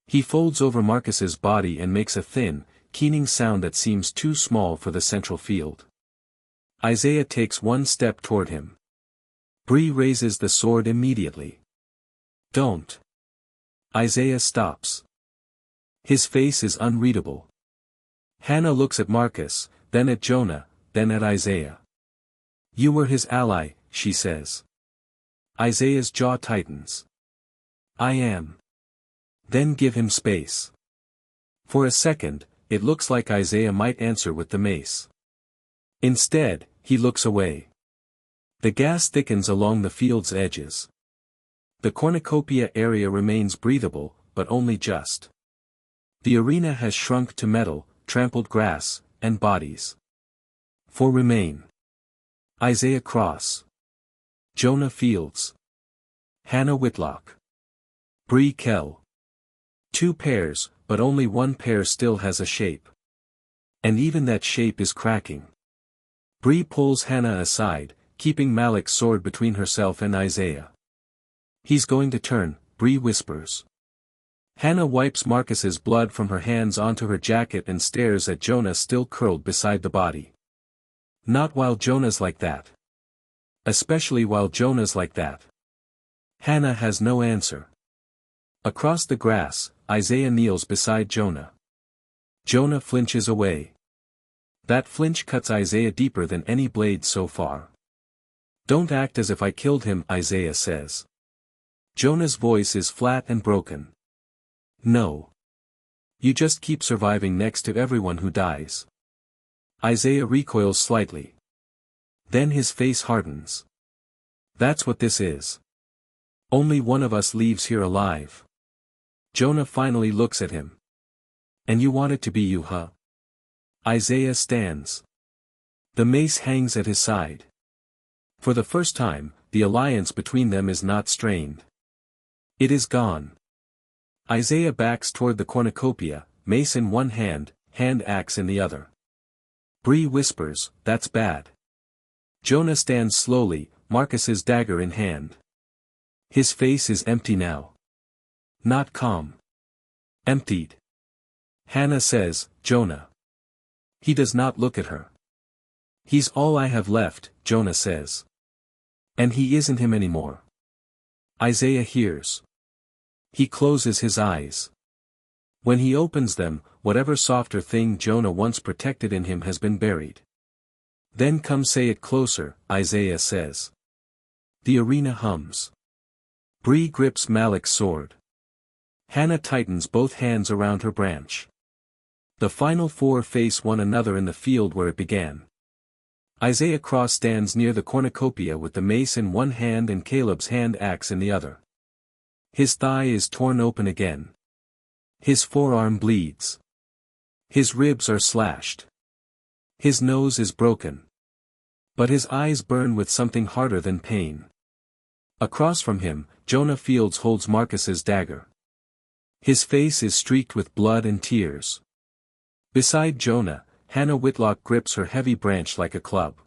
He folds over Marcus's body and makes a thin, keening sound that seems too small for the central field. Isaiah takes one step toward him. Bree raises the sword immediately. "Don't." Isaiah stops. His face is unreadable. Hannah looks at Marcus, then at Jonah, then at Isaiah. "You were his ally," she says. Isaiah's jaw tightens. "I am." "Then give him space." For a second, it looks like Isaiah might answer with the mace. Instead, he looks away. The gas thickens along the field's edges. The cornucopia area remains breathable, but only just. The arena has shrunk to metal, trampled grass, and bodies. 4 remain. Isaiah Cross. Jonah Fields. Hannah Whitlock. Bree Kell. 2 pairs, but only one pair still has a shape. And even that shape is cracking. Bree pulls Hannah aside, keeping Malik's sword between herself and Isaiah. "He's going to turn," Bree whispers. Hannah wipes Marcus's blood from her hands onto her jacket and stares at Jonah still curled beside the body. Not while Jonah's like that. Especially while Jonah's like that. Hannah has no answer. Across the grass, Isaiah kneels beside Jonah. Jonah flinches away. That flinch cuts Isaiah deeper than any blade so far. "Don't act as if I killed him," Isaiah says. Jonah's voice is flat and broken. "No. You just keep surviving next to everyone who dies." Isaiah recoils slightly. Then his face hardens. "That's what this is. Only one of us leaves here alive." Jonah finally looks at him. "And you want it to be you, huh?" Isaiah stands. The mace hangs at his side. For the first time, the alliance between them is not strained. It is gone. Isaiah backs toward the cornucopia, mace in one hand, hand axe in the other. Bree whispers, "That's bad." Jonah stands slowly, Marcus's dagger in hand. His face is empty now. Not calm. Emptied. Hannah says, "Jonah." He does not look at her. "He's all I have left," Jonah says. "And he isn't him anymore." Isaiah hears. He closes his eyes. When he opens them, whatever softer thing Jonah once protected in him has been buried. "Then come say it closer," Isaiah says. The arena hums. Bree grips Malak's sword. Hannah tightens both hands around her branch. The final four face one another in the field where it began. Isaiah Cross stands near the cornucopia with the mace in one hand and Caleb's hand axe in the other. His thigh is torn open again. His forearm bleeds. His ribs are slashed. His nose is broken. But his eyes burn with something harder than pain. Across from him, Jonah Fields holds Marcus's dagger. His face is streaked with blood and tears. Beside Jonah, Hannah Whitlock grips her heavy branch like a club.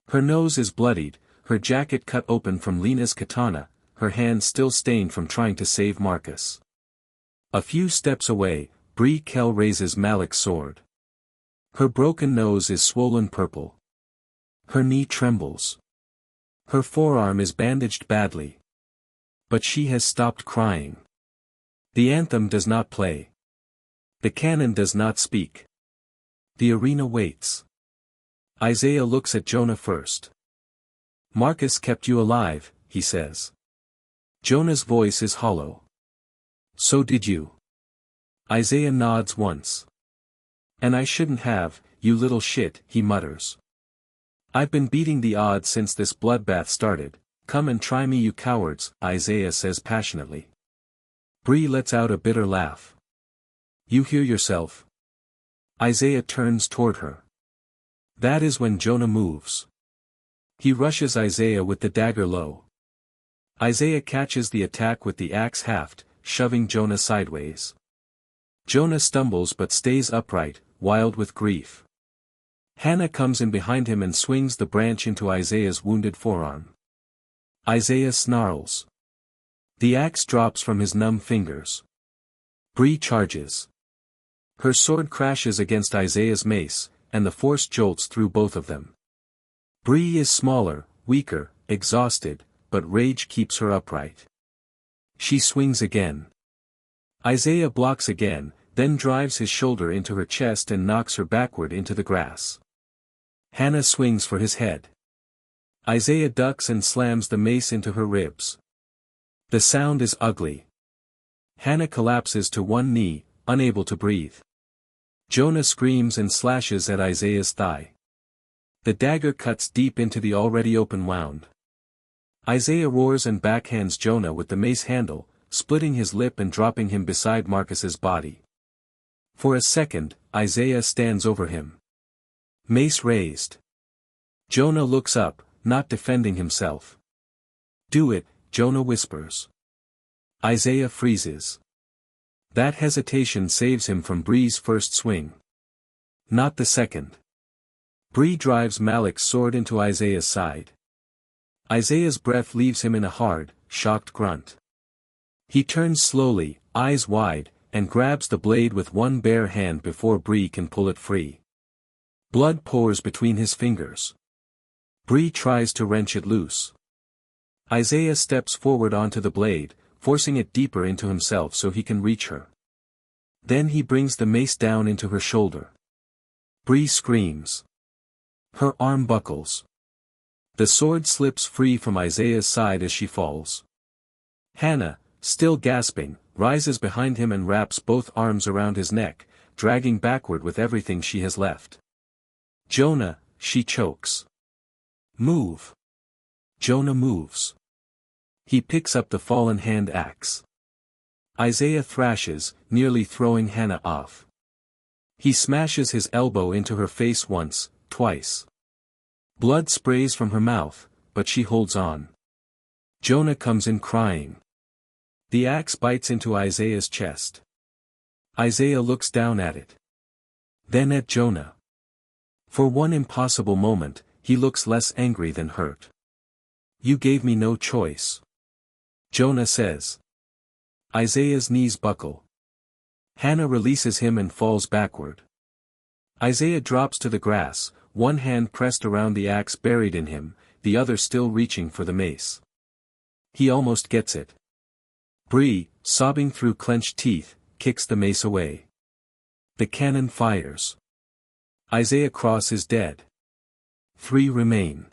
Her nose is bloodied, her jacket cut open from Lena's katana, her hands still stained from trying to save Marcus. A few steps away, Bree Kell raises Malak's sword. Her broken nose is swollen purple. Her knee trembles. Her forearm is bandaged badly. But she has stopped crying. The anthem does not play. The cannon does not speak. The arena waits. Isaiah looks at Jonah first. "Marcus kept you alive," he says. Jonah's voice is hollow. "So did you." Isaiah nods once. "And I shouldn't have, you little shit," he mutters. "I've been beating the odds since this bloodbath started. Come and try me, you cowards," Isaiah says passionately. Bree lets out a bitter laugh. "You hear yourself?" Isaiah turns toward her. That is when Jonah moves. He rushes Isaiah with the dagger low. Isaiah catches the attack with the axe haft, shoving Jonah sideways. Jonah stumbles but stays upright, wild with grief. Hannah comes in behind him and swings the branch into Isaiah's wounded forearm. Isaiah snarls. The axe drops from his numb fingers. Bree charges. Her sword crashes against Isaiah's mace, and the force jolts through both of them. Bree is smaller, weaker, exhausted, but rage keeps her upright. She swings again. Isaiah blocks again, then drives his shoulder into her chest and knocks her backward into the grass. Hannah swings for his head. Isaiah ducks and slams the mace into her ribs. The sound is ugly. Hannah collapses to one knee, unable to breathe. Jonah screams and slashes at Isaiah's thigh. The dagger cuts deep into the already open wound. Isaiah roars and backhands Jonah with the mace handle, splitting his lip and dropping him beside Marcus's body. For a second, Isaiah stands over him. Mace raised. Jonah looks up, not defending himself. "Do it," Jonah whispers. Isaiah freezes. That hesitation saves him from Bree's first swing. Not the second. Bree drives Malak's sword into Isaiah's side. Isaiah's breath leaves him in a hard, shocked grunt. He turns slowly, eyes wide, and grabs the blade with one bare hand before Bree can pull it free. Blood pours between his fingers. Bree tries to wrench it loose. Isaiah steps forward onto the blade, forcing it deeper into himself so he can reach her. Then he brings the mace down into her shoulder. Bree screams. Her arm buckles. The sword slips free from Isaiah's side as she falls. Hannah, still gasping, rises behind him and wraps both arms around his neck, dragging backward with everything she has left. Jonah, she chokes. Move. Jonah moves. He picks up the fallen hand axe. Isaiah thrashes, nearly throwing Hannah off. He smashes his elbow into her face once, twice. Blood sprays from her mouth, but she holds on. Jonah comes in crying. The axe bites into Isaiah's chest. Isaiah looks down at it. Then at Jonah. For one impossible moment, he looks less angry than hurt. You gave me no choice. Jonah says. Isaiah's knees buckle. Hannah releases him and falls backward. Isaiah drops to the grass, one hand pressed around the axe buried in him, the other still reaching for the mace. He almost gets it. Bree, sobbing through clenched teeth, kicks the mace away. The cannon fires. Isaiah Cross is dead. 3 remain.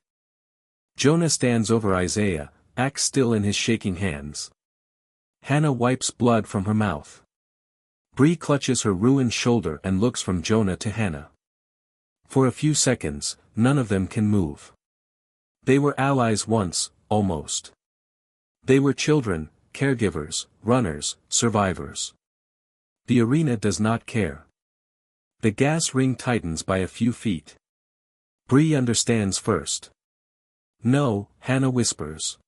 Jonah stands over Isaiah, axe still in his shaking hands. Hannah wipes blood from her mouth. Bree clutches her ruined shoulder and looks from Jonah to Hannah. For a few seconds, none of them can move. They were allies once, almost. They were children, caregivers, runners, survivors. The arena does not care. The gas ring tightens by a few feet. Bree understands first. No, Hannah whispers.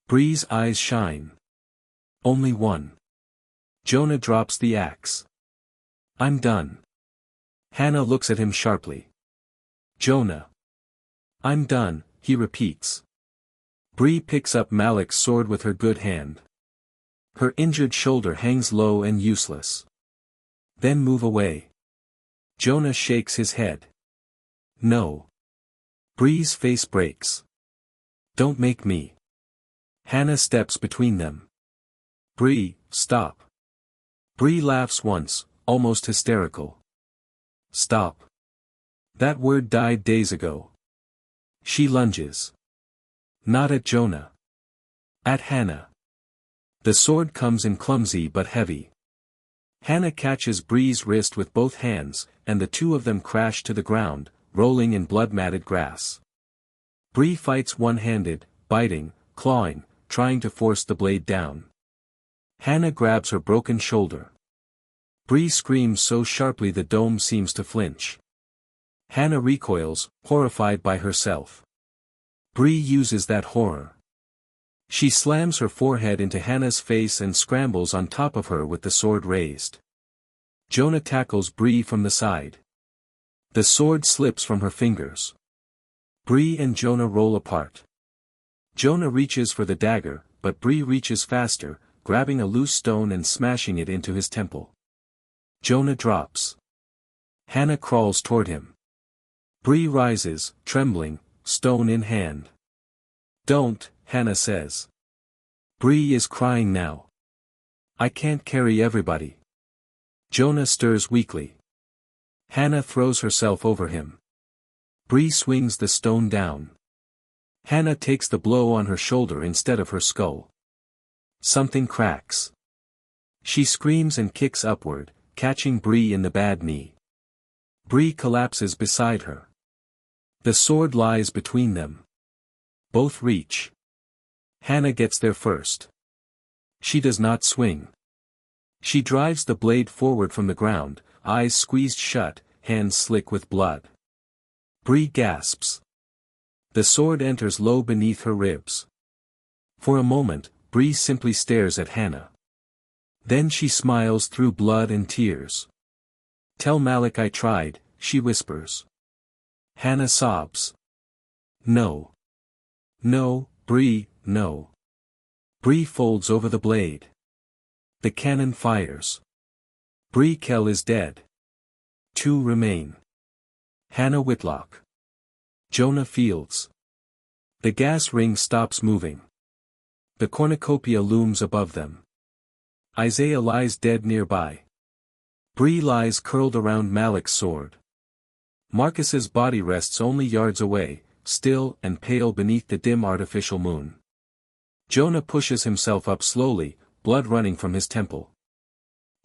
Bree's eyes shine. Only one. Jonah drops the axe. I'm done. Hannah looks at him sharply. Jonah. I'm done, he repeats. Bree picks up Malik's sword with her good hand. Her injured shoulder hangs low and useless. Then move away. Jonah shakes his head. No. Bree's face breaks. Don't make me. Hannah steps between them. Bree, stop. Bree laughs once, almost hysterical. Stop. That word died days ago. She lunges. Not at Jonah. At Hannah. The sword comes in clumsy but heavy. Hannah catches Bree's wrist with both hands, and the two of them crash to the ground, rolling in blood-matted grass. Bree fights one-handed, biting, clawing, trying to force the blade down. Hannah grabs her broken shoulder. Bree screams so sharply the dome seems to flinch. Hannah recoils, horrified by herself. Bree uses that horror. She slams her forehead into Hannah's face and scrambles on top of her with the sword raised. Jonah tackles Bree from the side. The sword slips from her fingers. Bree and Jonah roll apart. Jonah reaches for the dagger, but Bree reaches faster, grabbing a loose stone and smashing it into his temple. Jonah drops. Hannah crawls toward him. Bree rises, trembling, stone in hand. Don't, Hannah says. Bree is crying now. I can't carry everybody. Jonah stirs weakly. Hannah throws herself over him. Bree swings the stone down. Hannah takes the blow on her shoulder instead of her skull. Something cracks. She screams and kicks upward, catching Bree in the bad knee. Bree collapses beside her. The sword lies between them. Both reach. Hannah gets there first. She does not swing. She drives the blade forward from the ground, eyes squeezed shut, hands slick with blood. Bree gasps. The sword enters low beneath her ribs. For a moment, Bree simply stares at Hannah. Then she smiles through blood and tears. Tell Malik I tried, she whispers. Hannah sobs. No. No, Bree, no. Bree folds over the blade. The cannon fires. Bree Kell is dead. 2 remain. Hannah Whitlock. Jonah Fields. The gas ring stops moving. The cornucopia looms above them. Isaiah lies dead nearby. Bree lies curled around Malik's sword. Marcus's body rests only yards away, still and pale beneath the dim artificial moon. Jonah pushes himself up slowly, blood running from his temple.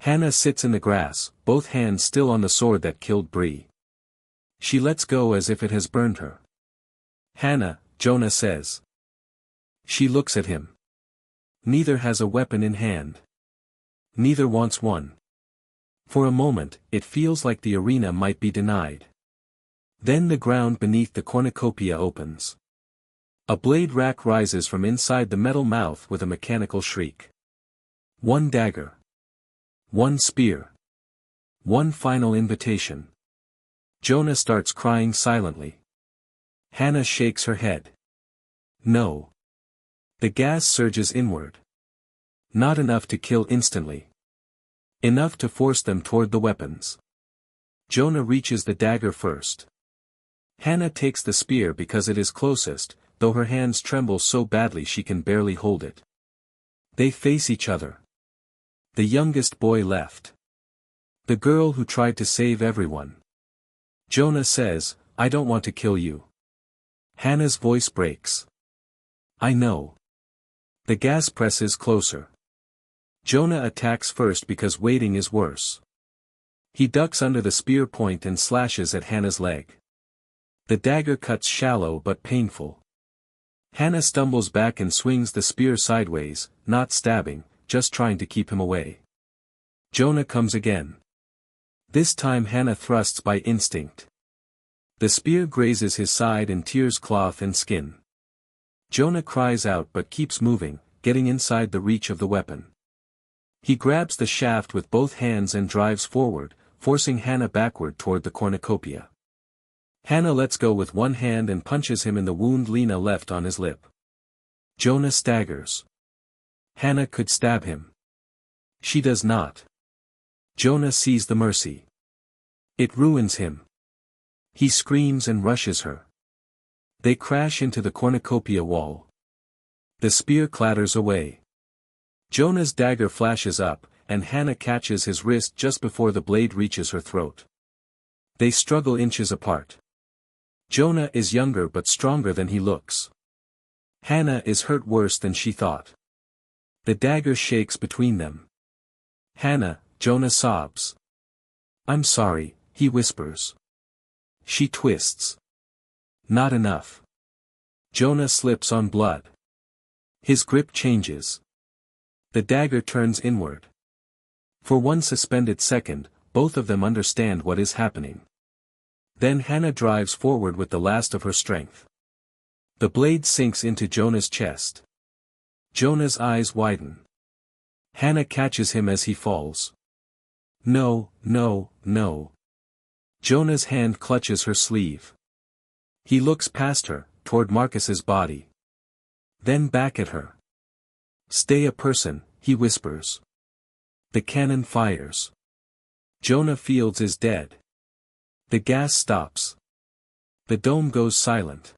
Hannah sits in the grass, both hands still on the sword that killed Bree. She lets go as if it has burned her. Hannah, Jonah says. She looks at him. Neither has a weapon in hand. Neither wants one. For a moment, it feels like the arena might be denied. Then the ground beneath the cornucopia opens. A blade rack rises from inside the metal mouth with a mechanical shriek. One dagger. One spear. One final invitation. Jonah starts crying silently. Hannah shakes her head. No. The gas surges inward. Not enough to kill instantly. Enough to force them toward the weapons. Jonah reaches the dagger first. Hannah takes the spear because it is closest, though her hands tremble so badly she can barely hold it. They face each other. The youngest boy left. The girl who tried to save everyone. Jonah says, "I don't want to kill you." Hannah's voice breaks. "I know." The gas presses closer. Jonah attacks first because waiting is worse. He ducks under the spear point and slashes at Hannah's leg. The dagger cuts shallow but painful. Hannah stumbles back and swings the spear sideways, not stabbing, just trying to keep him away. Jonah comes again. This time Hannah thrusts by instinct. The spear grazes his side and tears cloth and skin. Jonah cries out but keeps moving, getting inside the reach of the weapon. He grabs the shaft with both hands and drives forward, forcing Hannah backward toward the cornucopia. Hannah lets go with one hand and punches him in the wound Lena left on his lip. Jonah staggers. Hannah could stab him. She does not. Jonah sees the mercy. It ruins him. He screams and rushes her. They crash into the cornucopia wall. The spear clatters away. Jonah's dagger flashes up, and Hannah catches his wrist just before the blade reaches her throat. They struggle inches apart. Jonah is younger but stronger than he looks. Hannah is hurt worse than she thought. The dagger shakes between them. "Hannah," Jonah sobs. "I'm sorry," he whispers. She twists. Not enough. Jonah slips on blood. His grip changes. The dagger turns inward. For one suspended second, both of them understand what is happening. Then Hannah drives forward with the last of her strength. The blade sinks into Jonah's chest. Jonah's eyes widen. Hannah catches him as he falls. "No, no, no." Jonah's hand clutches her sleeve. He looks past her, toward Marcus's body. Then back at her. "Stay a person," he whispers. The cannon fires. Jonah Fields is dead. The gas stops. The dome goes silent.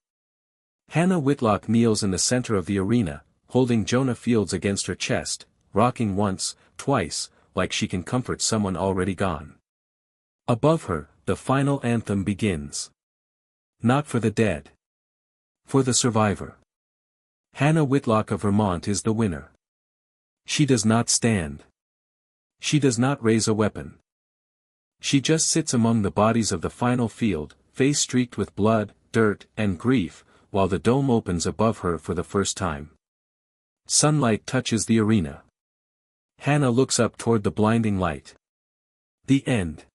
Hannah Whitlock kneels in the center of the arena, holding Jonah Fields against her chest, rocking once, twice, like she can comfort someone already gone. Above her, the final anthem begins. Not for the dead. For the survivor. Hannah Whitlock of Vermont is the winner. She does not stand. She does not raise a weapon. She just sits among the bodies of the final field, face streaked with blood, dirt, and grief, while the dome opens above her for the first time. Sunlight touches the arena. Hannah looks up toward the blinding light. The end.